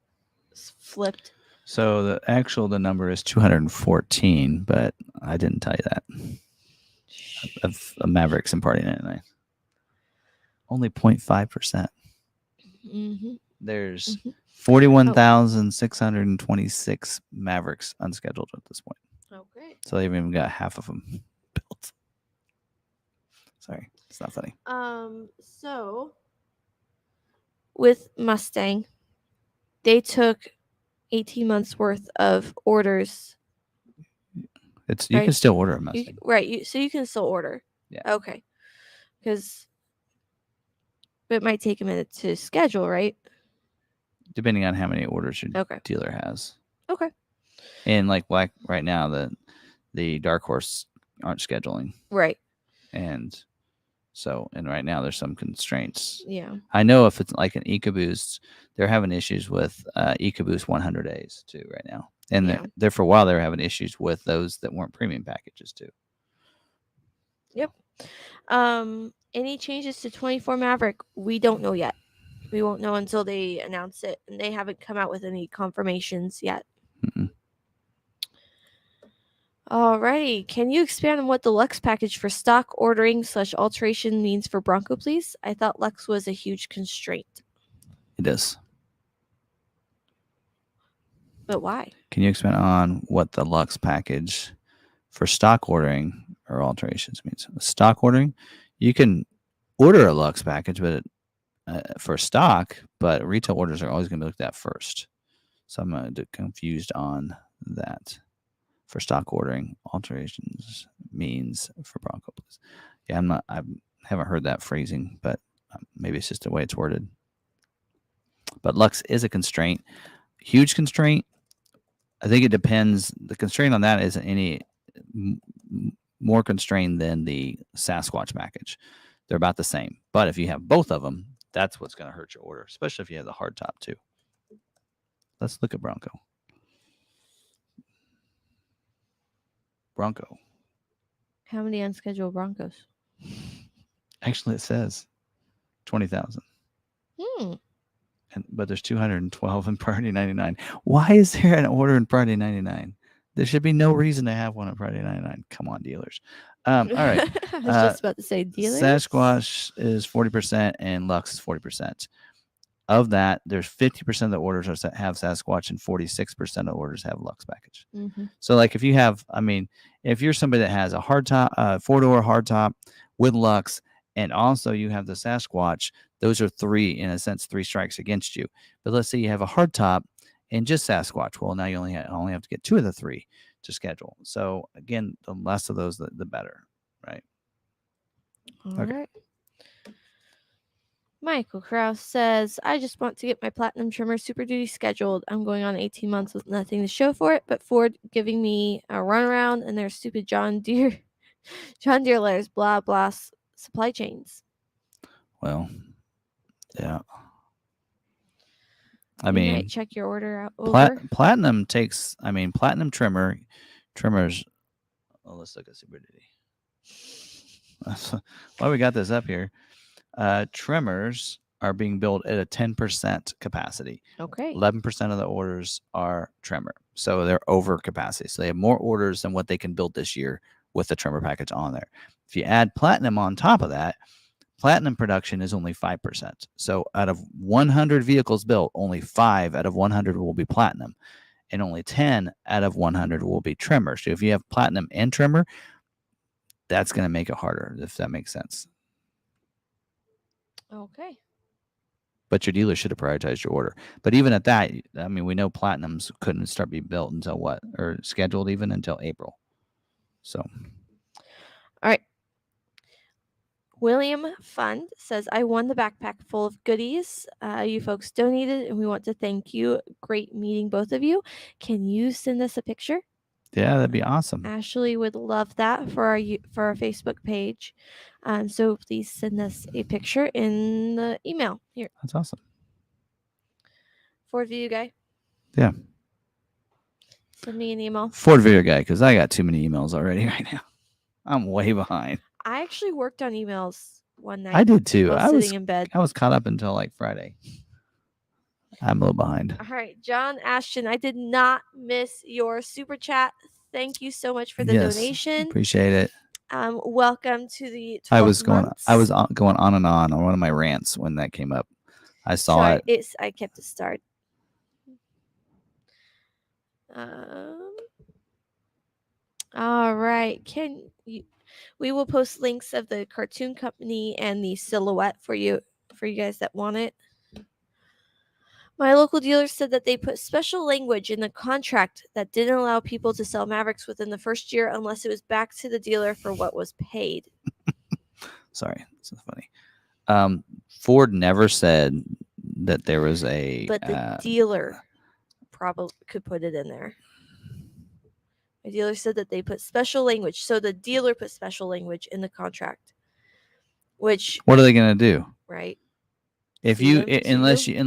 flipped. So the number is 214, but I didn't tell you that. Of Mavericks imparting it tonight. Only 0.5%. Mm-hmm. There's 41,626 Mavericks unscheduled at this point. Okay. So they've even got half of them built. Sorry, it's not funny. So with Mustang, they took 18 months worth of orders. You can still order a Mustang. So you can still order. Yeah. Okay. Because it might take a minute to schedule, right? Depending on how many orders your dealer has. Okay. And like right now, the Dark Horse aren't scheduling. Right. And right now there's some constraints. Yeah. I know if it's like an EcoBoost, they're having issues with EcoBoost 100 days too right now. And there for a while they were having issues with those that weren't premium packages too. Yep. Any changes to 24 Maverick? We don't know yet. We won't know until they announce it, and they haven't come out with any confirmations yet. Mm-mm. Alrighty. Can you expand on what the Lux package for stock ordering / alteration means for Bronco, please? I thought Lux was a huge constraint. It is. But why? Can you expand on what the Lux package for stock ordering or alterations means? Stock ordering, you can order a Lux package, but for stock, but retail orders are always going to be looked at first. So I'm confused on that for stock ordering alterations means for Bronco, please. Yeah, I haven't heard that phrasing, but maybe it's just the way it's worded. But Lux is a constraint, huge constraint. I think it depends. The constraint on that isn't any more constrained than the Sasquatch package. They're about the same. But if you have both of them, that's what's going to hurt your order, especially if you have the hard top too. Let's look at Bronco. Bronco. How many unscheduled Broncos? Actually, it says 20,000. But there's 212 in Priority 99. Why is there an order in Priority 99? There should be no reason to have one at Priority 99. Come on, dealers. All right. I was just about to say dealers. Sasquatch is 40% and Lux is 40%. Of that, there's 50% of the orders have Sasquatch and 46% of the orders have Lux package. So like if you have, if you're somebody that has a hard top, 4-door hard top with Lux, and also you have the Sasquatch, those are three strikes against you. But let's say you have a hard top and just Sasquatch. Well, now you only have to get 2 of the 3 to schedule. So again, the less of those, the better, right? All right. Michael Krause says, I just want to get my platinum trimmer Super Duty scheduled. I'm going on 18 months with nothing to show for it, but Ford giving me a runaround and their stupid John Deere letters, blah, blah, supply chains. Well, yeah. You might check your order out over. Platinum takes, platinum trimmers. Oh, let's look at Super Duty. Why we got this up here. Trimmers are being built at a 10% capacity. Okay. 11% of the orders are trimmer. So they're over capacity. So they have more orders than what they can build this year with the trimmer package on there. If you add platinum on top of that, platinum production is only 5%. So out of 100 vehicles built, only 5 out of 100 will be platinum, and only 10 out of 100 will be trimmer. So if you have platinum and trimmer, that's going to make it harder, if that makes sense. Okay. But your dealer should have prioritized your order. But even at that, we know platinums couldn't start being built until what? Or scheduled even until April. So. All right. William Fund says, I won the backpack full of goodies you folks donated, and we want to thank you. Great meeting both of you. Can you send us a picture? Yeah, that'd be awesome. Ashley would love that for our Facebook page. So please send us a picture in the email here. That's awesome. Ford Video Guy. Yeah. Send me an email. Ford Video Guy, because I got too many emails already right now. I'm way behind. I actually worked on emails one night. I did too. I was sitting in bed. I was caught up until like Friday. I'm a little behind. All right, John Ashton, I did not miss your super chat. Thank you so much for the donation. Appreciate it. Welcome to the 12 I was months. going on and on one of my rants when that came up. I saw it. I kept it started. All right. We will post links of the cartoon company and the silhouette for you guys that want it. My local dealer said that they put special language in the contract that didn't allow people to sell Mavericks within the first year unless it was back to the dealer for what was paid. Sorry, this is funny. Ford never said that there was a... But the dealer probably could put it in there. My dealer said that they put special language. So the dealer put special language in the contract. Which... What are they going to do? Right. If unless you,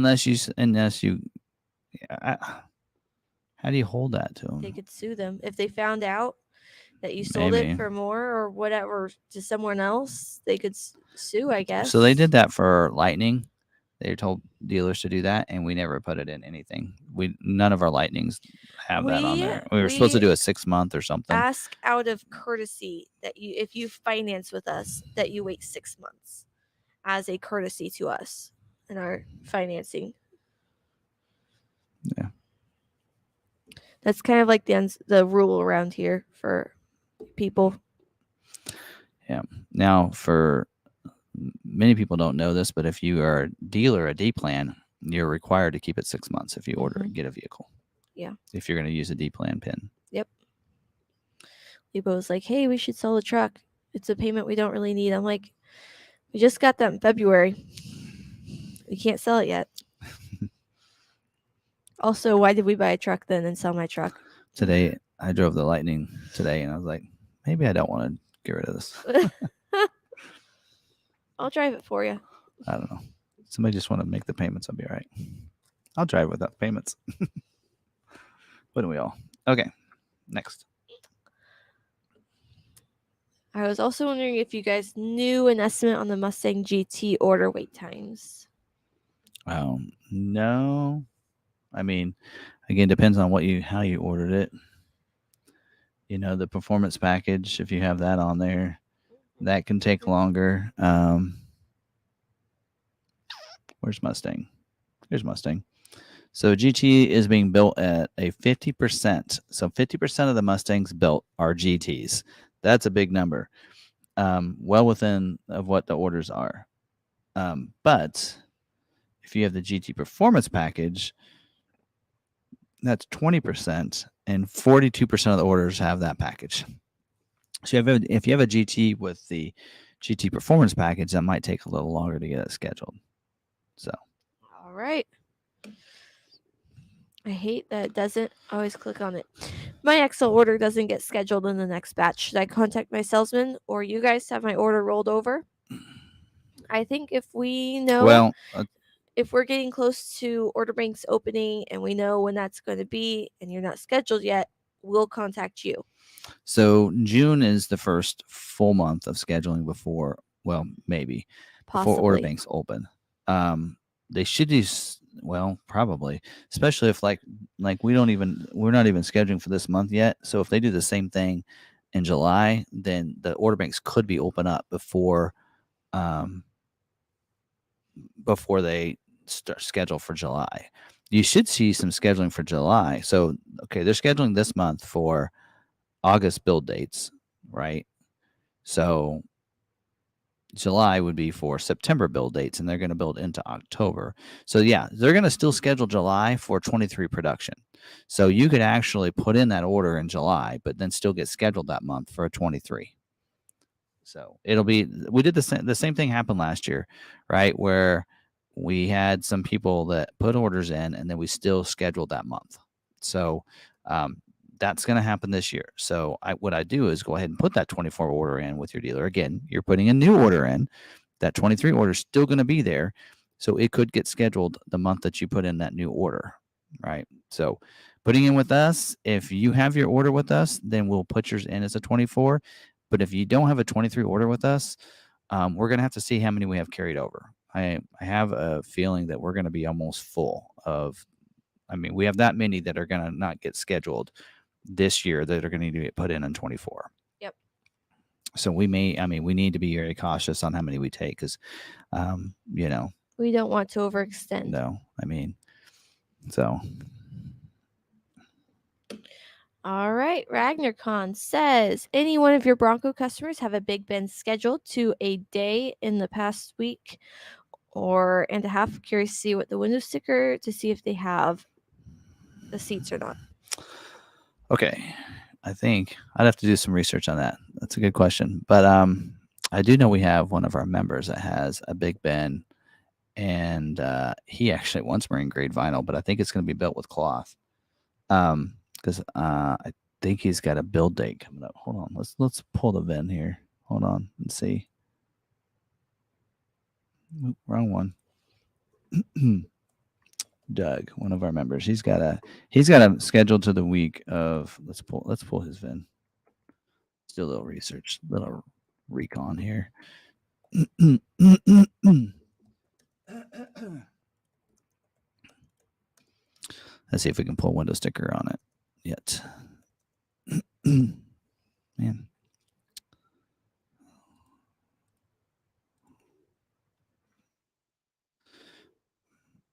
how do you hold that to them? They could sue them if they found out that you sold it for more or whatever to someone else. They could sue, I guess. So they did that for Lightning. They told dealers to do that, and we never put it in anything. None of our Lightnings have that on there. We were supposed to do a 6-month or something. Ask out of courtesy that if you finance with us, that you wait 6 months as a courtesy to us. In our financing. Yeah. That's kind of like the rule around here for people. Yeah. Now, for many people don't know this, but if you are a dealer, a D plan, you're required to keep it 6 months if you order and get a vehicle. Yeah. If you're going to use a D-plan pin. Yep. Lebo was like, hey, we should sell the truck. It's a payment we don't really need. I'm like, we just got that in February. We can't sell it yet. Also, why did we buy a truck then and sell my truck? Today, I drove the Lightning today, and I was like, maybe I don't want to get rid of this. I'll drive it for you. I don't know. Somebody just want to make the payments. I'll be all right. I'll drive without payments. Wouldn't we all? Okay, next. I was also wondering if you guys knew an estimate on the Mustang GT order wait times. No. I mean, again, depends on how you ordered it. You know, the performance package, if you have that on there, that can take longer. Where's Mustang? Here's Mustang. So GT is being built at a 50%. So 50% of the Mustangs built are GTs. That's a big number. Well within of what the orders are. But if you have the GT performance package, that's 20%, and 42% of the orders have that package. So if you have a GT with the GT performance package, that might take a little longer to get it scheduled. So, all right. I hate that it doesn't always click on it. My Excel order doesn't get scheduled in the next batch. Should I contact my salesman or you guys have my order rolled over? I think if we know if we're getting close to order banks opening and we know when that's going to be and you're not scheduled yet, we'll contact you. So June is the first full month of scheduling before, well, maybe before order banks open. They should use, well, probably, especially if like we're not even scheduling for this month yet. So if they do the same thing in July, then the order banks could be open up before they start schedule for July. You should see some scheduling for July. So okay, they're scheduling this month for August build dates, right? So July would be for September build dates, and they're going to build into October. So yeah, they're going to still schedule July for 23 production. So you could actually put in that order in July, but then still get scheduled that month for a 23. So it'll be, we did the same thing happened last year, right? Where we had some people that put orders in and then we still scheduled that month. So that's going to happen this year. So what I do is go ahead and put that 24 order in with your dealer. Again, you're putting a new order in. That 23 order is still going to be there. So it could get scheduled the month that you put in that new order, right? So putting in with us, if you have your order with us, then we'll put yours in as a 24. But if you don't have a 23 order with us, we're going to have to see how many we have carried over. I have a feeling that we're going to be almost full of, we have that many that are going to not get scheduled this year that are going to need to get put in 24. Yep. So we need to be very cautious on how many we take because, we don't want to overextend. No, so. All right. RagnarCon says, any one of your Bronco customers have a Big Ben scheduled to a day in the past week and a half? Curious to see what the window sticker to see if they have the seats or not. Okay. I think I'd have to do some research on that. That's a good question. But I do know we have one of our members that has a Big Ben, and he actually wants marine grade vinyl, but I think it's going to be built with cloth. Because I think he's got a build date coming up. Hold on, let's pull the VIN here. Hold on and see. Oop, wrong one. Doug, one of our members, he's got a scheduled to the week of. Let's pull his VIN. Let's do a little research, little recon here. Let's see if we can pull a window sticker on it yet. Man.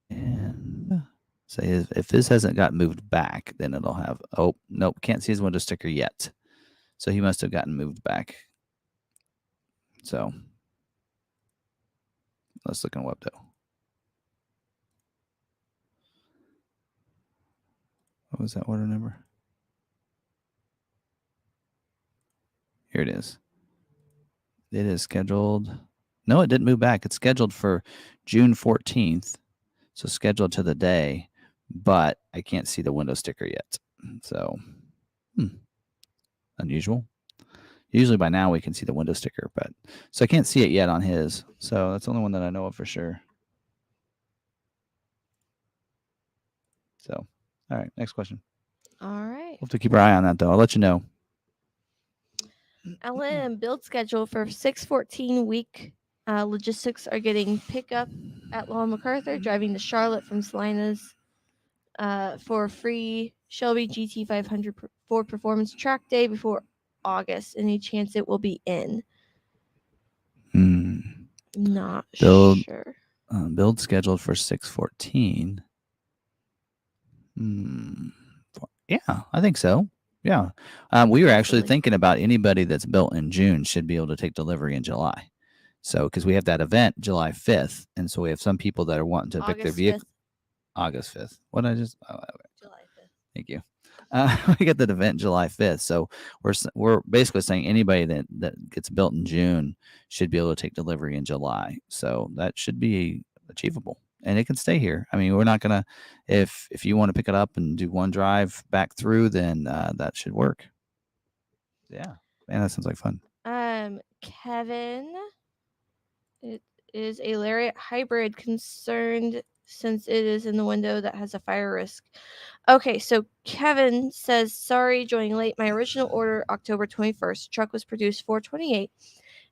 And say if this hasn't got moved back, then it'll have, oh, nope, can't see his window sticker yet. So he must have gotten moved back. So let's look on Webdo. was that order number? Here it is. It is scheduled. No, it didn't move back. It's scheduled for June 14th. So scheduled to the day, but I can't see the window sticker yet. So, unusual. Usually by now we can see the window sticker, but so I can't see it yet on his. So that's the only one that I know of for sure. So, all right, next question. All right. We'll have to keep our eye on that though. I'll let you know. LM build schedule for 6/14 week. Logistics are getting pickup at Law McArthur, driving to Charlotte from Salina's for free Shelby GT500 for performance track day before August. Any chance it will be in? Not sure. Build scheduled for 6/14. Yeah, I think so. Yeah. We were actually thinking about anybody that's built in June should be able to take delivery in July. So, because we have that event July 5th. And so we have some people that are wanting to pick their vehicle. August 5th. What did I just? July 5th. Thank you. We got that event July 5th. So we're basically saying anybody that gets built in June should be able to take delivery in July. So that should be achievable. And it can stay here. I mean, we're not going to, if you want to pick it up and do one drive back through, then that should work. Yeah. Man, that sounds like fun. Kevin, it is a Lariat hybrid, concerned since it is in the window that has a fire risk. Okay, so Kevin says, sorry, joining late. My original order, October 21st. Truck was produced 4/28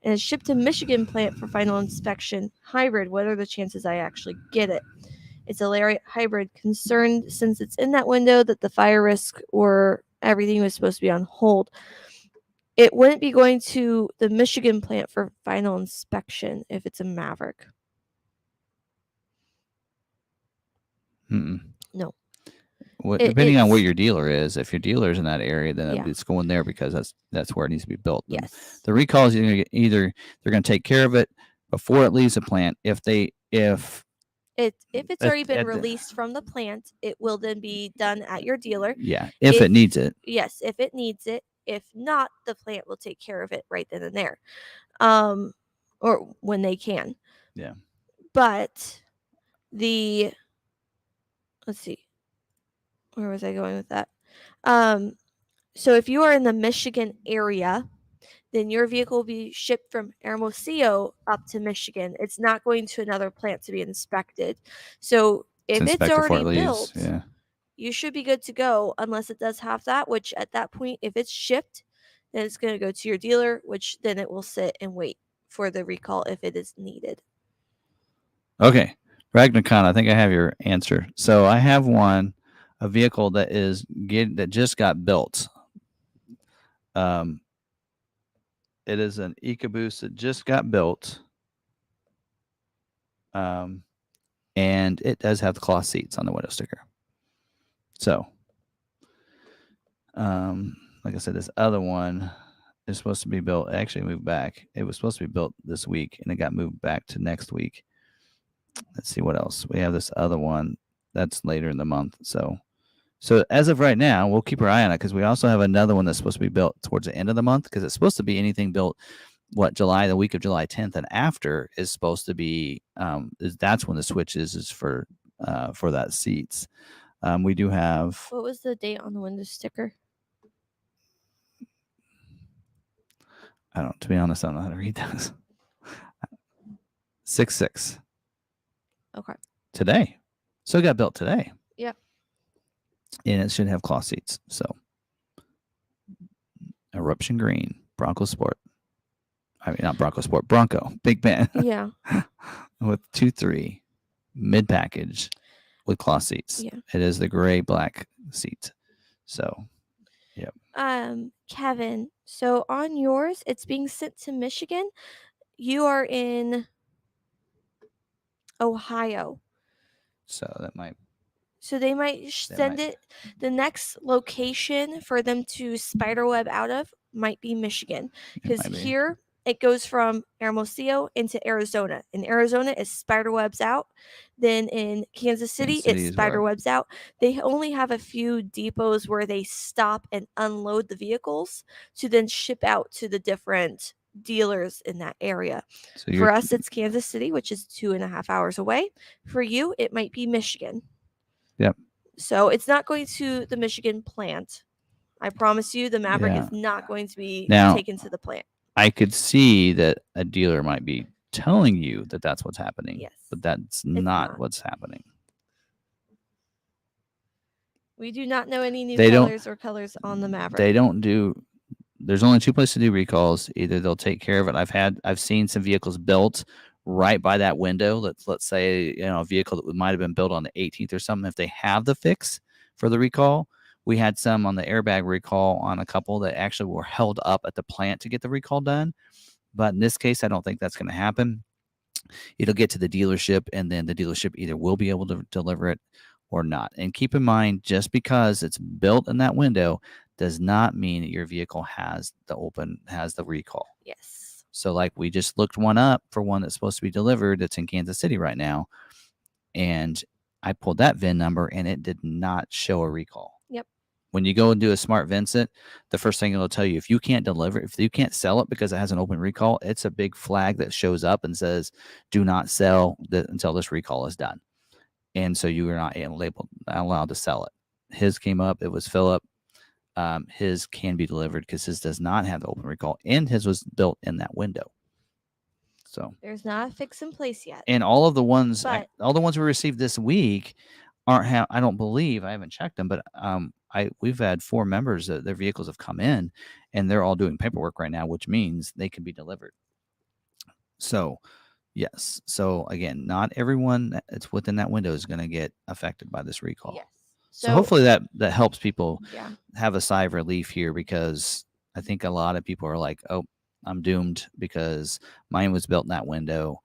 and is shipped to Michigan plant for final inspection. Hybrid, what are the chances I actually get it? It's a Lariat hybrid, concerned since it's in that window that the fire risk or everything was supposed to be on hold. It wouldn't be going to the Michigan plant for final inspection if it's a Maverick. No. Depending on where your dealer is, if your dealer's in that area, then it's going there because that's where it needs to be built. Yes. The recall is either they're going to take care of it before it leaves the plant. If it's already been released from the plant, it will then be done at your dealer. Yeah, if it needs it. Yes, if it needs it. If not, the plant will take care of it right then and there, or when they can. Yeah. But let's see, where was I going with that? So if you are in the Michigan area, then your vehicle will be shipped from Hermosillo up to Michigan. It's not going to another plant to be inspected. So if it's already built, you should be good to go, unless it does have that, which at that point, if it's shipped, then it's going to go to your dealer, which then it will sit and wait for the recall if it is needed. Okay. Ragnarcon, I think I have your answer. So I have a vehicle that just got built. It is an EcoBeast that just got built. And it does have the cloth seats on the window sticker. So, like I said, this other one is supposed to be built. Actually moved back. It was supposed to be built this week, and it got moved back to next week. Let's see what else. We have this other one that's later in the month. So as of right now, we'll keep our eye on it because we also have another one that's supposed to be built towards the end of the month because it's supposed to be anything built the week of July 10th and after is supposed to be that's when the switch is for that seats. We do have. What was the date on the window sticker? To be honest, I don't know how to read those. 6/6. Okay. Today. So it got built today. Yep. And it should have cloth seats. So Eruption Green, Bronco Sport. I mean, not Bronco Sport, Bronco. Big man. Yeah. With 2.3 mid package with cloth seats. Yeah. It is the gray black seat. So, yep. Kevin, so on yours, it's being sent to Michigan. You are in Ohio. So that might. So they might send it. The next location for them to spiderweb out of might be Michigan, because here it goes from Hermosillo into Arizona. In Arizona, it's spiderwebs out. Then in Kansas City, City it's is where- spiderwebs out. They only have a few depots where they stop and unload the vehicles to then ship out to the different dealers in that area. So For us, it's Kansas City, which is 2.5 hours away. For you, it might be Michigan. Yep. So it's not going to the Michigan plant. I promise you, the Maverick Yeah. is not going to be Now- taken to the plant. I could see that a dealer might be telling you that that's what's happening, Yes. but that's not not. what's happening. We do not know any new They don't- colors or colors on the Maverick. They don't do. There's only two places to do recalls. Either they'll take care of it. I've seen some vehicles built right by that window. Let's say a vehicle that might have been built on the 18th or something. If they have the fix for the recall, we had some on the airbag recall on a couple that actually were held up at the plant to get the recall done. But in this case, I don't think that's going to happen. It'll get to the dealership, and then the dealership either will be able to deliver it or not. And keep in mind, just because it's built in that window does not mean that your vehicle has the recall. Yes. So like we just looked one up for one that's supposed to be delivered that's in Kansas City right now, and I pulled that VIN number and it did not show a recall. Yep. When you go and do a smart Vincent, the first thing it'll tell you, if you can't deliver, if you can't sell it because it has an open recall, it's a big flag that shows up and says, do not sell until this recall is done. And so you are not allowed to sell it. His came up, it was Philip. His can be delivered because his does not have the open recall, and his was built in that window. So there's not a fix in place yet. And all of the ones, But- all the ones we received this week aren't. I don't believe, I haven't checked them, but we've had 4 members that their vehicles have come in, and they're all doing paperwork right now, which means they can be delivered. So, yes. So again, not everyone that's within that window is going to get affected by this recall. Yes. So hopefully that helps people Yeah. have a sigh of relief here, because I think a lot of people are like, oh, I'm doomed because mine was built in that window.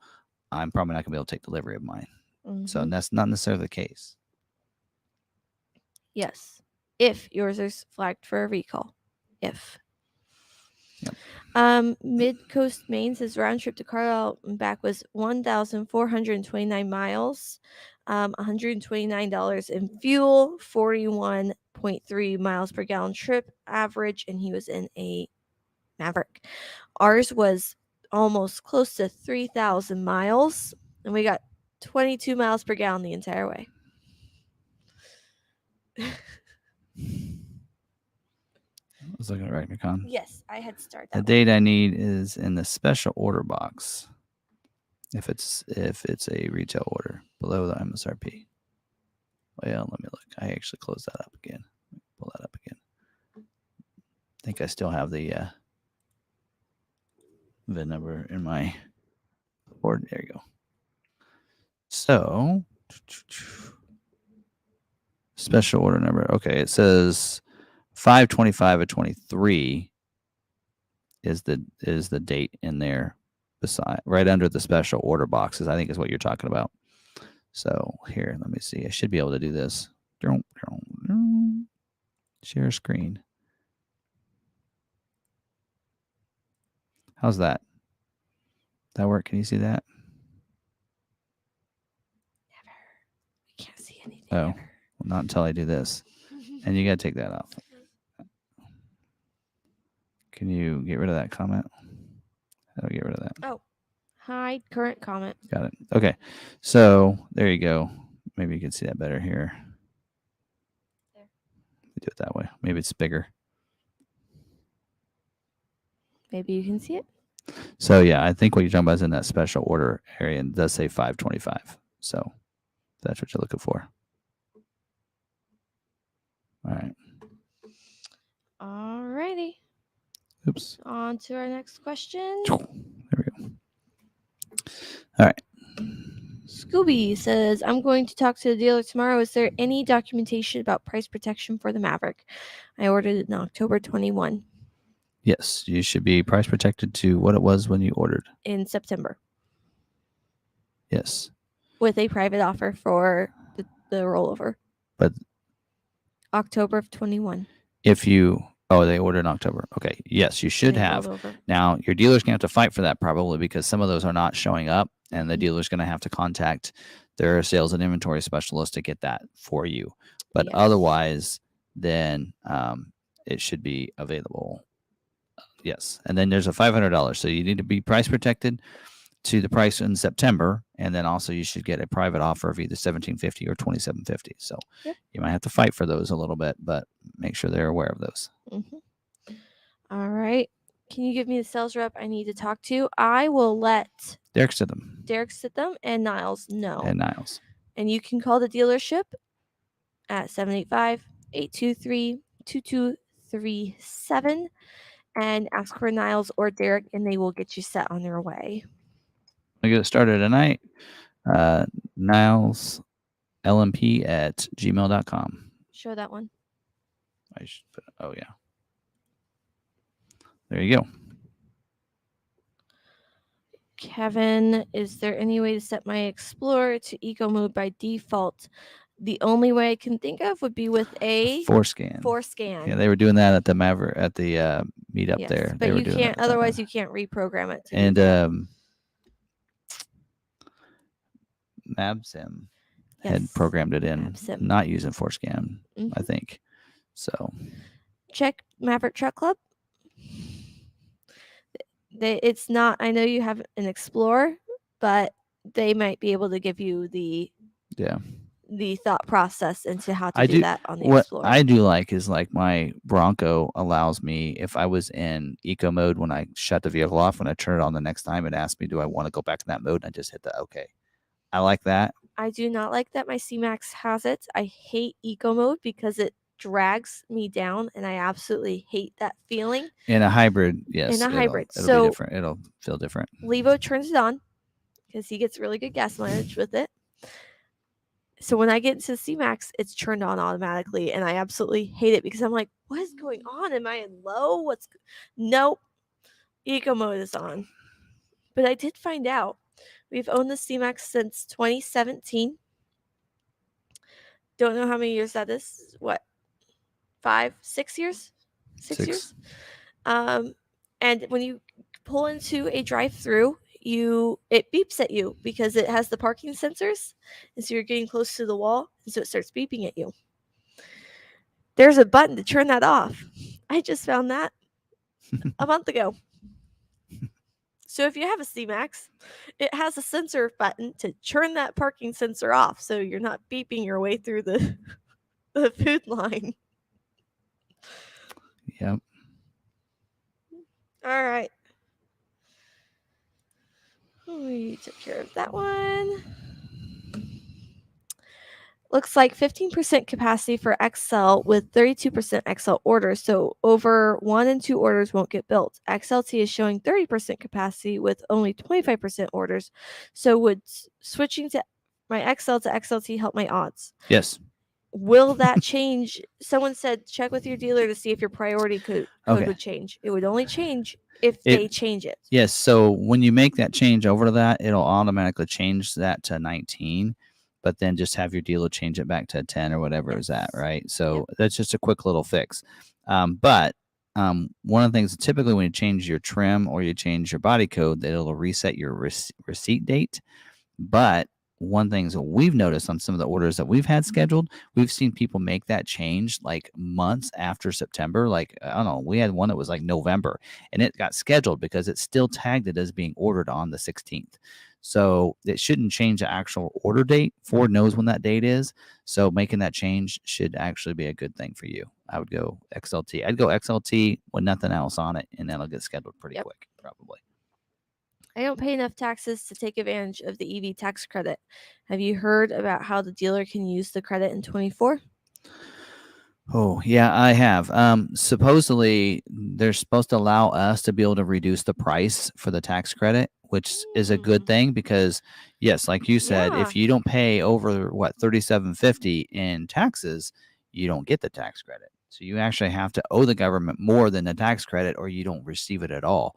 I'm probably not going to be able to take delivery of mine. So Mhm. that's not necessarily the case. Yes. If yours is flagged for a recall. If. Yep. Mid-Coast Maine says round trip to Carlisle and back was 1,429 miles, $129 in fuel, 41.3 miles per gallon trip average, and he was in a Maverick. Ours was almost close to 3,000 miles, and we got 22 miles per gallon the entire way. I was looking at right, Nikon. Yes, I had started The that. date I need is in the special order box. If it's a retail order below the MSRP. Well, let me look. I actually closed that up again. Pull that up again. I think I still have the VIN number in my board. There you go. So, special order number. Okay, it says 5/25 of 23 is the date in there, beside right under the special order boxes. I think is what you're talking about. So here, let me see. I should be able to do this. Share screen. How's that? That work? Can you see that? Never. We can't see anything. Oh. Ever. Well, not until I do this. And you got to take that off. Can you get rid of that comment? How do I get rid of that? Oh, hide current comment. Got it. Okay. So there you go. Maybe you can see that better here. There. Do it that way. Maybe it's bigger. Maybe you can see it. So yeah, I think what you're talking about is in that special order area, and it does say 5/25. So that's what you're looking for. All right. Alrighty. Oops. On to our next question. There we go. All right. Scooby says, I'm going to talk to the dealer tomorrow. Is there any documentation about price protection for the Maverick? I ordered it in October 21 Yes, you should be price protected to what it was when you ordered. in September Yes. with a private offer for the rollover. But October of 21. if you Oh, they ordered in October. Okay. Yes, you should They have. rolled over. Now, your dealer's going to have to fight for that probably because some of those are not showing up, and the Mhm. dealer's going to have to contact their sales and inventory specialist to get that for you. But Yes. otherwise, then it should be available. Yes. And then there's a $500. So you need to be price protected to the price in September, and then also you should get a private offer of either $1,750 or $2,750. So Yep. you might have to fight for those a little bit, but make sure they're aware of those. Mhm. All right. Can you give me the sales rep I need to talk to? I will let Derek said them Derek Sitham and Niles know. and Niles. And you can call the dealership at 785-823-2237 and ask for Niles or Derek, and they will get you set on your way. I get it started tonight. Niles LMP at gmail.com. Show that one. I should put, oh, yeah. There you go. Kevin, is there any way to set my Explorer to eco mode by default? The only way I can think of would be with a Forescan. Forescan. Yeah, they were doing that at the Maverick at the meetup Yes, there. but They were you doing can't. that with Otherwise, that. you can't reprogram it. To And do that. Mavsim Yes. had programmed it in, Mavsim. not using Forescan, I Mhm. think. So Check Maverick Truck Club. It's not. I know you have an Explorer, but they might be able to give you the thought process into how to do that on the what Explorer. I do like is like my Bronco allows me, if I was in eco mode when I shut the vehicle off, when I turn it on the next time, it asks me, do I want to go back in that mode? And I just hit the okay. I like that. I do not like that my C-Max has it. I hate eco mode because it drags me down, and I absolutely hate that feeling. In a hybrid, yes. In a hybrid. It'll be different. It'll feel different. Levo turns it on because he gets really good gas mileage with it. So when I get into C-Max, it's turned on automatically, and I absolutely hate it because I'm like, what is going on? Am I in low? Nope. Eco mode is on. But I did find out we've owned the C-Max since 2017. Don't know how many years that is. What? 5, 6 years? 6 years? And when you pull into a drive-through, it beeps at you because it has the parking sensors, and so you're getting close to the wall, and so it starts beeping at you. There's a button to turn that off. I just found that a month ago. So if you have a C-Max, it has a sensor button to turn that parking sensor off, so you're not beeping your way through the food line. Yep. All right. We took care of that one. Looks like 15% capacity for XL with 32% XL orders. So over 1 and 2 orders won't get built. XLT is showing 30% capacity with only 25% orders. So would switching to my XL to XLT help my odds? Yes. Will that change? Someone said check with your dealer to see if your priority code would change. It would only change if they change it. Yes. So when you make that change over to that, it'll automatically change that to 19, but then just have your dealer change it back to 10 or whatever is at, right? So that's just a quick little fix. But one of the things, typically when you change your trim or you change your body code, that it'll reset your receipt date. But one thing that we've noticed on some of the orders that we've had scheduled, we've seen people make that change like months after September. Like, I don't know, we had one that was like November, and it got scheduled because it still tagged it as being ordered on the 16th. So it shouldn't change the actual order date. Ford knows when that date is. So making that change should actually be a good thing for you. I would go XLT. I'd go XLT with nothing else on it, and that'll get scheduled pretty quick, probably. I don't pay enough taxes to take advantage of the EV tax credit. Have you heard about how the dealer can use the credit in 24? Oh, yeah, I have. Supposedly, they're supposed to allow us to be able to reduce the price for the tax credit, which is a good thing because, yes, like you said, if you don't pay over $37.50 in taxes, you don't get the tax credit. So you actually have to owe the government more than the tax credit, or you don't receive it at all.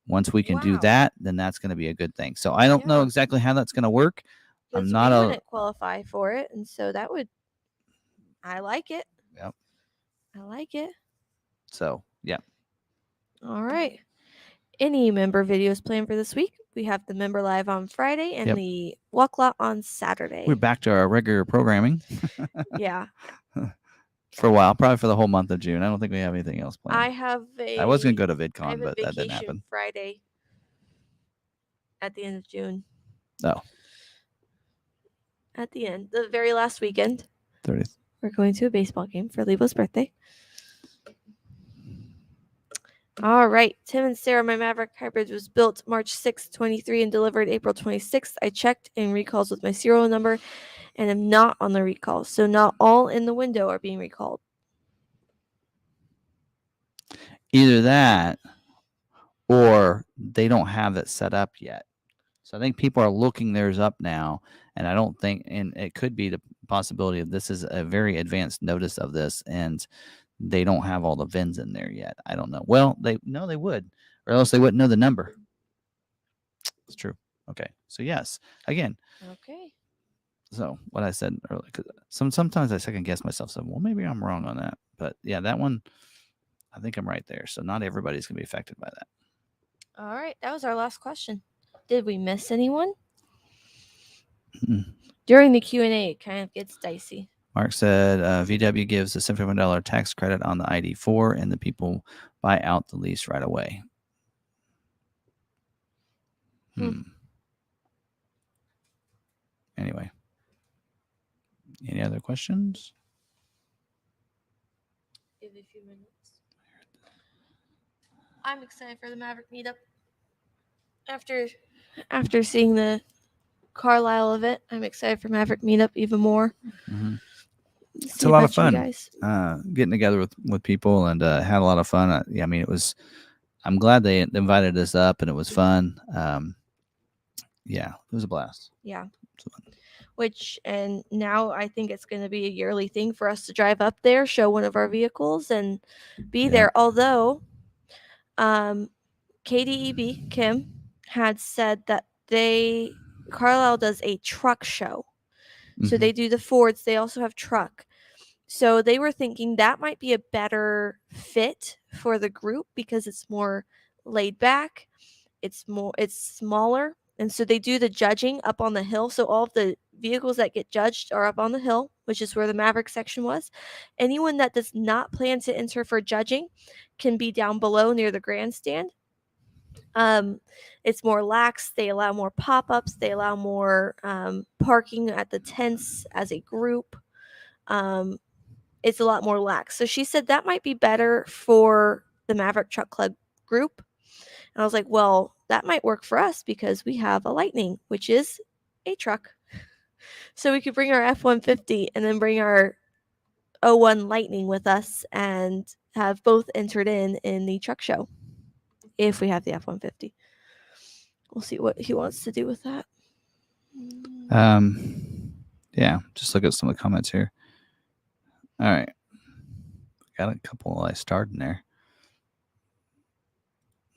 Once we can do that, then that's going to be a good thing. So I don't know exactly how that's going to work. Because we wouldn't qualify for it, and so that would. I like it. Yep. I like it. So Yeah. All right. Any member videos planned for this week? We have the member live on Friday and Yep. the walk lot on Saturday. We're back to our regular programming Yeah. for a while, probably for the whole month of June. I don't think we have anything else planned. I was going to go to I have VidCon, a but that didn't vacation happen. Friday at the end of June. Oh, At the end, the very last weekend, 30th. we're going to a baseball game for Levo's birthday. All right. Tim and Sarah, my Maverick hybrid was built March 6th, 23 and delivered April 26th. I checked in recalls with my serial number and am not on the recall. So not all in the window are being recalled. Either that or they don't have it set up yet. So I think people are looking theirs up now, and I don't think, and it could be the possibility of this is a very advanced notice of this, and they don't have all the VINs in there yet. I don't know. Well, they would, or else they wouldn't know the number. It's true. Okay. So yes, again. Okay. So what I said earlier, because sometimes I second guess myself. So well, maybe I'm wrong on that, but yeah, that one, I think I'm right there. So not everybody's gonna be affected by that. All right. That was our last question. Did we miss anyone? Mm-mm. During the Q&A, it kind of gets dicey. Mark said VW gives a $71 tax credit on the ID4, and the people buy out the lease right away. Anyway, any other questions? Give it a few minutes. I'm excited for the Maverick meetup. After seeing the Carlisle event, I'm excited for Maverick meetup even more. Mm-hmm. It's a lot of fun. Getting together with people and had a lot of fun. I mean, it was. I'm glad they invited us up, and it was fun. Yeah, it was a blast. Yeah. And now I think it's going to be a yearly thing for us to drive up there, show one of our vehicles, and be there. Although, KDEB Kim had said that Carlisle does a truck show. So they do the Fords. They also have truck. So they were thinking that might be a better fit for the group because it's more laid back. It's smaller. And so they do the judging up on the hill. So all of the vehicles that get judged are up on the hill, which is where the Maverick section was. Anyone that does not plan to enter for judging can be down below near the grandstand. It's more lax. They allow more pop-ups. They allow more parking at the tents as a group. It's a lot more lax. So she said that might be better for the Maverick Truck Club group. And I was like, well, that might work for us because we have a Lightning, which is a truck. So we could bring our F-150 and then bring our 01 Lightning with us and have both entered in the truck show if we have the F-150. We'll see what he wants to do with that. Yeah, just look at some of the comments here. All right. Got a couple I starred in there.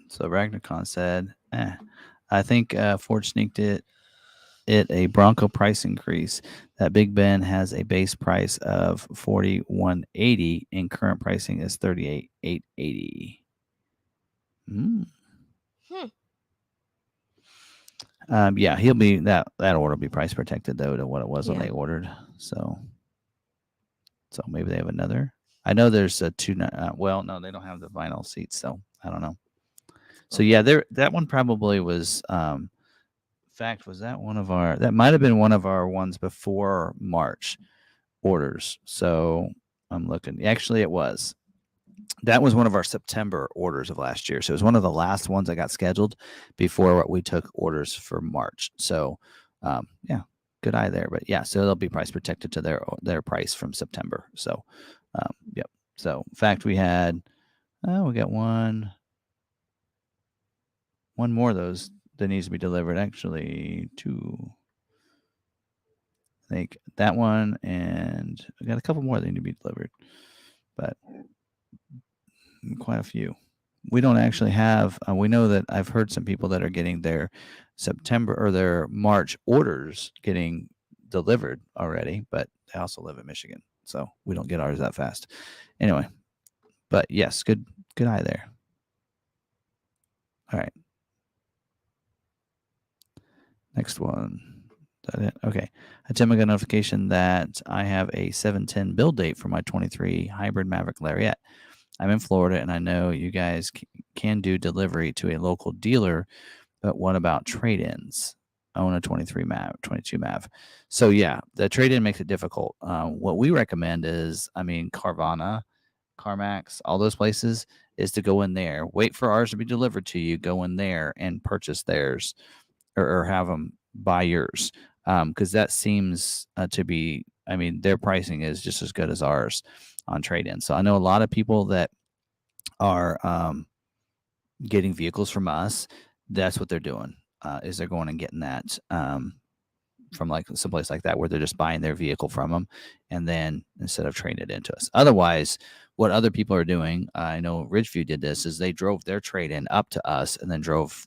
So Ragnarcon said, I think Ford sneaked it a Bronco price increase. That Big Ben has a base price of $41.80 and current pricing is $38,880. Yeah, he'll be that order will be price protected though to what it was when they ordered. So maybe they have another. I know there's a two. Well, no, they don't have the vinyl seats, so I don't know. So yeah, that one probably was. In fact, was that one of our? That might have been one of our ones before March orders. So I'm looking. Actually, it was. That was one of our September orders of last year. So it was one of the last ones I got scheduled before we took orders for March. So, yeah, good eye there. But yeah, so they'll be price protected to their price from September. So, yep. So in fact, we got one more of those that needs to be delivered. Actually, two. I think that one, and I got a couple more that need to be delivered, but quite a few. We don't actually have. We know that I've heard some people that are getting their September or their March orders getting delivered already, but they also live in Michigan, so we don't get ours that fast. Anyway, but yes, good Good eye there. All right. Next one. Is that it? Okay. I got a notification that I have a 7/10 build date for my 23 hybrid Maverick Lariat. I'm in Florida, and I know you guys can do delivery to a local dealer, but what about trade-ins? I own a 23 Mav, 22 Mav. So yeah, the trade-in makes it difficult. What we recommend is, Carvana, CarMax, all those places, is to go in there, wait for ours to be delivered to you, go in there and purchase theirs, or have them buy yours, because that seems to be, their pricing is just as good as ours on trade-in. So I know a lot of people that are getting vehicles from us. That's what they're doing, is they're going and getting that from like someplace like that, where they're just buying their vehicle from them, and then instead of trading it into us. Otherwise, what other people are doing, I know Ridgeview did this, is they drove their trade-in up to us and then drove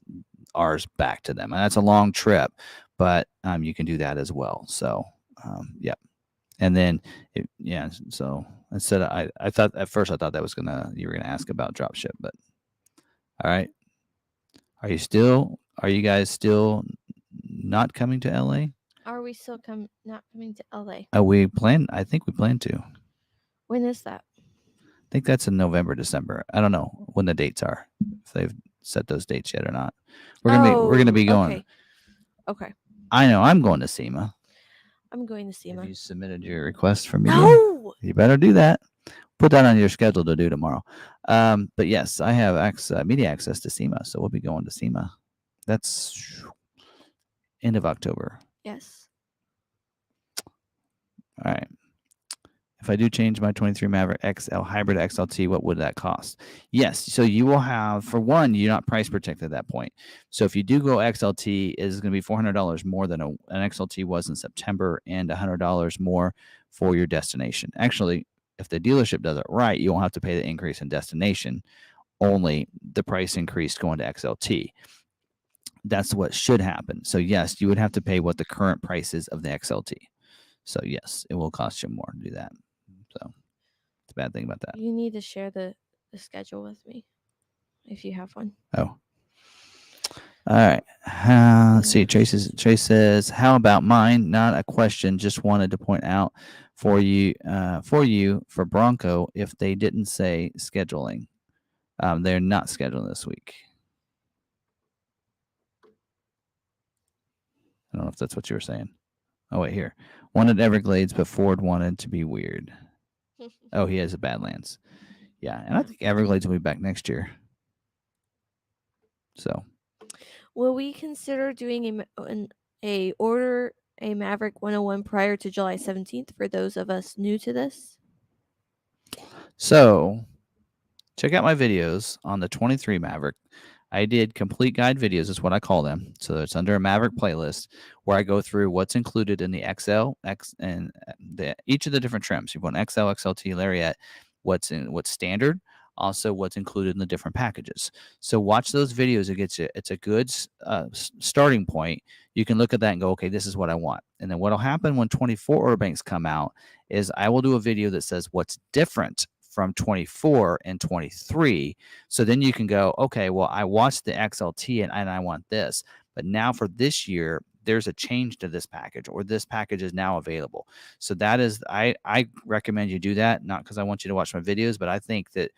ours back to them, and that's a long trip, but you can do that as well. So yeah. And then so instead of, I thought at first, I thought that was you were gonna ask about drop ship, but all right. Are you guys still not coming to LA? Are we still not coming to LA? I think we plan to. When is that? I think that's in November, December. I don't know when the dates are, if they've set those dates yet or not. We're gonna be going. Okay. I know I'm going to SEMA. I'm going to SEMA. Have you submitted your request for me? No. You better do that. Put that on your schedule to do tomorrow. But yes, I have media access to SEMA, so we'll be going to SEMA. That's end of October. Yes. All right. If I do change my 23 Maverick XL hybrid XLT, what would that cost? Yes. So you will have, for one, you're not price protected at that point. So if you do go XLT, it's going to be $400 more than an XLT was in September, and $100 more for your destination. Actually, if the dealership does it right, you won't have to pay the increase in destination, only the price increase going to XLT. That's what should happen. So yes, you would have to pay what the current price is of the XLT. So yes, it will cost you more to do that. So it's a bad thing about that. You need to share the schedule with me if you have one. Oh. All right. Let's see. Trace says, "How about mine? Not a question. Just wanted to point out for you for Bronco, if they didn't say scheduling, they're not scheduling this week." I don't know if that's what you were saying. Oh wait, here. Wanted Everglades, but Ford wanted to be weird. Oh, he has a Badlands. Yeah, and I think Everglades will be back next year. So, will we consider doing order a Maverick 101 prior to July 17th for those of us new to this? So, check out my videos on the 23 Maverick. I did complete guide videos, is what I call them. So it's under a Maverick playlist, where I go through what's included in the XL, and each of the different trims. You've got XL, XLT, Lariat, what's standard, also what's included in the different packages. So watch those videos. It's a good starting point. You can look at that and go, okay, this is what I want. And then what'll happen when 24 order banks come out is I will do a video that says what's different from 24 and 23. So then you can go, okay, well, I watched the XLT and I want this, but now for this year, there's a change to this package, or this package is now available. So that is, I recommend you do that, not because I want you to watch my videos, but I think that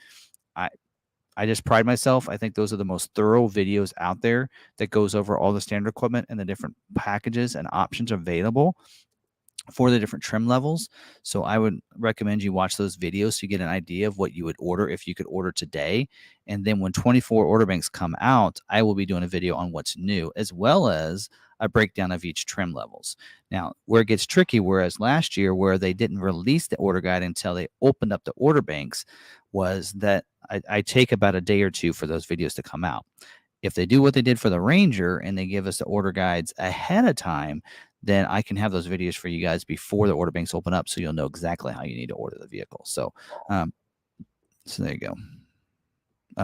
I just pride myself. I think those are the most thorough videos out there that goes over all the standard equipment and the different packages and options available for the different trim levels. So I would recommend you watch those videos so you get an idea of what you would order if you could order today. And then when 24 order banks come out, I will be doing a video on what's new, as well as a breakdown of each trim levels. Now, where it gets tricky, whereas last year, where they didn't release the order guide until they opened up the order banks, was that I take about a day or two for those videos to come out. If they do what they did for the Ranger and they give us the order guides ahead of time, then I can have those videos for you guys before the order banks open up, so you'll know exactly how you need to order the vehicle. So, so there you go.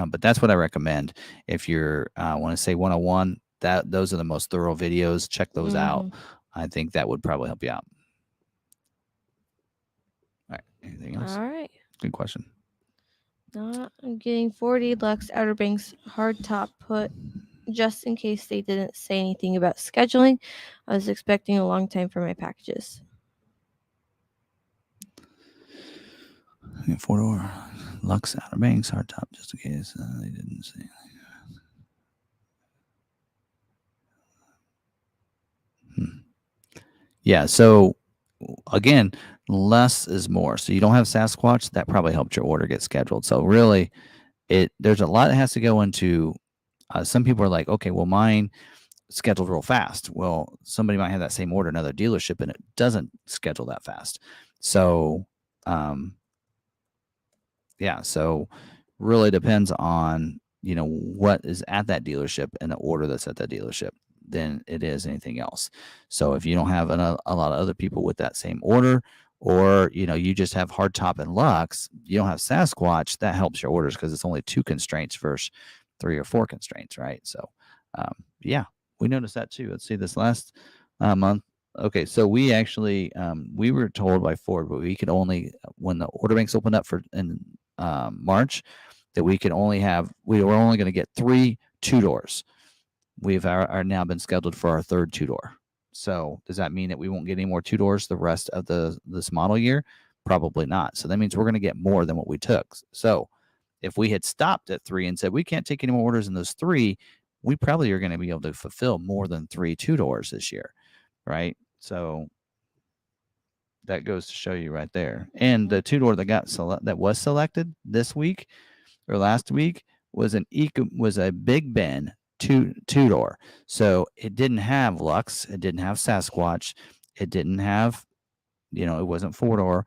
But that's what I recommend if you're want to say 101. Those are the most thorough videos. Check those out. I think that would probably help you out. All right. Anything else? All right. Good question. I'm getting 40 Lux Outer Banks hardtop put just in case they didn't say anything about scheduling. I was expecting a long time for my packages. 4-door Lux Outer Banks hardtop, just in case they didn't say. Yeah. So again, less is more. So you don't have Sasquatch. That probably helped your order get scheduled. So really, there's a lot that has to go into. Some people are like, okay, well, mine scheduled real fast. Well, somebody might have that same order in another dealership, and it doesn't schedule that fast. So, yeah. So really depends on what is at that dealership and the order that's at that dealership than it is anything else. So if you don't have a lot of other people with that same order, or you just have hardtop and Lux, you don't have Sasquatch, that helps your orders because it's only 2 constraints versus 3 or 4 constraints, right? So yeah, we noticed that too. Let's see, this last month. Okay, so we actually we were told by Ford, but we could only, when the order banks opened up for in March, that we were only going to get 3 2-doors. We've are now been scheduled for our 3rd 2-door. So does that mean that we won't get any more 2-doors the rest of this model year? Probably not. So that means we're going to get more than what we took. So if we had stopped at 3 and said we can't take any more orders in those 3, we probably are going to be able to fulfill more than 3 2-doors this year, right? So that goes to show you right there. And the 2-door that was selected this week or last week was a Big Ben 2-door. So it didn't have Lux, it didn't have Sasquatch, it didn't have, it wasn't 4-door.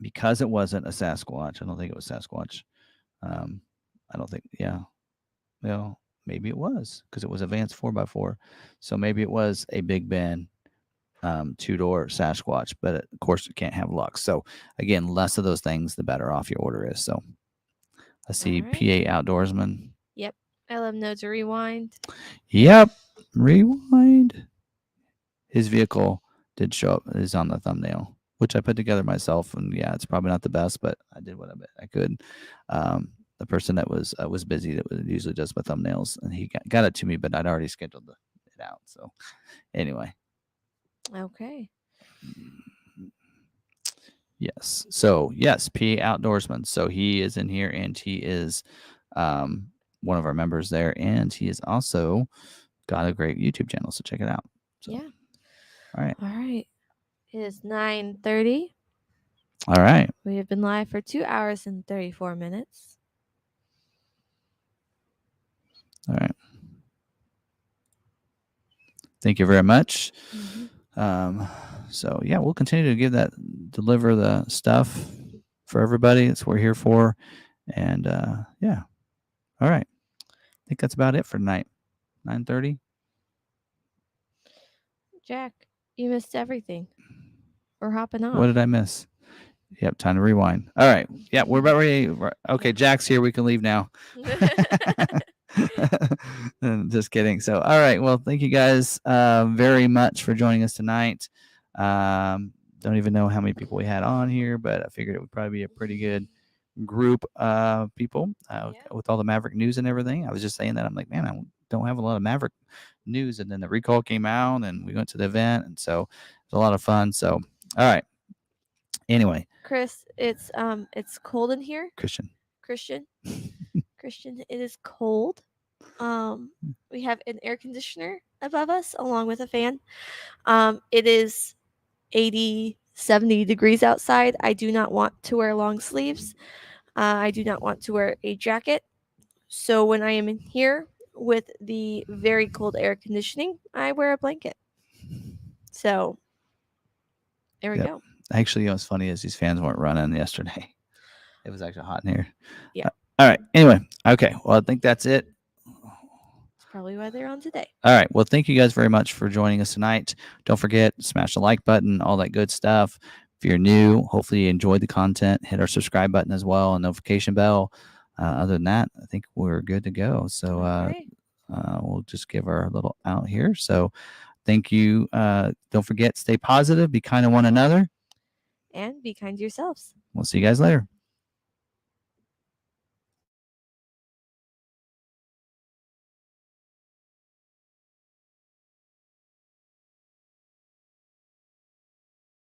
Because it wasn't a Sasquatch, I don't think it was Sasquatch. I don't think, yeah. Well, maybe it was because it was a Vance 4x4. So maybe it was a Big Ben 2-door Sasquatch, but of course it can't have Lux. So again, less of those things, the better off your order is. So I see All right. PA Outdoorsman. Yep. I love No to Rewind. Yep. Rewind. His vehicle did show up, is on the thumbnail, which I put together myself. And yeah, it's probably not the best, but I did what I could. The person that was busy, that usually does my thumbnails, and he got it to me, but I'd already scheduled it out. So anyway. Okay. Yes. So yes, PA Outdoorsman. So he is in here, and he is one of our members there, and he has also got a great YouTube channel. So check it out. So, yeah. All right. All right. It is 9:30. All right. We have been live for 2 hours and 34 minutes. All right. Thank you very much. Mm-hmm. So yeah, we'll continue to deliver the stuff for everybody. That's what we're here for. And yeah. All right. I think that's about it for tonight. 9:30. Jack, you missed everything. We're hopping off. What did I miss? Yep, time to rewind. All right. Yeah, we're about ready. Okay, Jack's here. We can leave now. Just kidding. So, all right. Well, thank you guys very much for joining us tonight. Don't even know how many people we had on here, but I figured it would probably be a pretty good group of people with all the Maverick news and everything. I was just saying that. I'm like, man, I don't have a lot of Maverick news. And then the recall came out, and we went to the event, and so it was a lot of fun. So, all right. Anyway, Chris, it's cold in here. Christian, it is cold. We have an air conditioner above us along with a fan. It is 80, 70 degrees outside. I do not want to wear long sleeves. I do not want to wear a jacket. So when I am in here with the very cold air conditioning, I wear a blanket. So there we go. Actually, what's funny is these fans weren't running yesterday. It was actually hot in here. Yeah. All right. Anyway. Okay. Well, I think that's it. That's probably why they're on today. All right. Well, thank you guys very much for joining us tonight. Don't forget, smash the like button, all that good stuff. If you're new, hopefully you enjoyed the content. Hit our subscribe button as well and notification bell. Other than that, I think we're good to go. So we'll just give our little out here. So thank you. Don't forget, stay positive, be kind to one another. And be kind to yourselves. We'll see you guys later.